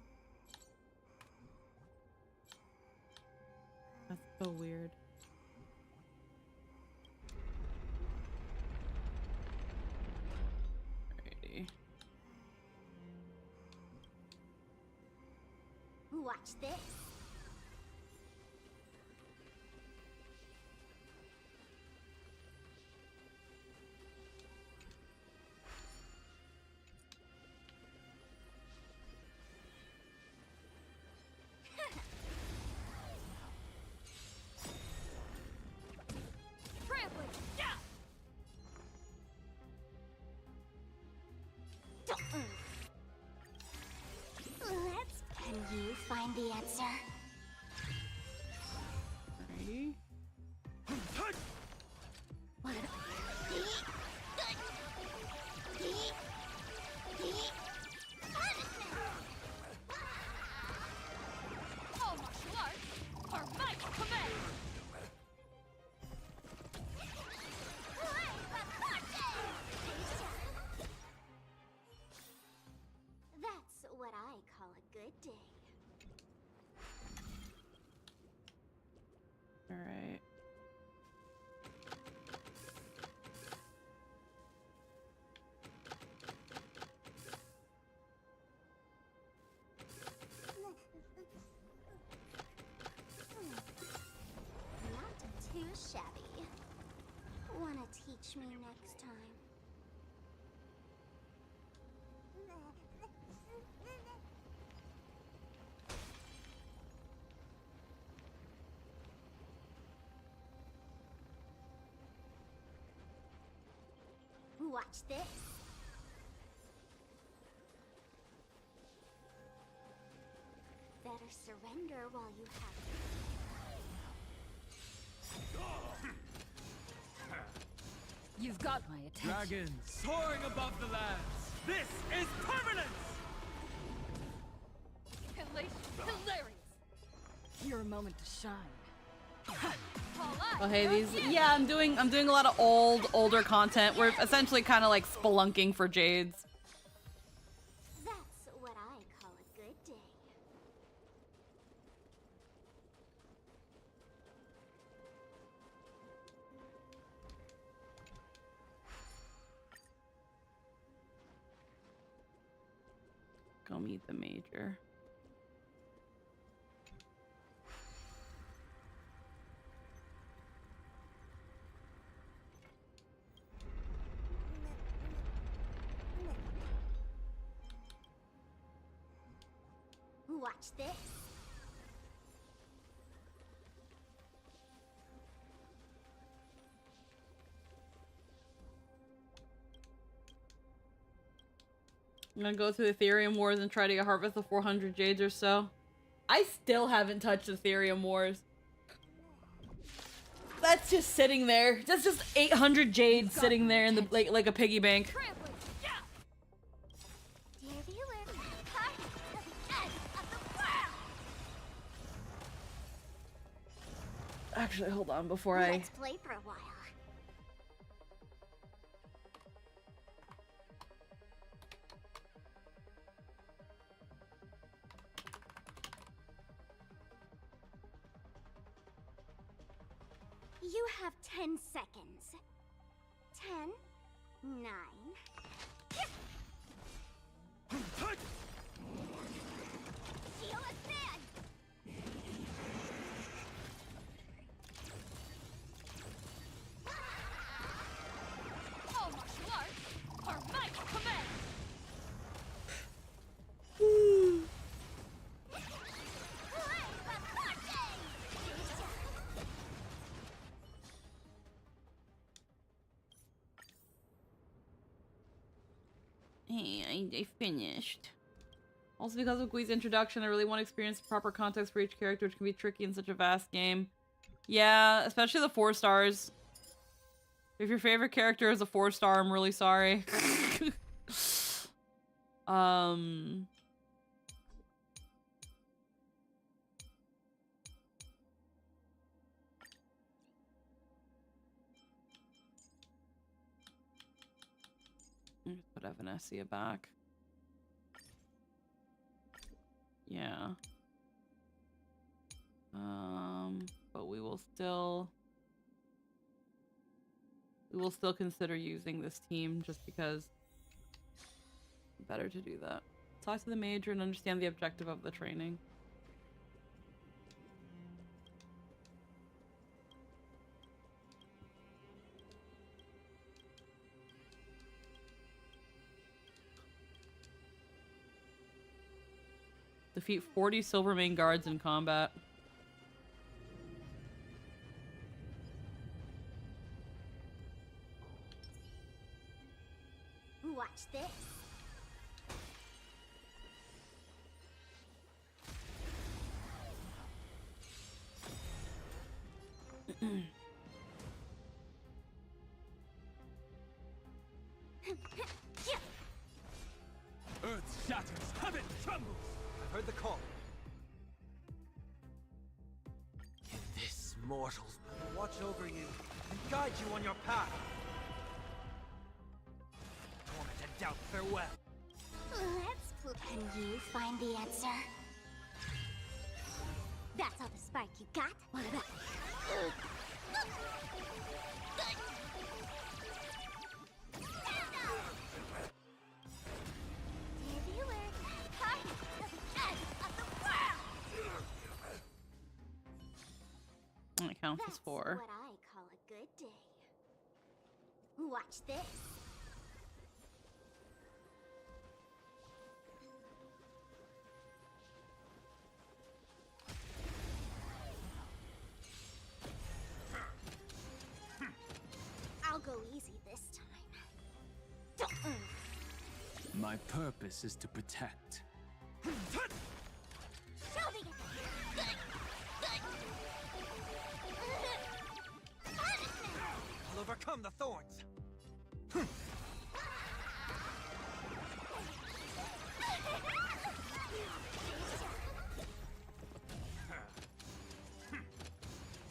That's so weird. Alrighty. Watch this. Can you find the answer? Alrighty. What? All martial arts are my command! That's what I call a good day. Alright. Not too shabby. Wanna teach me next time? Watch this. Better surrender while you have it. You've got my attention. Dragons soaring above the lands. This is permanence! Hilarious! Your moment to shine. Oh hey, these yeah, I'm doing a lot of older content. We're essentially kind of like spelunking for jades. That's what I call a good day. Go meet the major. Watch this. I'm gonna go through the Ethereum Wars and try to get harvest the 400 jades or so. I still haven't touched the Ethereum Wars. That's just sitting there. That's just 800 jades sitting there in the like a piggy bank. Dear viewer, party at the end of the world. Actually, hold on before Let's play for a while. You have 10 seconds. 10, 9. Heal us then! All martial arts are my command. Hey, I finished. Also, because of Gui's introduction, I really want to experience the proper context for each character, which can be tricky in such a vast game. Yeah, especially the 4 stars. If your favorite character is a 4-star, I'm really sorry. Let's put Evanescia back. Yeah. But we will still consider using this team just because it's better to do that. Talk to the major and understand the objective of the training. Defeat 40 Silvermane guards in combat. Watch this. Earth shatters, heaven trembles. I've heard the call. Can this mortals watch over you and guide you on your path? Torment and doubt, farewell. Can you find the answer? That's all the spark you got? What about? Dear viewer, party at the end of the world. That counts as 4. What I call a good day. Watch this. I'll go easy this time. My purpose is to protect. Show me I'll overcome the thorns.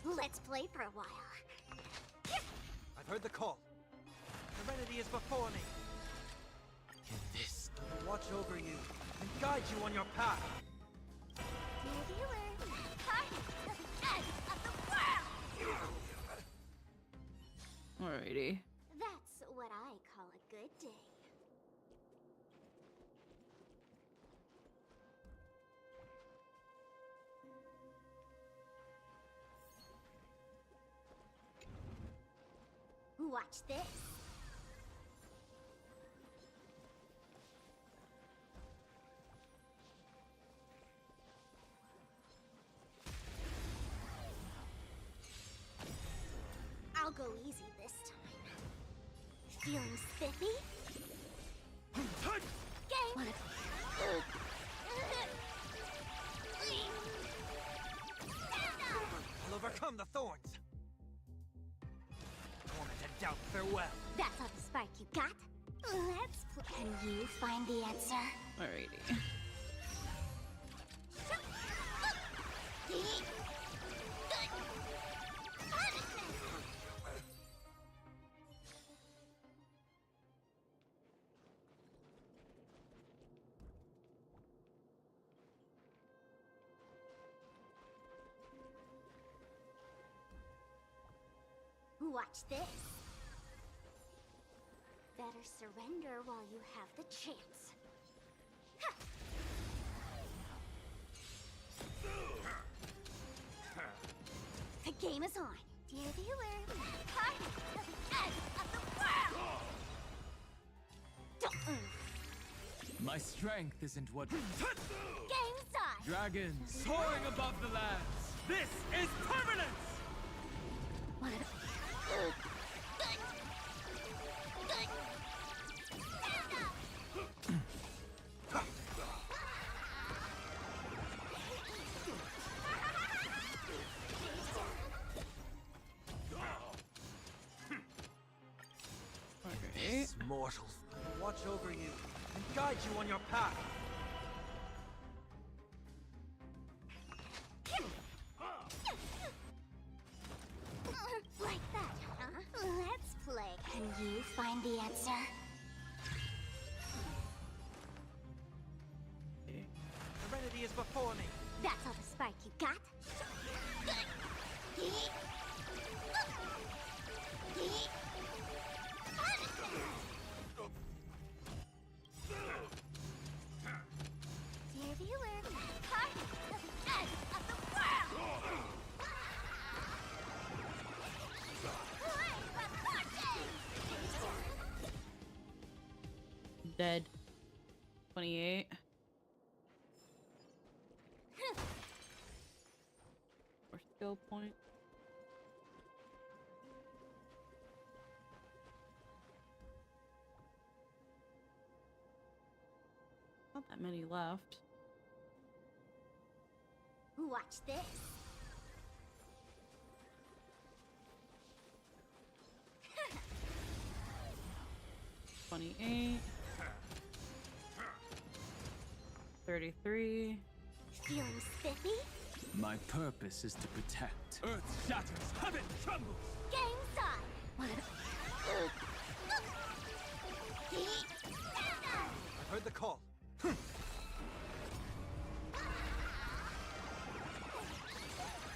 Let's play for a while. I've heard the call. Serenity is before me. Can this watch over you and guide you on your path? Dear viewer, party at the end of the world. Alrighty. That's what I call a good day. Watch this. I'll go easy this time. Feeling spiffy? Game well. That's all the spark you got? Let's Can you find the answer? Alrighty. Watch this. Better surrender while you have the chance. Ha! The game is on. Dear viewer, party to the end of the world! My strength isn't what. Game's on! Dragons soaring above the lands. This is permanence! These mortals watch over you and guide you on your path. Like that, huh? Let's play. Can you find the answer? Serenity is before me. That's all the spark you got? Dear viewer, party to the end of the world! Dead. 28. Or skill point. Not that many left. Watch this. 28. 33. Feeling spiffy? My purpose is to protect. Earth shatters, heaven trembles. Game's on! I've heard the call.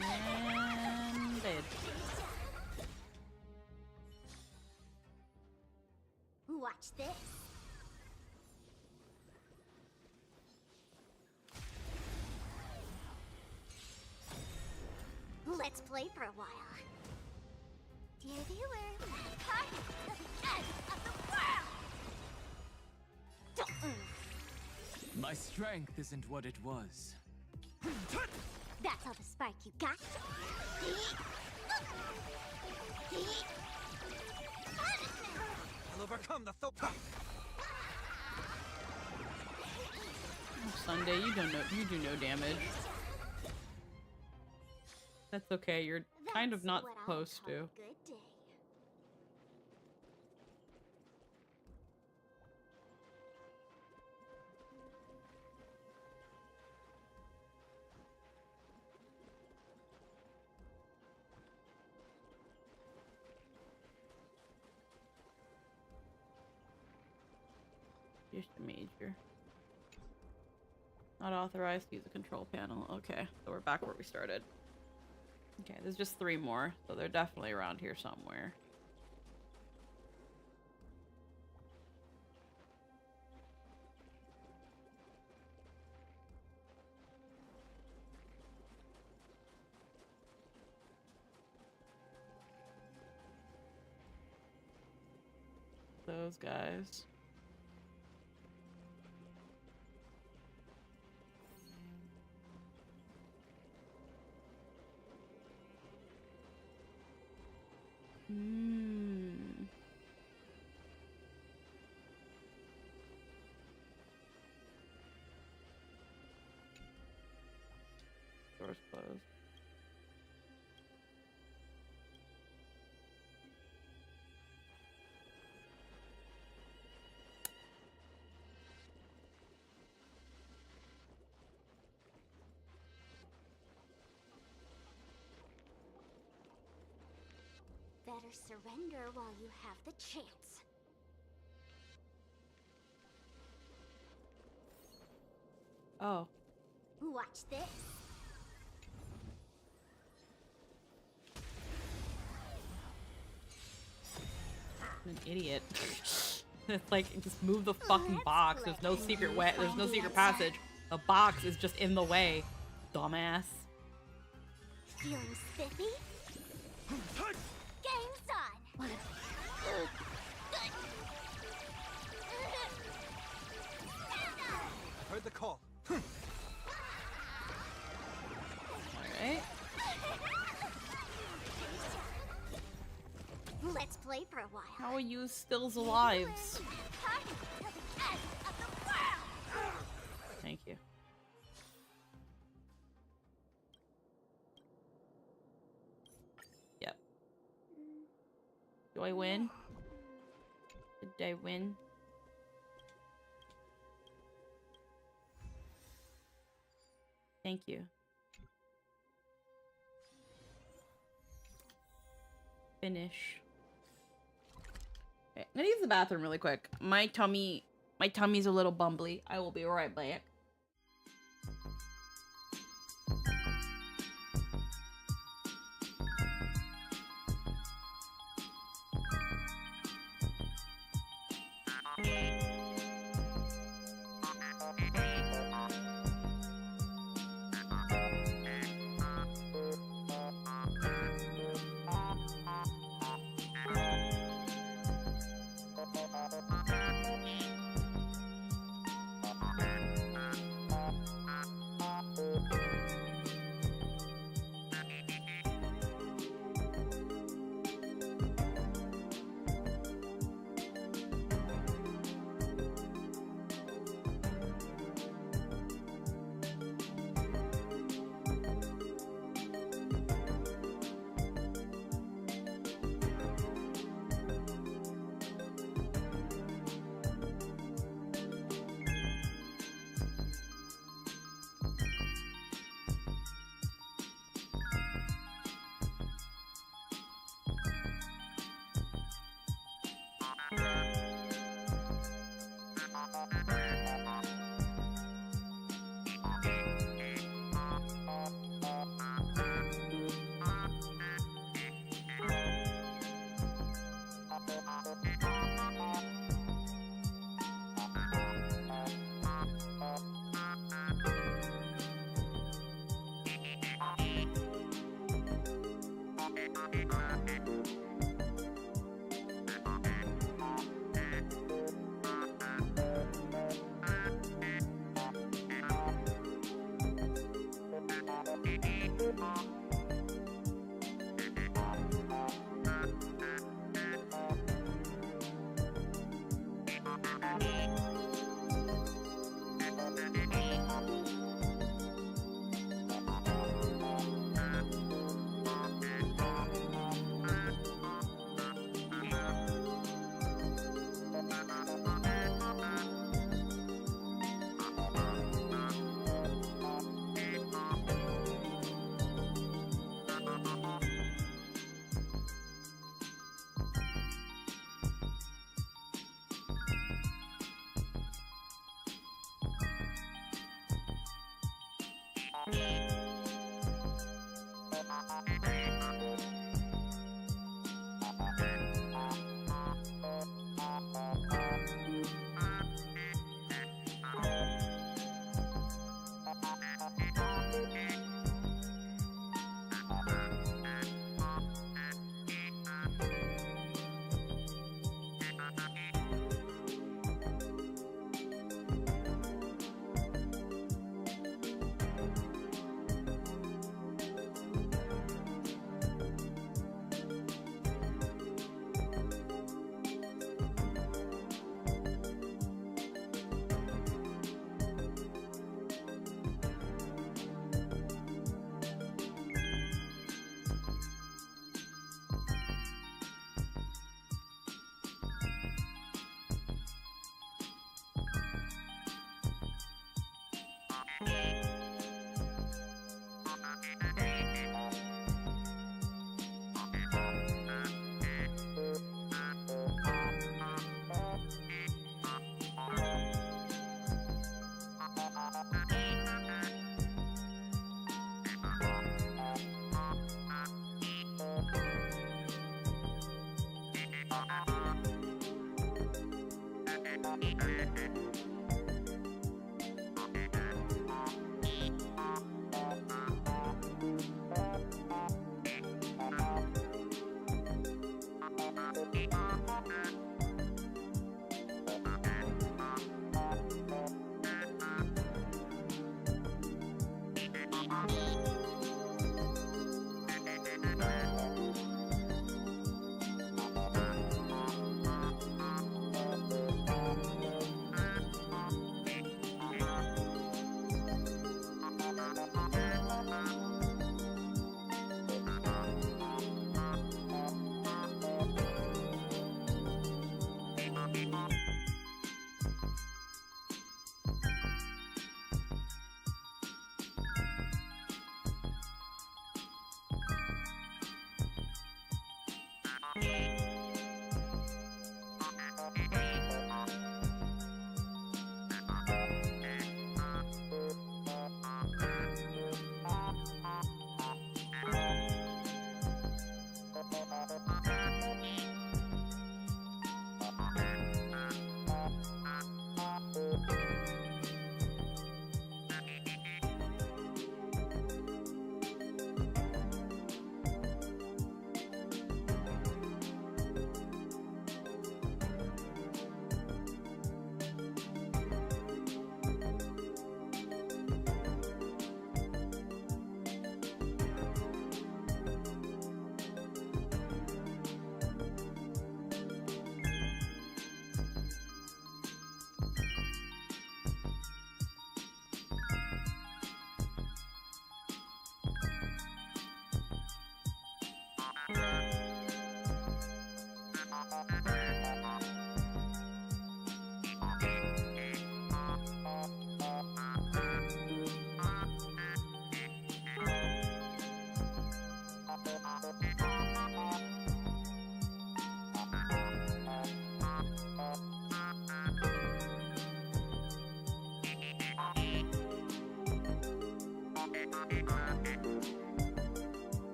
And dead. Watch this. Let's play for a while. Dear viewer, party to the end of the world! My strength isn't what it was. That's all the spark you got? I'll overcome the Sunday, you do no damage. That's okay, you're kind of not supposed to. Good day. Just a major. Not authorized to use a control panel. Okay, so we're back where we started. Okay, there's just 3 more, so they're definitely around here somewhere. Those guys. Doors closed. Better surrender while you have the chance. Oh. Watch this. I'm an idiot. It's like, just move the fucking box. There's no secret way. There's no secret passage. The box is just in the way. Dumbass. Feeling spiffy? Game's on! Heard the call. Alright. Let's play for a while. How are you still alive? Party till the end of the world! Thank you. Yep. Do I win? Did I win? Thank you. Finish. Okay, I'm gonna use the bathroom really quick. My tummy's a little bumbly. I will be right back.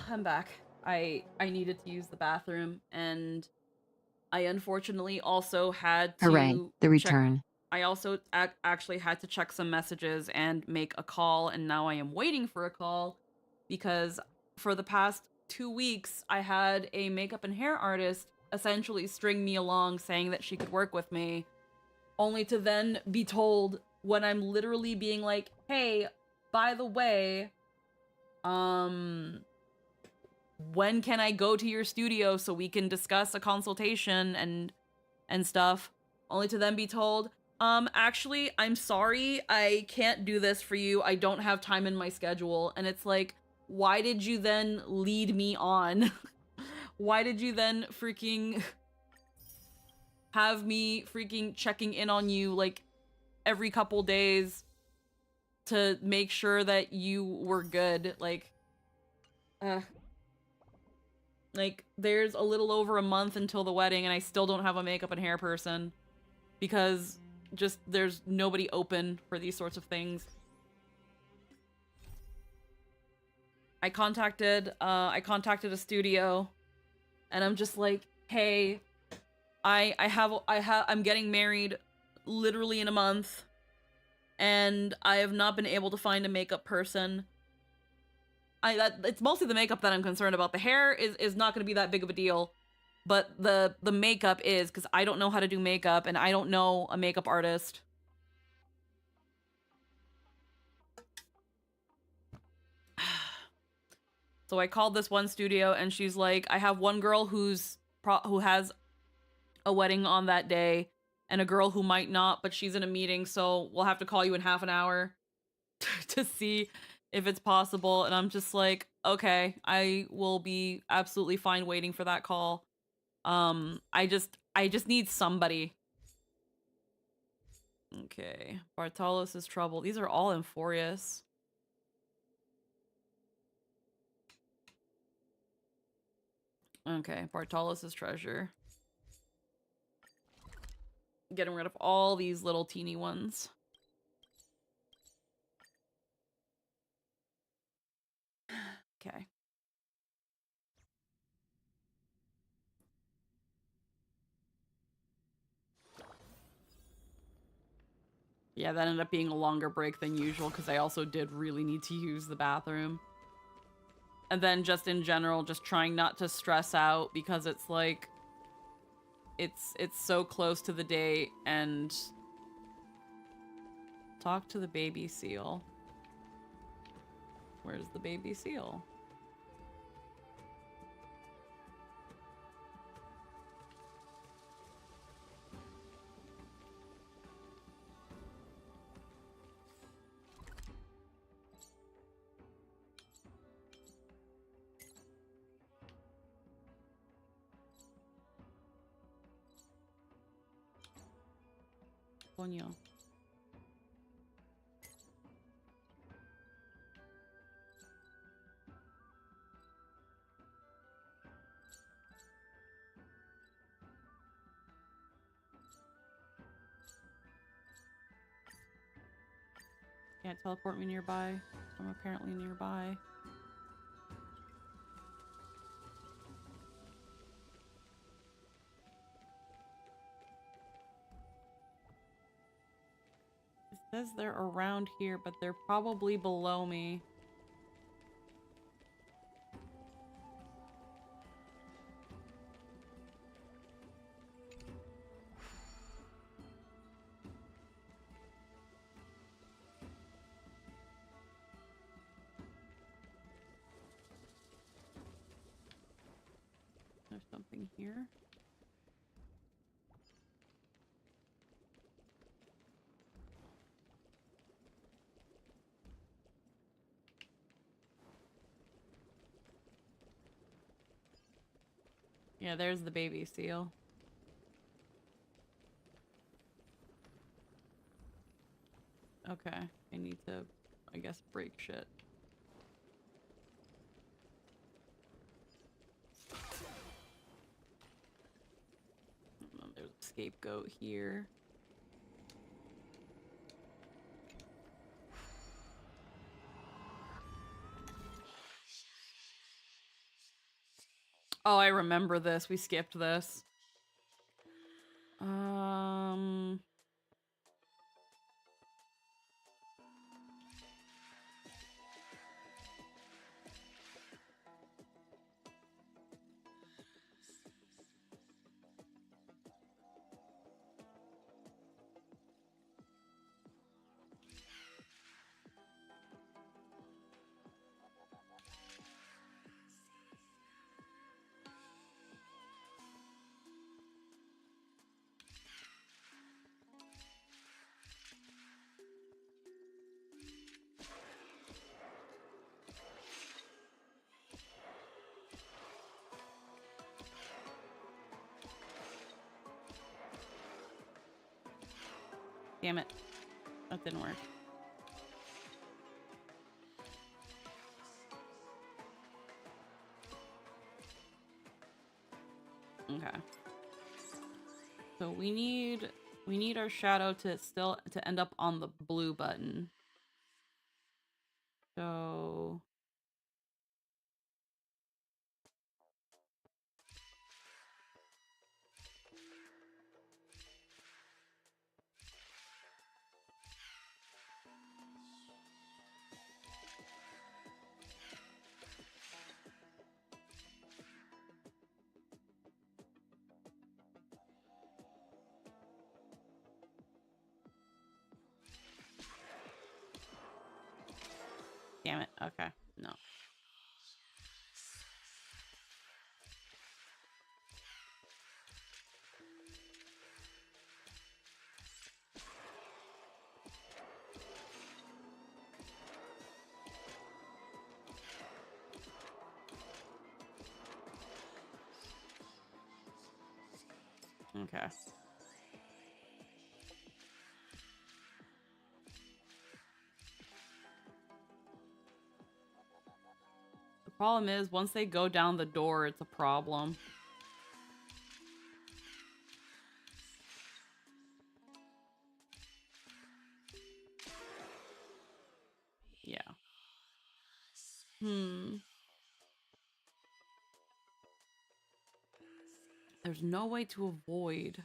I'm back. I needed to use the bathroom, and I unfortunately also had to Hooray, the check. return. I also actually had to check some messages and make a call, and now I am waiting for a call because for the past 2 weeks I had a makeup and hair artist essentially string me along saying that she could work with me, only to then be told when I'm literally being like, "Hey, by the way, when can I go to your studio so we can discuss a consultation and stuff?" Only to then be told, actually, I'm sorry, I can't do this for you. I don't have time in my schedule." And it's like, why did you then lead me on? Why did you then freaking have me freaking checking in on you like every couple days to make sure that you were good? Like, Like, there's a little over a month until the wedding, and I still don't have a makeup and hair person. Because just there's nobody open for these sorts of things. I contacted a studio, and I'm just like, hey, I'm getting married literally in a month, and I have not been able to find a makeup person. It's mostly the makeup that I'm concerned about. The hair is not going to be that big of a deal, but the makeup is, because I don't know how to do makeup, and I don't know a makeup artist. So I called this one studio, and she's like, I have one girl who has a wedding on that day, and a girl who might not, but she's in a meeting, so we'll have to call you in half an hour to see if it's possible. And I'm just like, okay, I will be absolutely fine waiting for that call. I just need somebody. Okay, Bartolos' trouble. These are all Emphorius. Okay, Bartolos' treasure. Getting rid of all these little teeny ones. Okay. Yeah, that ended up being a longer break than usual because I also did really need to use the bathroom. And then just in general, just trying not to stress out because it's like, it's so close to the date. And talk to the baby seal. Where's the baby seal? Coño. Can't teleport me nearby. I'm apparently nearby. It says they're around here, but they're probably below me. There's something here. Yeah, there's the baby seal. Okay, I need to, I guess, break shit. There's a scapegoat here. Oh, I remember this. We skipped this. Damn it. That didn't work. Okay. So we need our shadow to end up on the blue button. So damn it. Okay. No. Okay. The problem is, once they go down the door, it's a problem. Yeah. There's no way to avoid.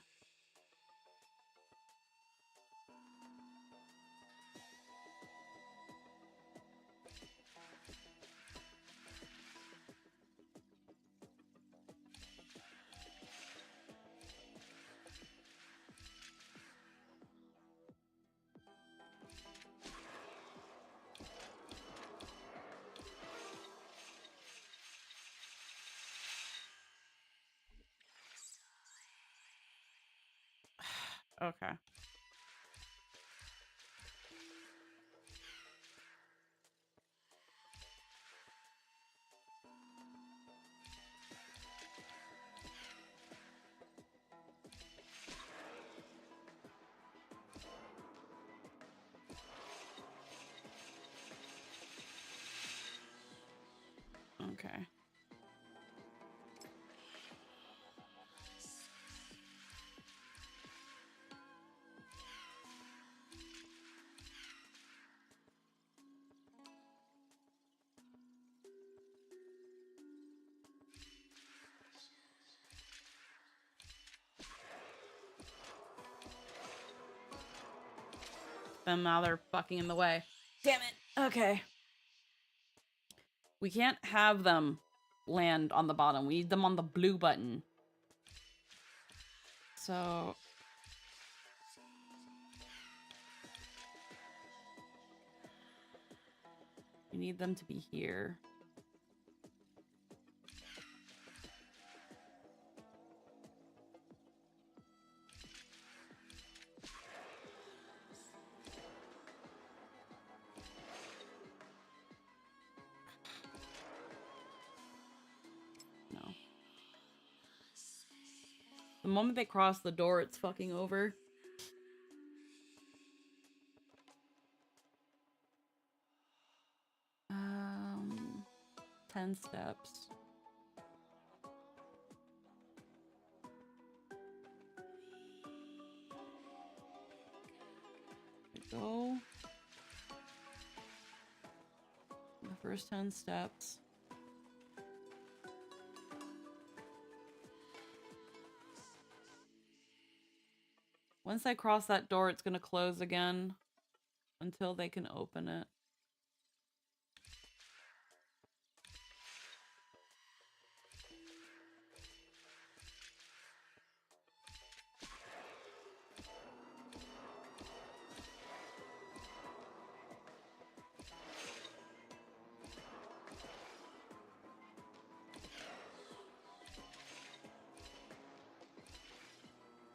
Okay. Okay. Them now they're fucking in the way. Damn it. Okay. We can't have them land on the bottom. We need them on the blue button. So we need them to be here. No. The moment they cross the door, it's fucking over. 10 steps. Go. The first 10 steps. Once I cross that door, it's gonna close again until they can open it.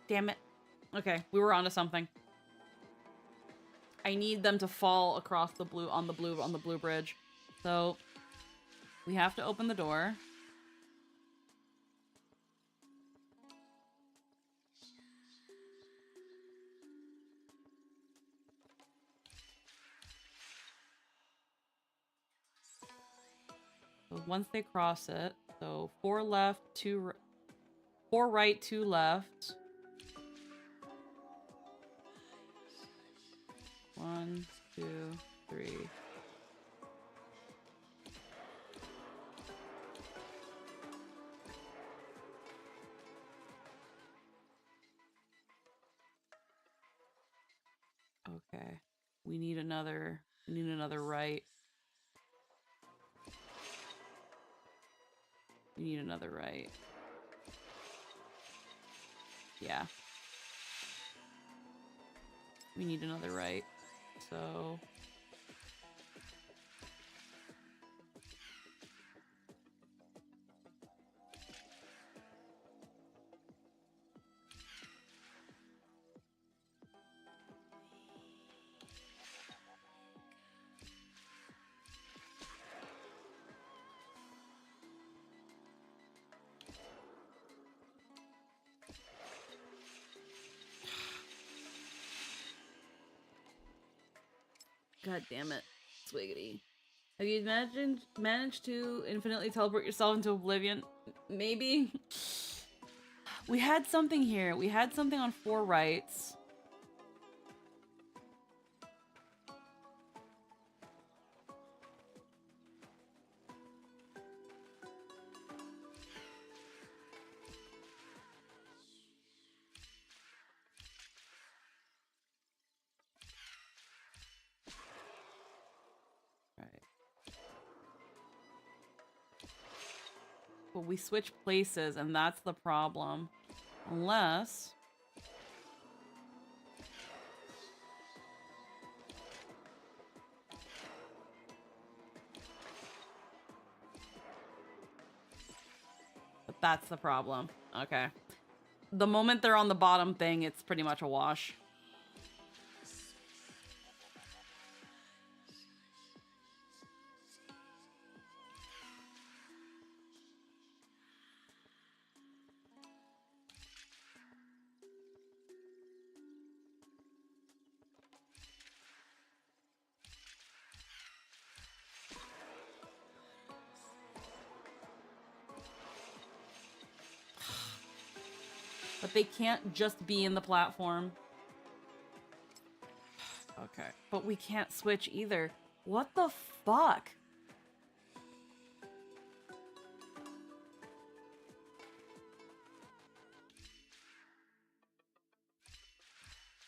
Damn it. Okay, we were onto something. I need them to fall across the blue on the blue bridge. So we have to open the door. So once they cross it, so 4 left, 2 right. 4 right, 2 left. 1, 2, 3. Okay. We need another right. We need another right. Yeah. We need another right. So... God damn it. Swiggity. Have you managed to infinitely teleport yourself into oblivion? Maybe? We had something here. We had something on 4 rights. But we switch places, and that's the problem. Unless... But that's the problem. Okay. The moment they're on the bottom thing, it's pretty much a wash. But they can't just be in the platform. Okay. But we can't switch either. What the fuck?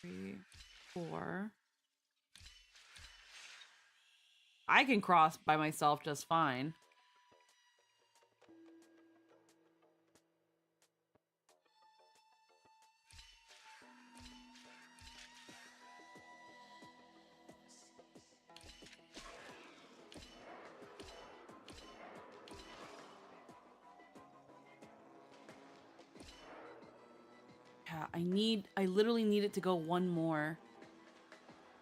Three, 4. I can cross by myself just fine. Yeah, I literally need it to go one more.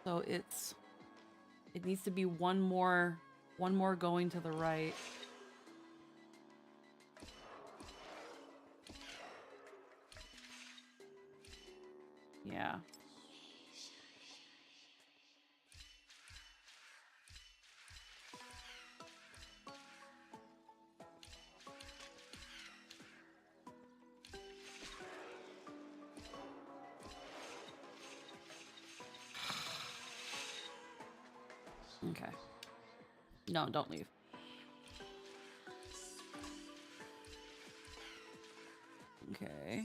So it needs to be one more going to the right. Yeah. Okay. No, don't leave. Okay.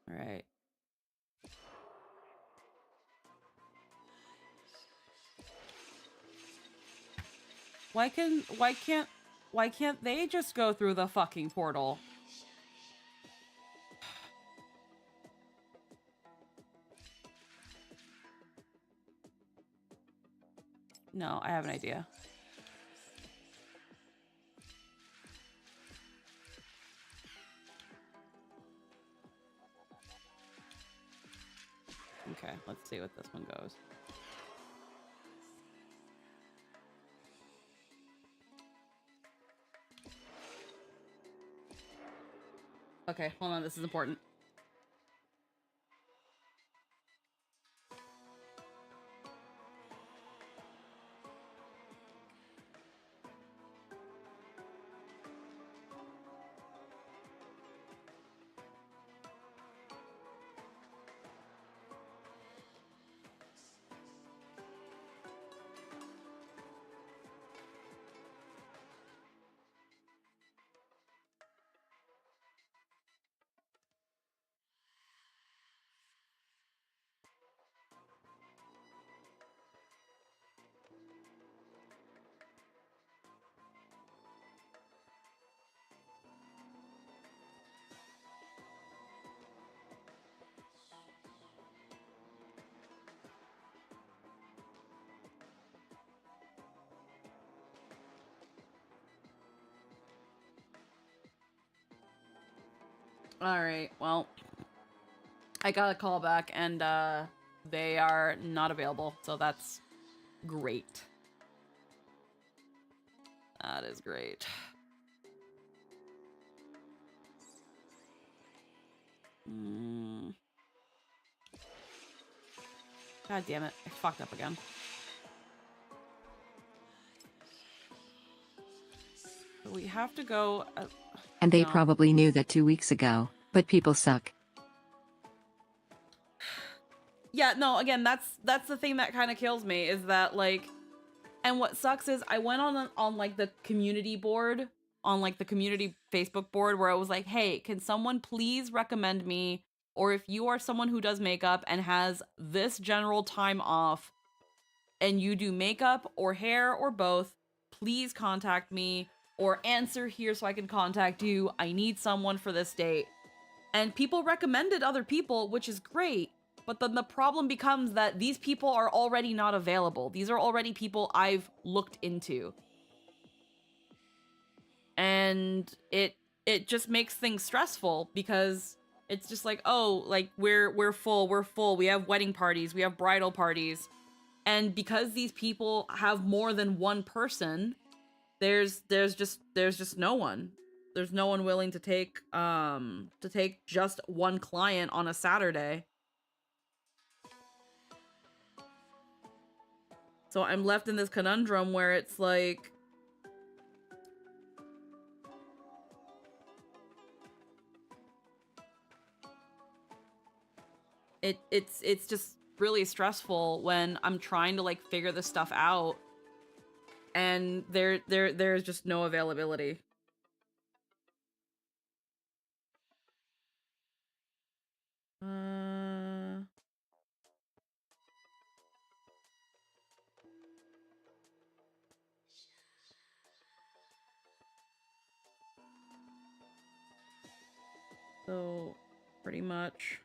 All right. Why can't they just go through the fucking portal? No, I have an idea. Okay, let's see what this one goes. Okay, hold on, this is important. All right. Well, I got a call back, and they are not available. So that's great. That is great. God damn it. I fucked up again. So we have to go... And they no. probably knew that 2 weeks ago, but people suck. Yeah, no, again, that's the thing that kind of kills me, is that, like... And what sucks is I went on like, the community board, on, like, the community Facebook board, where I was like, hey, can someone please recommend me, or if you are someone who does makeup and has this general time off, and you do makeup or hair or both, please contact me, or answer here so I can contact you. I need someone for this date. And people recommended other people, which is great. But then the problem becomes that these people are already not available. These are already people I've looked into. And it just makes things stressful, because it's just like, oh, like, we're full, we have wedding parties, we have bridal parties. And because these people have more than one person, there's just no one. There's no one willing to take just one client on a Saturday. So I'm left in this conundrum where it's like, it's just really stressful when I'm trying to, like, figure this stuff out, and there's just no availability. So pretty much.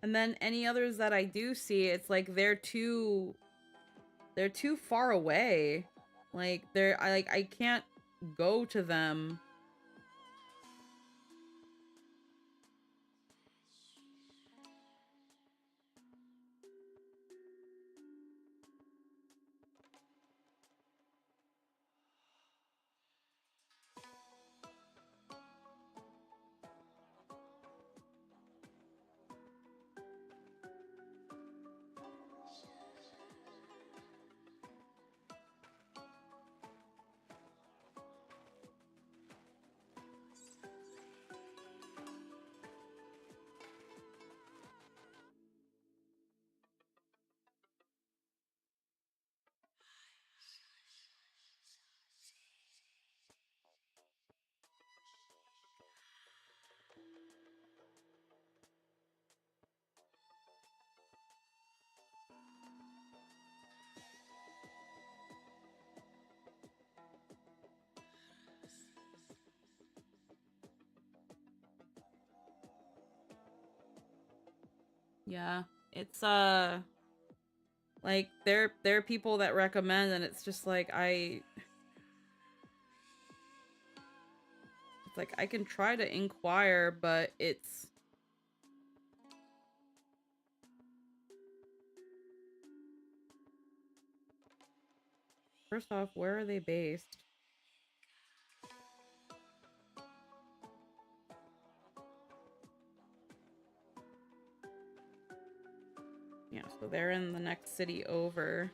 And then any others that I do see, it's like they're too far away. Like I can't go to them. Yeah, it's Like, there are people that recommend, and it's just like, it's like, I can try to inquire, but it's... First off, where are they based? Yeah, so they're in the next city over,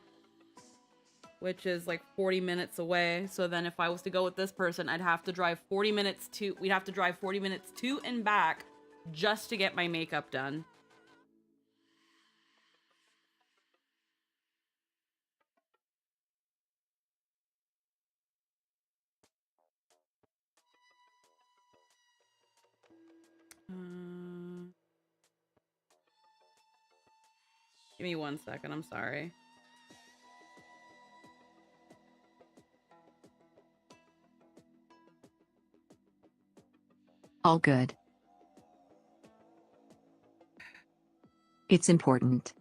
which is like 40 minutes away. So then if I was to go with this person, I'd have to drive 40 minutes to, we'd have to drive 40 minutes to and back just to get my makeup done. Give me 1 second, I'm sorry. All good. It's important.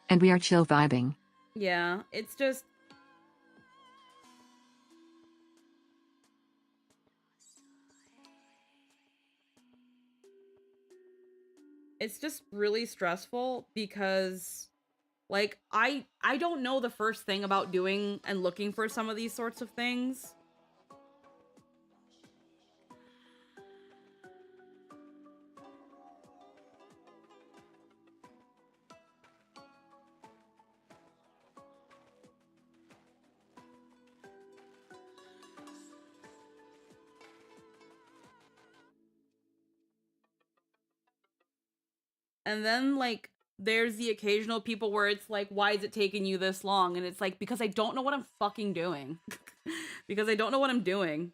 And we are chill vibing. Yeah, it's just... It's just really stressful because, like, I don't know the first thing about doing and looking for some of these sorts of things. And then, like, there's the occasional people where it's like, why is it taking you this long? And it's like, because I don't know what I'm fucking doing. Because I don't know what I'm doing.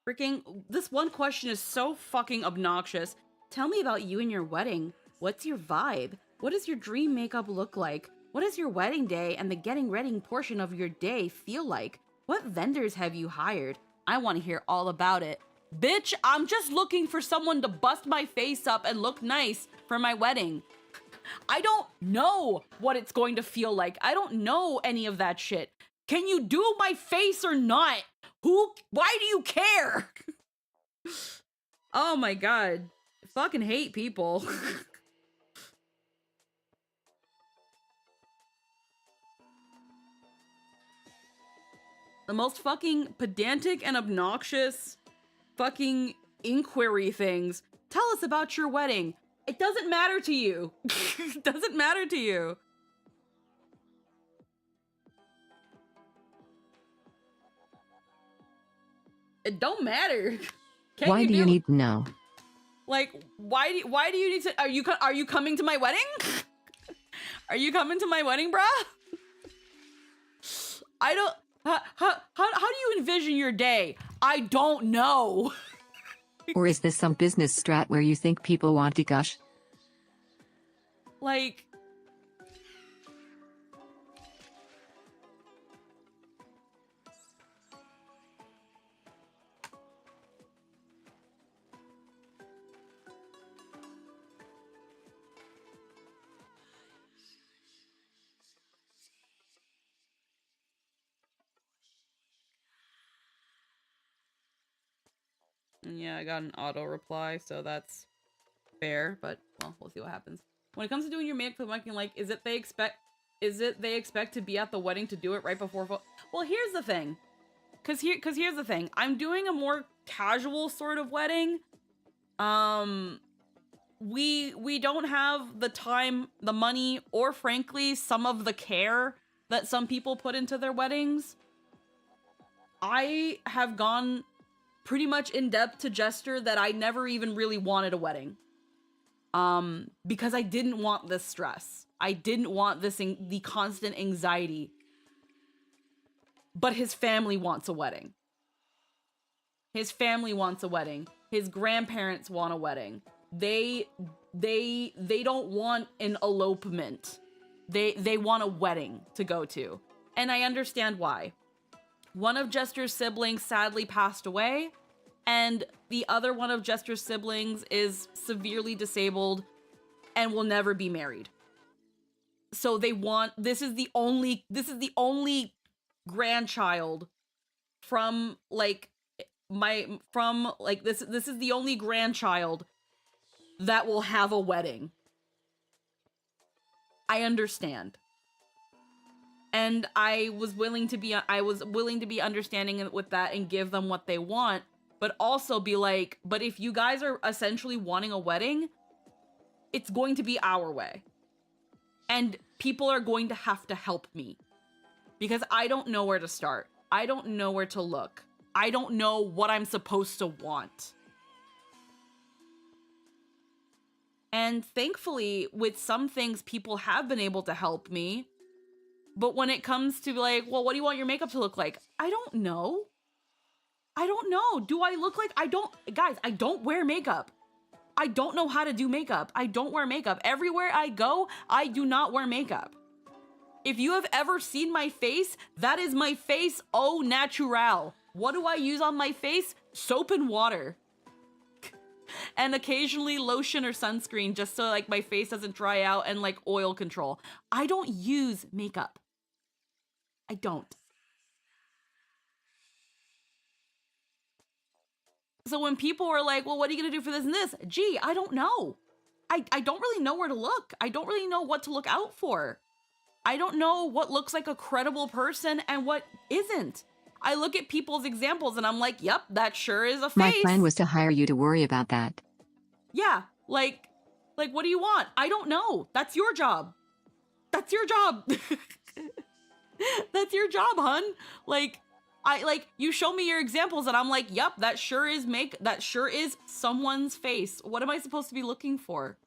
Freaking, this one question is so fucking obnoxious. Tell me about you and your wedding. What's your vibe? What does your dream makeup look like? What does your wedding day and the getting ready portion of your day feel like? What vendors have you hired? I want to hear all about it. Bitch, I'm just looking for someone to bust my face up and look nice for my wedding. I don't know what it's going to feel like. I don't know any of that shit. Can you do my face or not? Why do you care? Oh my god. I fucking hate people. The most fucking pedantic and obnoxious fucking inquiry things. Tell us about your wedding. It doesn't matter to you. It doesn't matter to you. It don't matter. Can Why do you do need to know? Like, why do you need to? Are you coming to my wedding? Are you coming to my wedding, bruh? I don't. How do you envision your day? I don't know. Or is this some business strat where you think people want to gush? Like. Yeah, I got an auto reply, so that's fair, but well, we'll see what happens. When it comes to doing your makeup, like, is it they expect to be at the wedding to do it right before well, here's the thing. Cause here's the thing. I'm doing a more casual sort of wedding. We don't have the time, the money, or frankly, some of the care that some people put into their weddings. I have gone pretty much in depth to gesture that I never even really wanted a wedding. Because I didn't want this stress. I didn't want the constant anxiety. But his family wants a wedding. His family wants a wedding. His grandparents want a wedding. They don't want an elopement. They want a wedding to go to. And I understand why. One of Jester's siblings sadly passed away, and the other one of Jester's siblings is severely disabled and will never be married. So they want, this is the only grandchild from like this is the only grandchild that will have a wedding. I understand. And I was willing to be understanding with that and give them what they want, but also be like, but if you guys are essentially wanting a wedding, it's going to be our way. And people are going to have to help me. Because I don't know where to start. I don't know where to look. I don't know what I'm supposed to want. And thankfully, with some things, people have been able to help me. But when it comes to like, well, what do you want your makeup to look like? I don't know. I don't know. Do I look like, guys, I don't wear makeup. I don't know how to do makeup. I don't wear makeup. Everywhere I go, I do not wear makeup. If you have ever seen my face, that is my face au naturel. What do I use on my face? Soap and water. And occasionally lotion or sunscreen just so like my face doesn't dry out, and like oil control. I don't use makeup. I don't. So when people are like, well, what are you gonna do for this and this? Gee, I don't know. I don't really know where to look. I don't really know what to look out for. I don't know what looks like a credible person and what isn't. I look at people's examples and I'm like, yep, that sure is a face. My plan was to hire you to worry about that. Yeah, like what do you want? I don't know. That's your job. That's your job. That's your job, hun. You show me your examples and I'm like, yep, that sure is someone's face. What am I supposed to be looking for?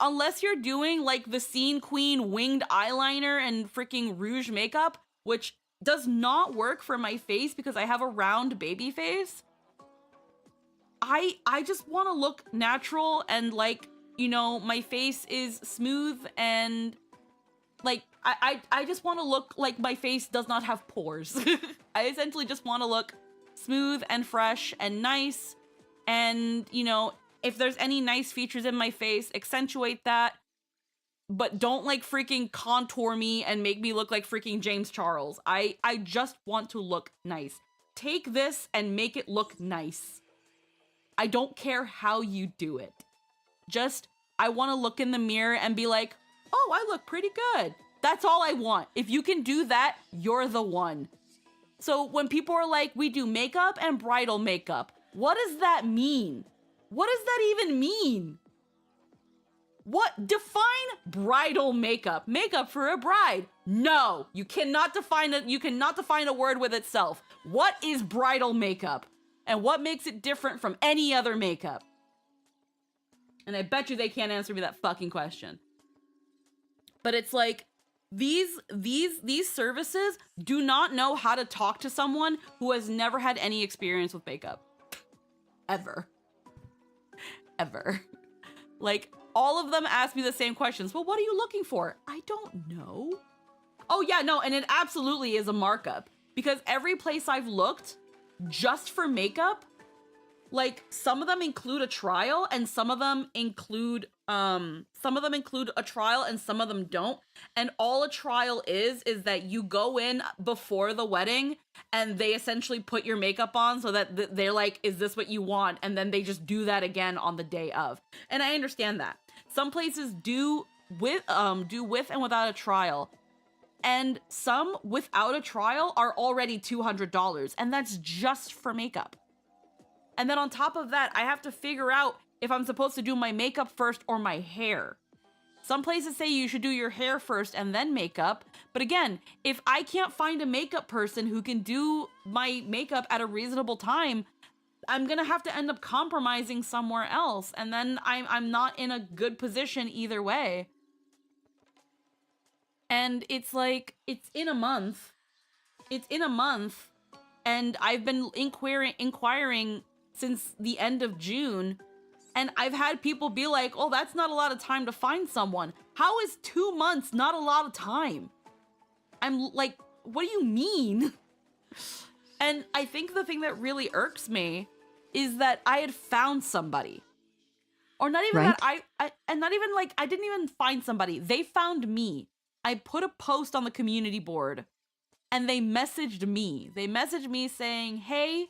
Unless you're doing like the Scene Queen winged eyeliner and freaking rouge makeup, which does not work for my face because I have a round baby face. I just want to look natural and like, you know, my face is smooth and like, I just want to look like my face does not have pores. I essentially just want to look smooth and fresh and nice. And, you know, if there's any nice features in my face, accentuate that. But don't like freaking contour me and make me look like freaking James Charles. I just want to look nice. Take this and make it look nice. I don't care how you do it. Just, I want to look in the mirror and be like, oh, I look pretty good. That's all I want. If you can do that, you're the one. So when people are like, we do makeup and bridal makeup, what does that mean? What does that even mean? What? Define bridal makeup. Makeup for a bride. No, you cannot define a word with itself. What is bridal makeup? And what makes it different from any other makeup? And I bet you they can't answer me that fucking question. But it's like, these services do not know how to talk to someone who has never had any experience with makeup. Ever. Ever. Like, all of them ask me the same questions. Well, what are you looking for? I don't know. Oh yeah, no, and it absolutely is a markup. Because every place I've looked, just for makeup, like, some of them include a trial and some of them include a trial and some of them don't. And all a trial is that you go in before the wedding and they essentially put your makeup on so that they're like, is this what you want? And then they just do that again on the day of. And I understand that. Some places do with and without a trial. And some without a trial are already $200, and that's just for makeup. And then on top of that, I have to figure out if I'm supposed to do my makeup first or my hair. Some places say you should do your hair first and then makeup. But again, if I can't find a makeup person who can do my makeup at a reasonable time, I'm gonna have to end up compromising somewhere else. And then I'm not in a good position either way. And it's like, it's in a month. And I've been inquiring since the end of June, and I've had people be like, oh, that's not a lot of time to find someone. How is 2 months not a lot of time? I'm like, what do you mean? And I think the thing that really irks me is that I had found somebody. Or not even Right. that and not even like, I didn't even find somebody. They found me. I put a post on the community board and they messaged me. They messaged me saying, hey,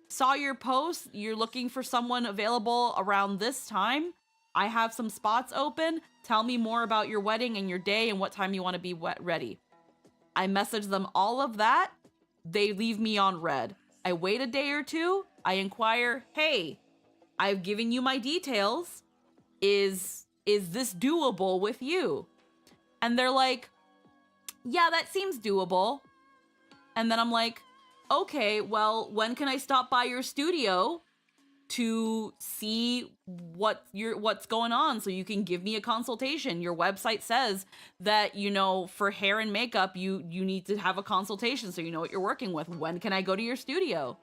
saw your post. You're looking for someone available around this time. I have some spots open. Tell me more about your wedding and your day and what time you want to be ready. I message them all of that. They leave me on red. I wait a day or two. I inquire, hey, I've given you my details. Is this doable with you? And they're like, yeah, that seems doable. And then I'm like, okay, well, when can I stop by your studio to see what's going on so you can give me a consultation? Your website says that, you know, for hair and makeup, you need to have a consultation so you know what you're working with. When can I go to your studio?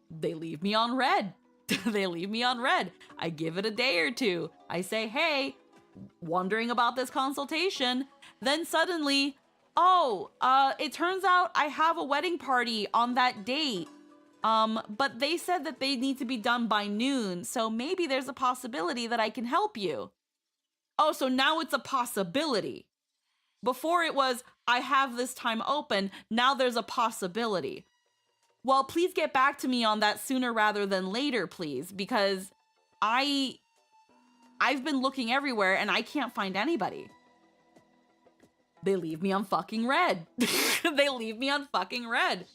They leave me on red. They leave me on red. I give it a day or two. I say, hey, wondering about this consultation. Then suddenly, oh, it turns out I have a wedding party on that date. But they said that they need to be done by noon, so maybe there's a possibility that I can help you. Oh, so now it's a possibility. Before it was, I have this time open, now there's a possibility. Well, please get back to me on that sooner rather than later, please, because I've been looking everywhere and I can't find anybody. They leave me on fucking red. They leave me on fucking red.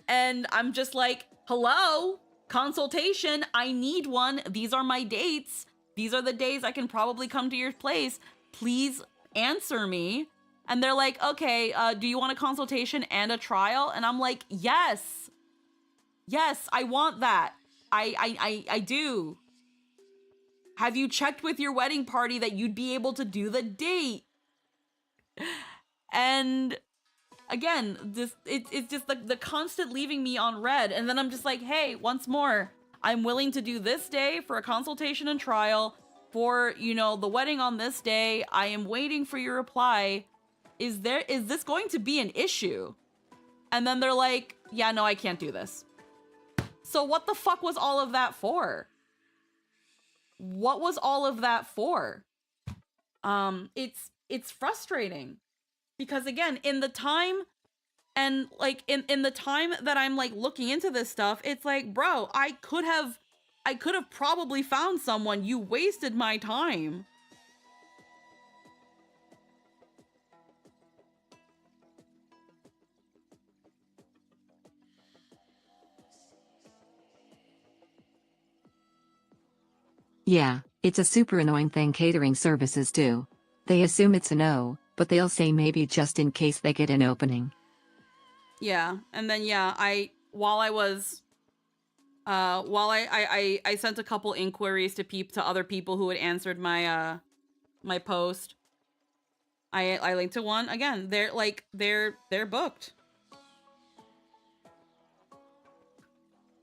And I'm just like, hello, consultation. I need one. These are my dates. These are the days I can probably come to your place. Please answer me. And they're like, okay, do you want a consultation and a trial? And I'm like, yes. Yes, I want that. I do. Have you checked with your wedding party that you'd be able to do the date? And again, it's just the constant leaving me on red. And then I'm just like, hey, once more, I'm willing to do this day for a consultation and trial for, you know, the wedding on this day. I am waiting for your reply. Is this going to be an issue? And then they're like, yeah, no, I can't do this. So what the fuck was all of that for? What was all of that for? It's frustrating. Because again, in the time and like in the time that I'm like looking into this stuff, it's like, bro, I could have probably found someone. You wasted my time. Yeah, It's a super annoying thing catering services do. They assume it's a no, but they'll say maybe just in case they get an opening. Yeah, and then yeah, while I sent a couple inquiries to other people who had answered my my post. I linked to one again. They're booked.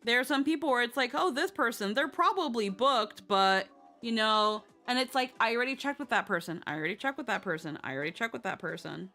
There are some people where it's like, oh, this person, they're probably booked, but you know, and it's like, I already checked with that person. I already checked with that person. I already checked with that person.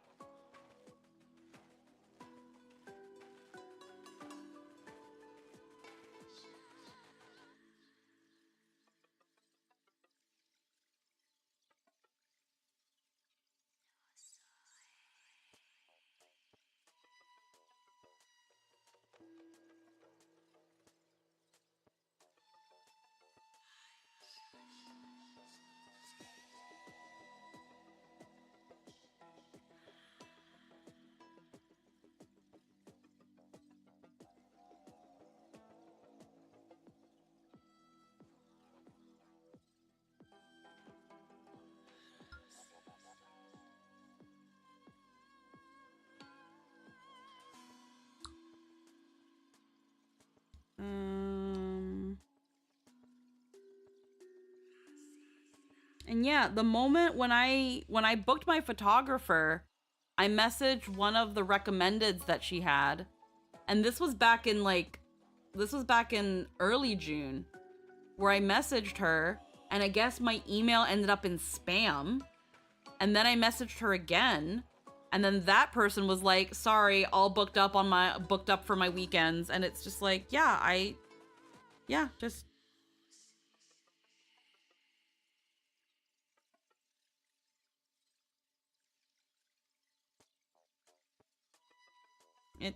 And yeah, the moment when I booked my photographer, I messaged one of the recommendeds that she had. And this was back in early June, where I messaged her, and I guess my email ended up in spam. And then I messaged her again, and then that person was like, sorry, all booked up for my weekends. And it's just like, yeah, just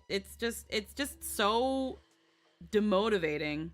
it's just so demotivating.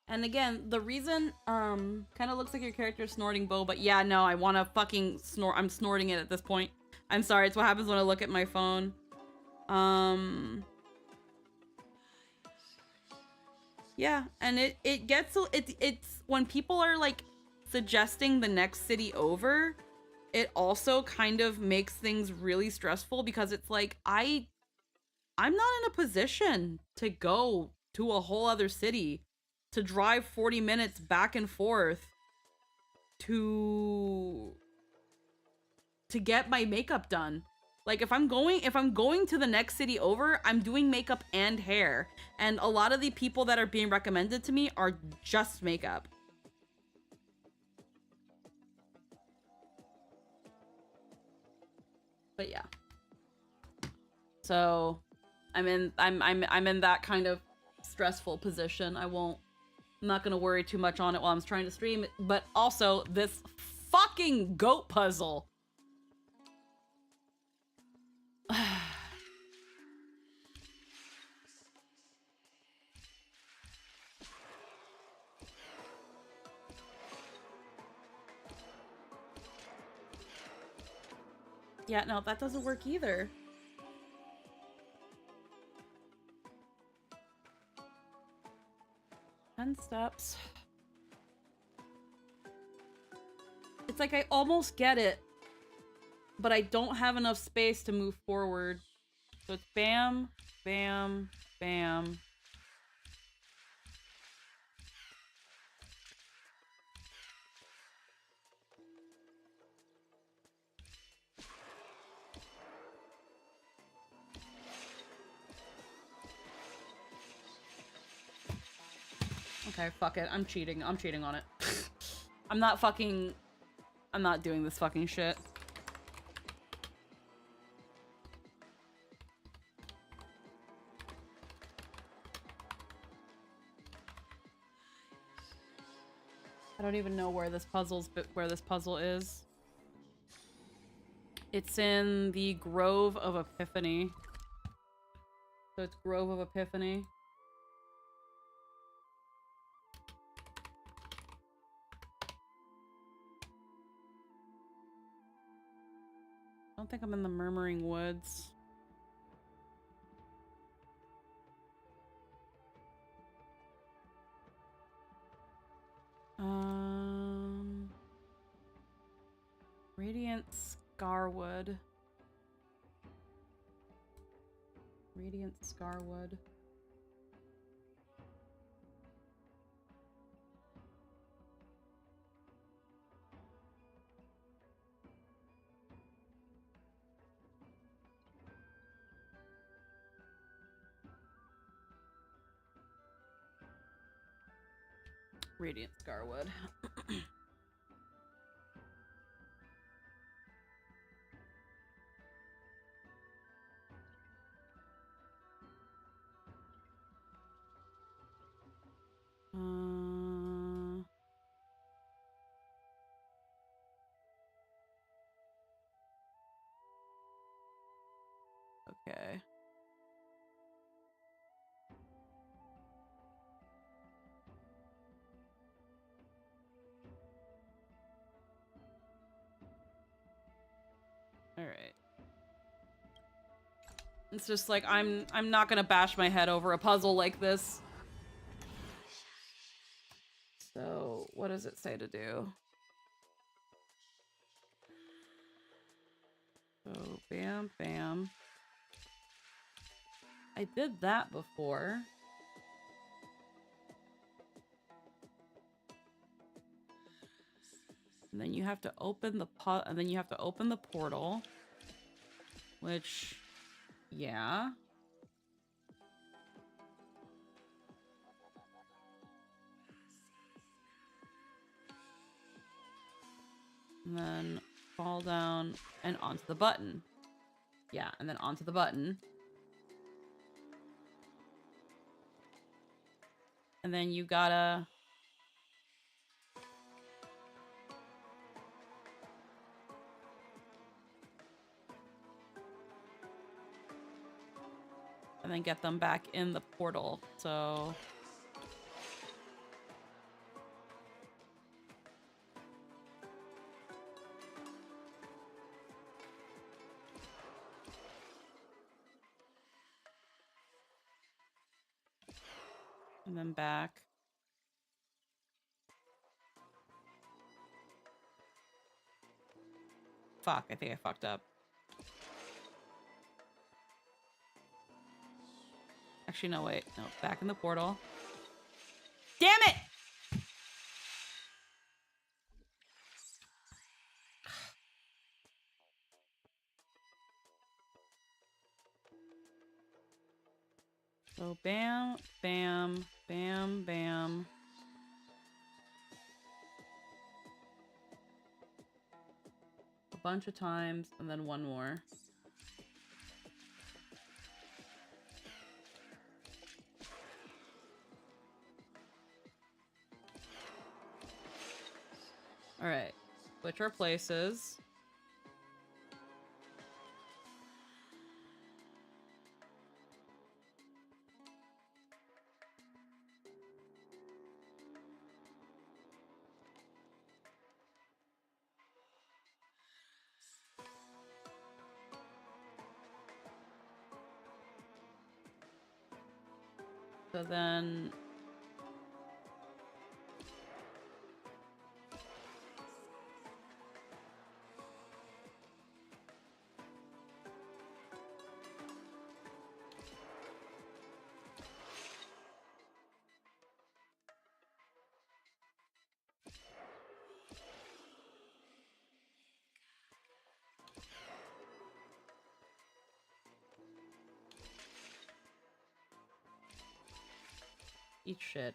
And again, the reason, kind of looks like your character snorting bow, but yeah, no, I want to fucking snort. I'm snorting it at this point. I'm sorry, it's what happens when I look at my phone. Yeah, and it's when people are like suggesting the next city over, it also kind of makes things really stressful because it's like, I'm not in a position to go to a whole other city, to drive 40 minutes back and forth to get my makeup done. Like if I'm going to the next city over, I'm doing makeup and hair. And a lot of the people that are being recommended to me are just makeup. But yeah. So I'm in that kind of stressful position. I'm not gonna worry too much on it while I'm trying to stream, but also this fucking goat puzzle. Yeah, no, that doesn't work either. Ten steps. It's like I almost get it, but I don't have enough space to move forward. So it's bam, bam, bam. Okay, fuck it. I'm cheating. I'm cheating on it. I'm not doing this fucking shit. don't even know where this puzzle is. It's in the Grove of Epiphany. So it's Grove of Epiphany. I don't think I'm in the Murmuring Woods. Radiant Scarwood. Radiant Scarwood. Radiant Scarwood. Okay. All right. It's just like I'm not gonna bash my head over a puzzle like this. So, what does it say to do? So, bam, bam. I did that before. And then you have to open the portal, which, yeah. And then fall down and onto the button. Yeah, and then onto the button. And then you gotta... and then get them back in the portal, so... and then back. Fuck, I think I fucked up. Actually, no, wait. No, back in the portal. Damn it! So bam, bam, bam, bam. A bunch of times, and then one more. Alright. Switch our places. So then... eat shit.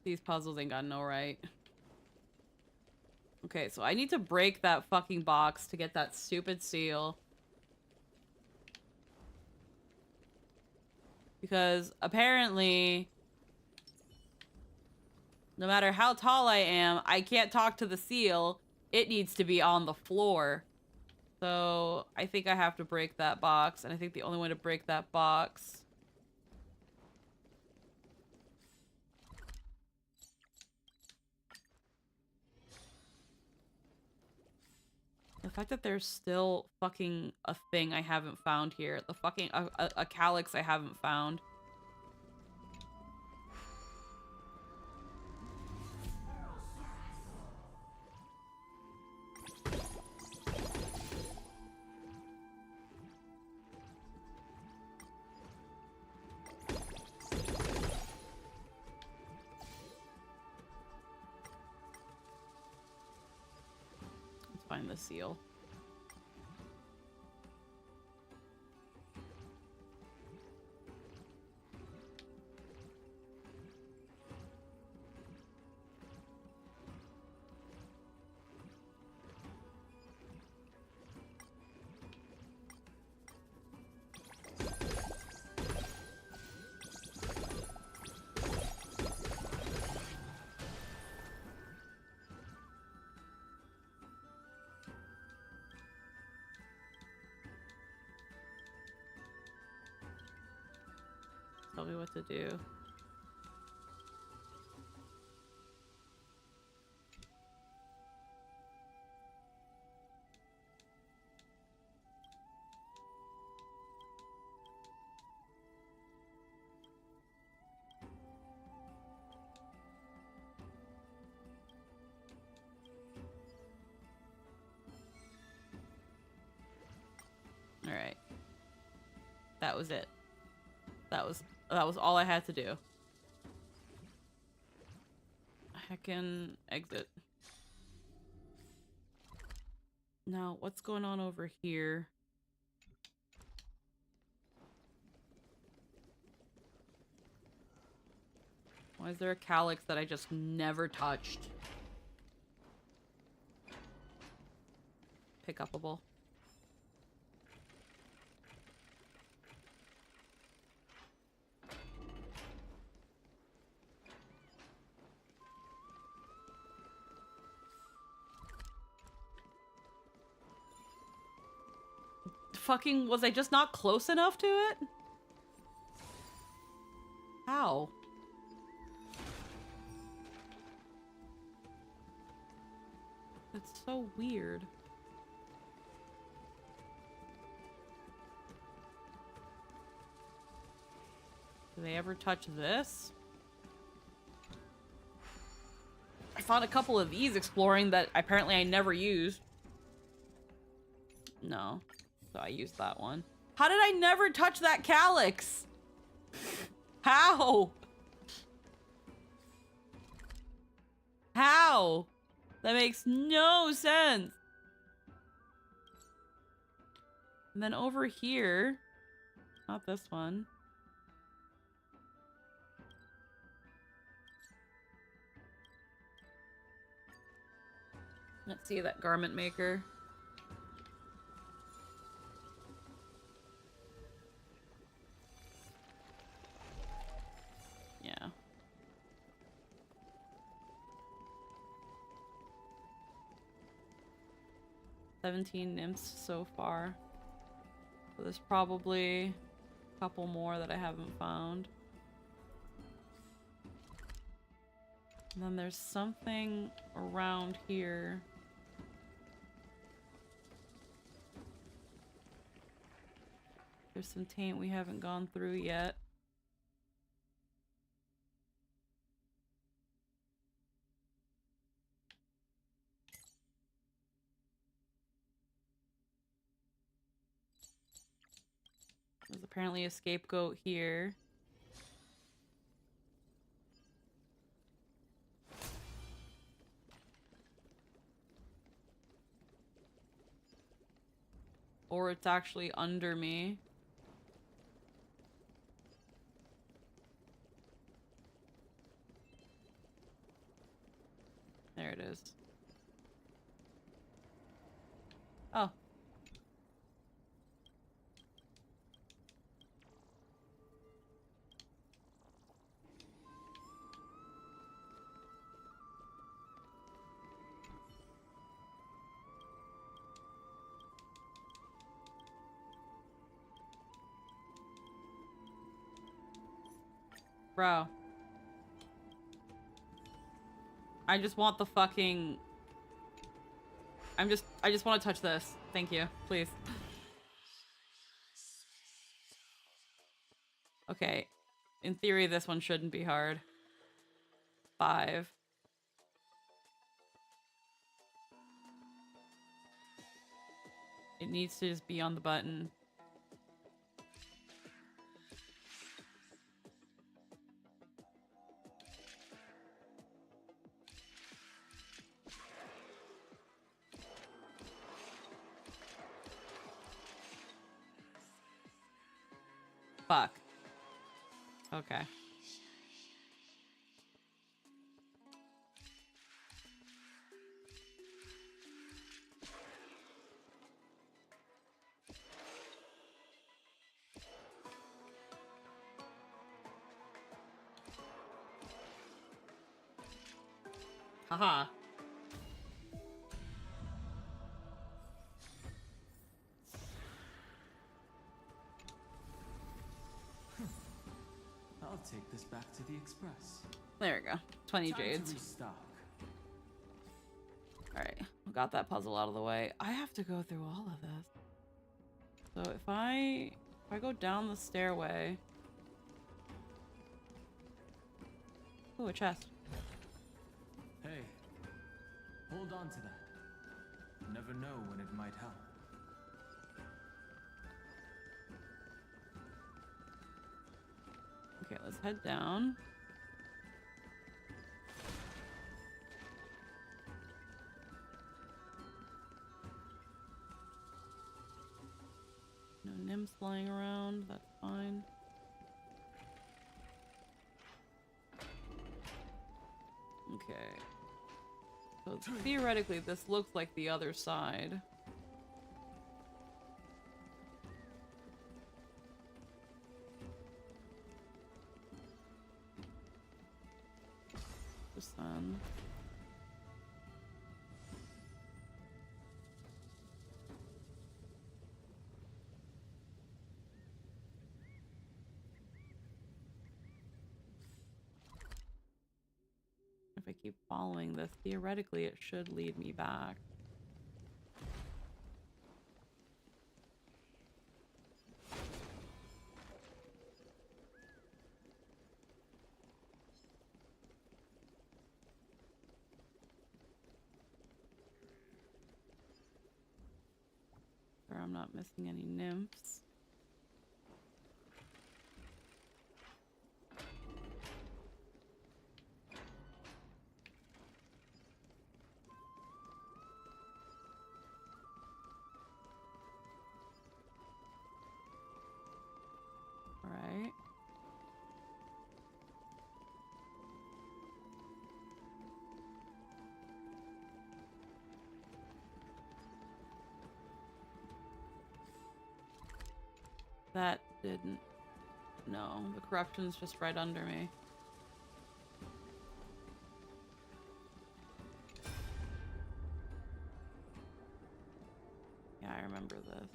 These puzzles ain't got no right. Okay, so I need to break that fucking box to get that stupid seal. Because apparently, no matter how tall I am, I can't talk to the seal. It needs to be on the floor. So I think I have to break that box. And I think the only way to break that box... The fact that there's still fucking a thing I haven't found here. The fucking... a calyx I haven't found. Find the seal. Tell me what to do. All right. That was it. That was all I had to do. I can exit. Now, what's going on over here? Why is there a calyx that I just never touched? Pick upable. Fucking, was I just not close enough to it? How? That's so weird. Do they ever touch this? I found a couple of these exploring that apparently I never used. No. So I used that one. How did I never touch that calyx? How? How? That makes no sense. And then over here, not this one. Let's see that garment maker. Yeah. $17 nymphs so far. So there's probably a couple more that I haven't found. And then there's something around here. There's some taint we haven't gone through yet. There's apparently a scapegoat here. Or it's actually under me. There it is. Oh. Bro. I just want the fucking... I just want to touch this. Thank you. Please. Okay. In theory, this one shouldn't be hard. 5. It needs to just be on the button. Fuck. Okay. Haha. I'll take this back to the express. There we go. 20 Time jades. to restock. Alright. Got that puzzle out of the way. I have to go through all of this. So if I go down the stairway... Ooh, a chest. Hey, hold on to that. You never know when it might help. Okay, let's head down. No nymphs flying around, that's fine. Okay. So theoretically, this looks like the other side. The sun. If I keep following this, theoretically it should lead me back. Or I'm not missing any nymphs. Right. That didn't. No, the corruption's just right under me. Yeah, I remember this.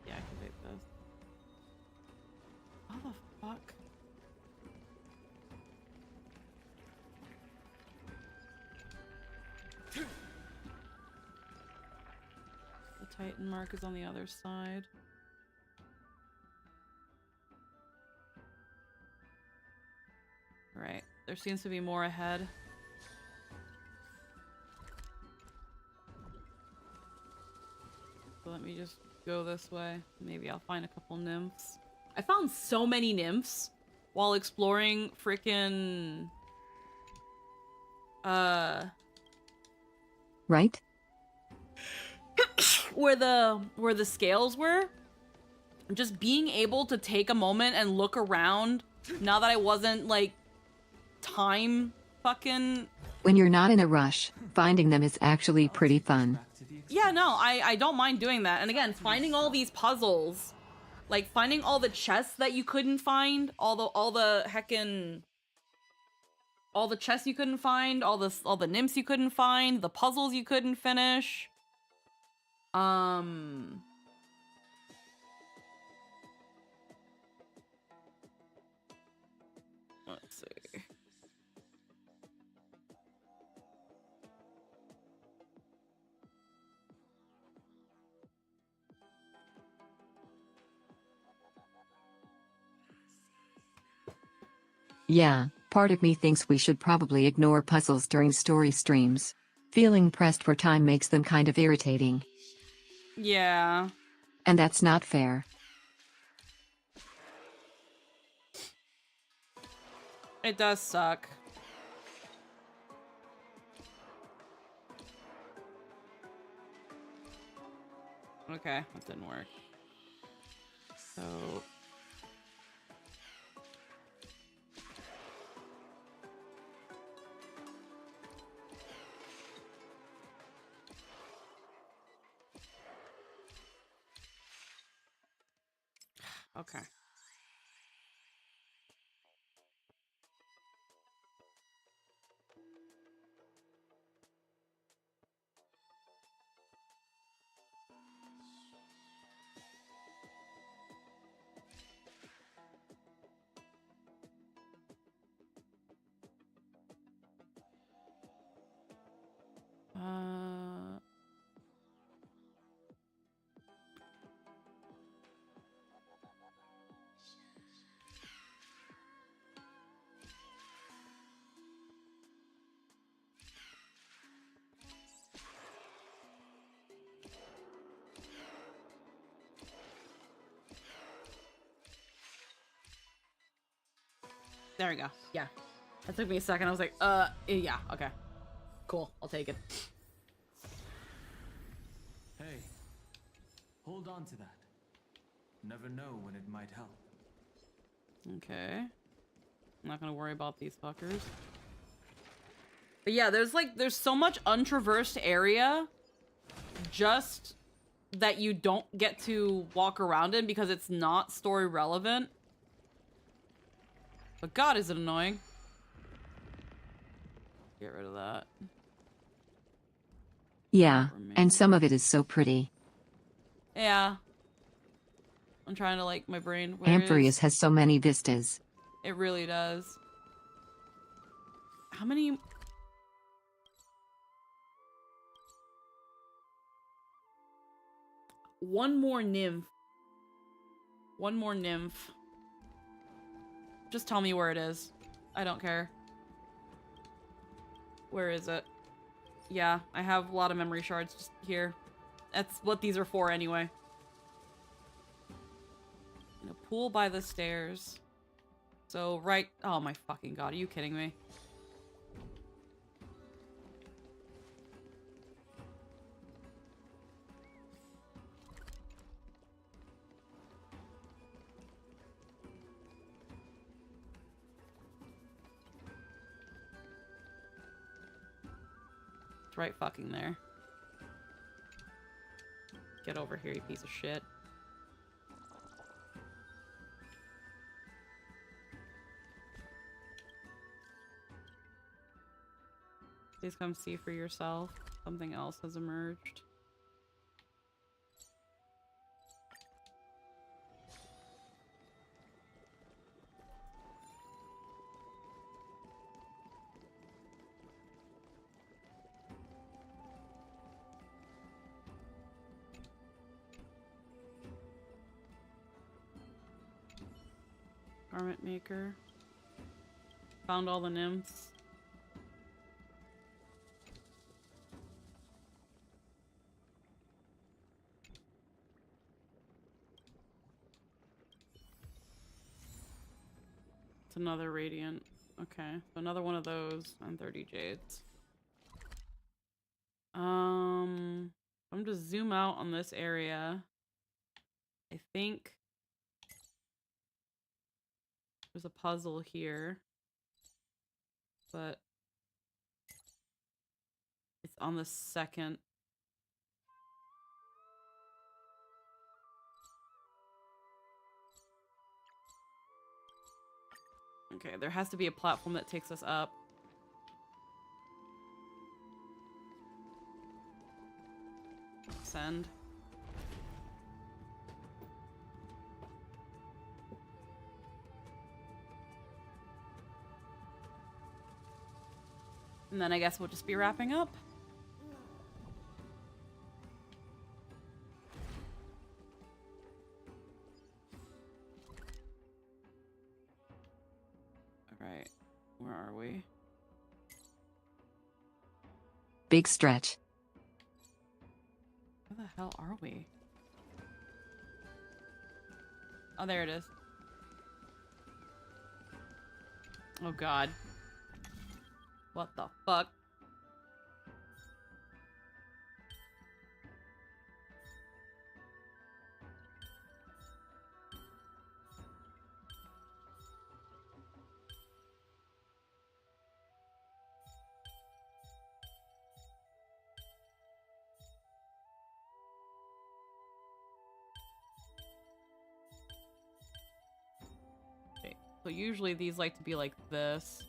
Deactivate this. How the fuck? The Titan mark is on the other side. Right. There seems to be more ahead. So let me just go this way. Maybe I'll find a couple nymphs. I found so many nymphs while exploring frickin' Right? where the scales were. Just being able to take a moment and look around now that I wasn't like time fucking... When you're not in a rush, finding them is actually pretty fun. Yeah, no, I don't mind doing that. And again, finding all these puzzles, like finding all the chests that you couldn't find, all the heckin', all the chests you couldn't find, all the nymphs you couldn't find, the puzzles you couldn't finish. Yeah, part of me thinks we should probably ignore puzzles during story streams. Feeling pressed for time makes them kind of irritating. Yeah. And that's not fair. It does suck. Okay, that didn't work. So... Okay. There we go. Yeah. That took me a second. I was like, yeah, okay. Cool. I'll take it. Hey, hold on to that. Never know when it might help. Okay. I'm not gonna worry about these fuckers. But yeah, there's so much untraversed area just that you don't get to walk around in because it's not story relevant. But God, is it annoying. Get rid of that. Yeah, and some of it is so pretty. Yeah. I'm trying to, like, my brain. Amphireus has so many vistas. It really does. How many... One more nymph. One more nymph. Just tell me where it is. I don't care. Where is it? Yeah, I have a lot of memory shards just here. That's what these are for anyway. In a pool by the stairs. So right... Oh my fucking God, are you kidding me? It's right fucking there. Get over here, you piece of shit. Please come see for yourself. Something else has emerged. Garment maker. Found all the nymphs. It's another radiant. Okay, so another one of those and 30 jades. I'm just zoom out on this area. I think there's a puzzle here, but it's on the second. Okay, there has to be a platform that takes us up. Send. And then I guess we'll just be wrapping up. Alright. big stretch. Where the hell are we? Oh, there it is. Oh god. What the fuck? Okay, so usually these like to be like this.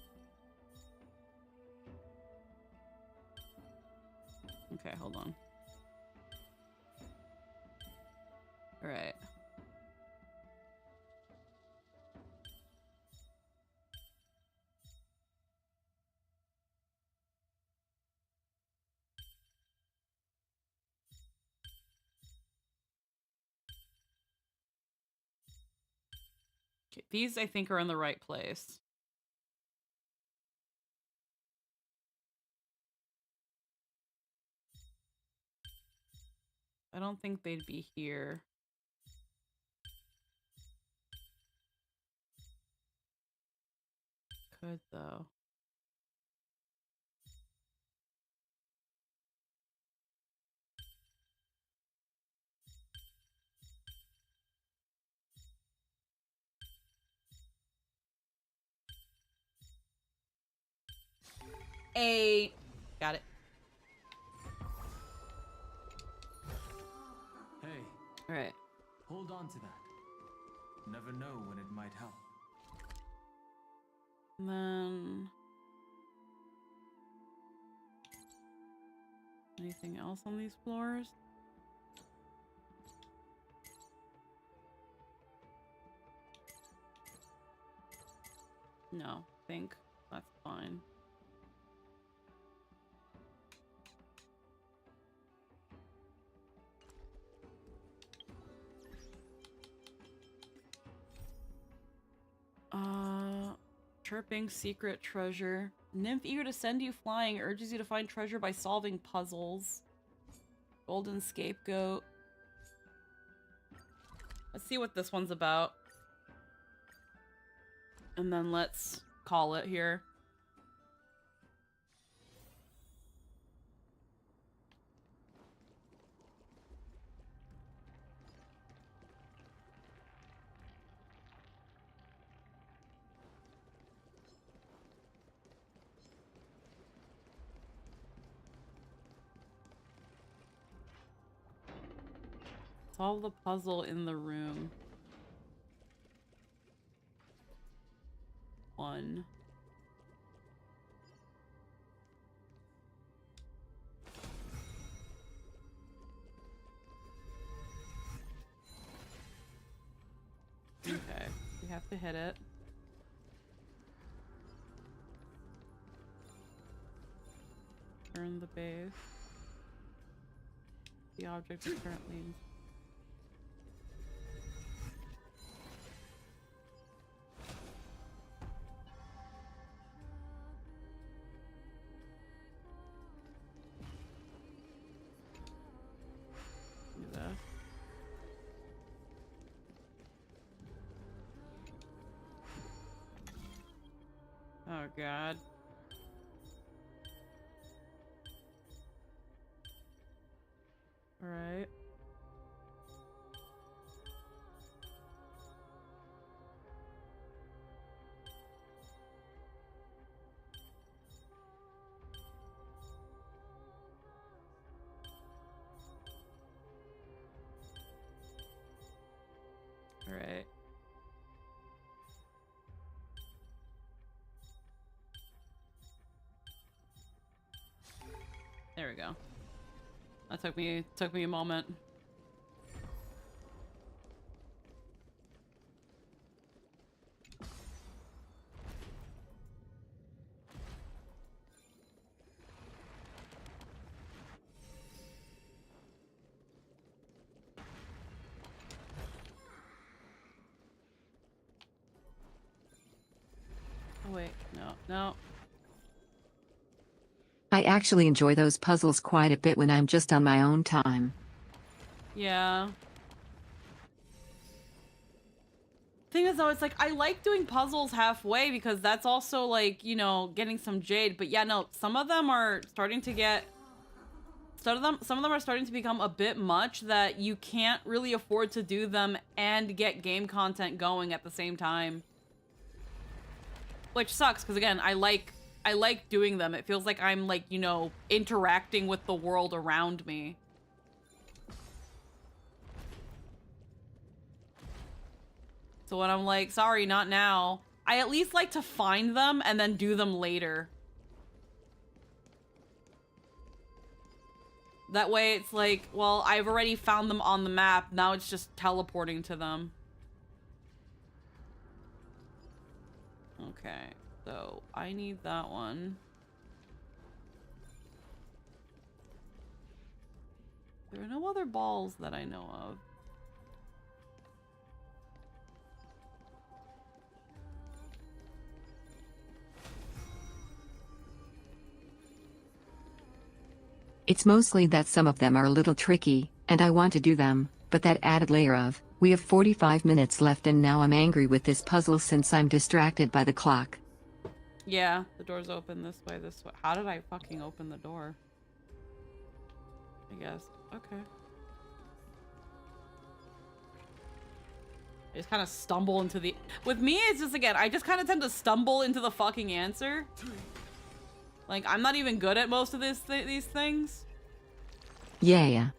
Okay, hold on. All right. Okay, these I think are in the right place. I don't think they'd be here. Could though. Got it. Hey, All right. hold on to that. Never know when it might help. And then anything else on these floors? No, I think that's fine. Chirping secret treasure. Nymph eager to send you flying urges you to find treasure by solving puzzles. Golden scapegoat. Let's see what this one's about. And then let's call it here. Solve the puzzle in the room. 1. Okay, we have to hit it. Turn the base. The object is currently in. Do that. Oh god. All right. All right. There we go. That took me a moment. Oh wait, no. I actually enjoy those puzzles quite a bit when I'm just on my own time. Yeah. Thing is though, it's like I like doing puzzles halfway because that's also like, you know, getting some jade. But yeah, no, some of them are starting to get some of them are starting to become a bit much that you can't really afford to do them and get game content going at the same time. Which sucks because again, I like doing them. It feels like I'm like, you know, interacting with the world around me. So when I'm like, sorry, not now, I at least like to find them and then do them later. That way it's like, well, I've already found them on the map. Now it's just teleporting to them. Okay, so I need that one. There are no other balls that I know of. It's mostly that some of them are a little tricky, and I want to do them, but that added layer of, we have 45 minutes left and now I'm angry with this puzzle since I'm distracted by the clock. Yeah, the door's open this way, this way. How did I fucking open the door? I guess. Okay. I just kind of stumble into the... With me, it's just, again, I just kind of tend to stumble into the fucking answer. Like, I'm not even good at most of these things. Yeah.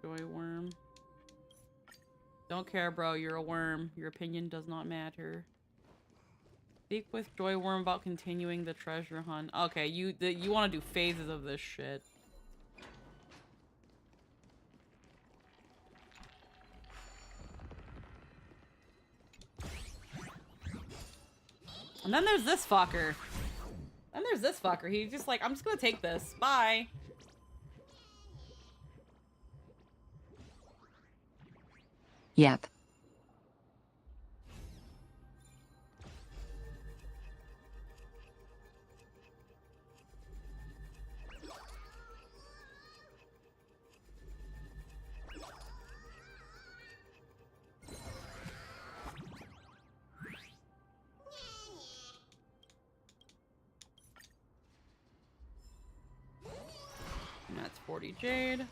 Joy worm. Don't care, bro. You're a worm. Your opinion does not matter. Speak with Joy Worm about continuing the treasure hunt. Okay, you want to do phases of this shit. And then there's this fucker. He's just like, I'm just gonna take this. Bye. Yep. And that's 40 jade.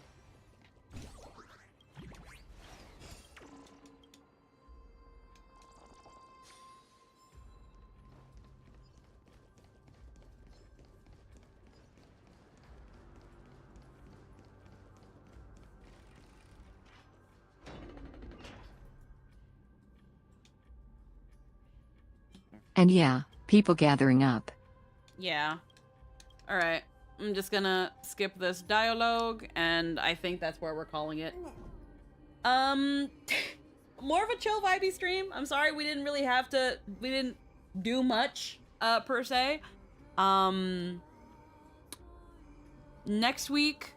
And yeah, people gathering up. Yeah. Alright. I'm just gonna skip this dialogue, and I think that's where we're calling it. More of a chill vibey stream. I'm sorry we didn't really have to, we didn't do much, per se. Next week,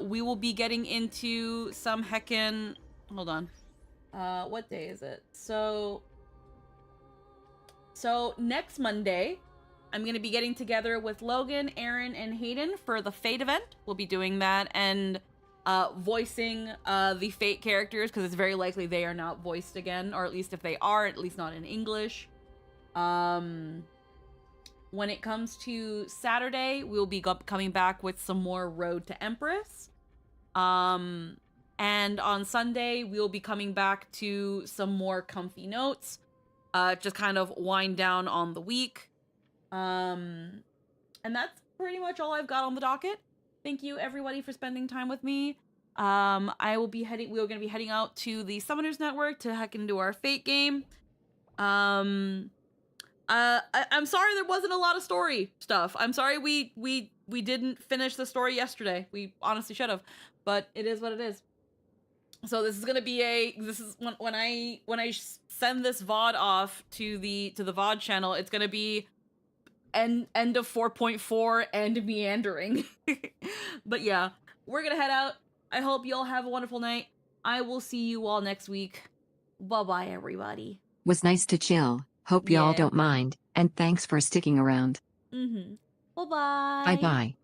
we will be getting into some heckin', hold on. What day is it? So next Monday, I'm going to be getting together with Logan, Aaron, and Hayden for the Fate event. We'll be doing that and voicing the Fate characters, because it's very likely they are not voiced again, or at least if they are, at least not in English. When it comes to Saturday, we'll be coming back with some more Road to Empress. And on Sunday, we'll be coming back to some more comfy notes. Just kind of wind down on the week. And that's pretty much all I've got on the docket. Thank you everybody for spending time with me. We're gonna be heading out to the Summoners Network to heck into our Fate game. I'm sorry there wasn't a lot of story stuff. I'm sorry we didn't finish the story yesterday. We honestly should have, but it is what it is. So this is gonna be when I send this VOD off to the VOD channel, it's gonna be end of 4.4 and meandering. But yeah, we're gonna head out. I hope you all have a wonderful night. I will see you all next week. Bye-bye, everybody. Was nice to chill. Hope y'all Yeah. don't mind, and thanks for sticking around. Mm-hmm. Bye-bye. Bye bye.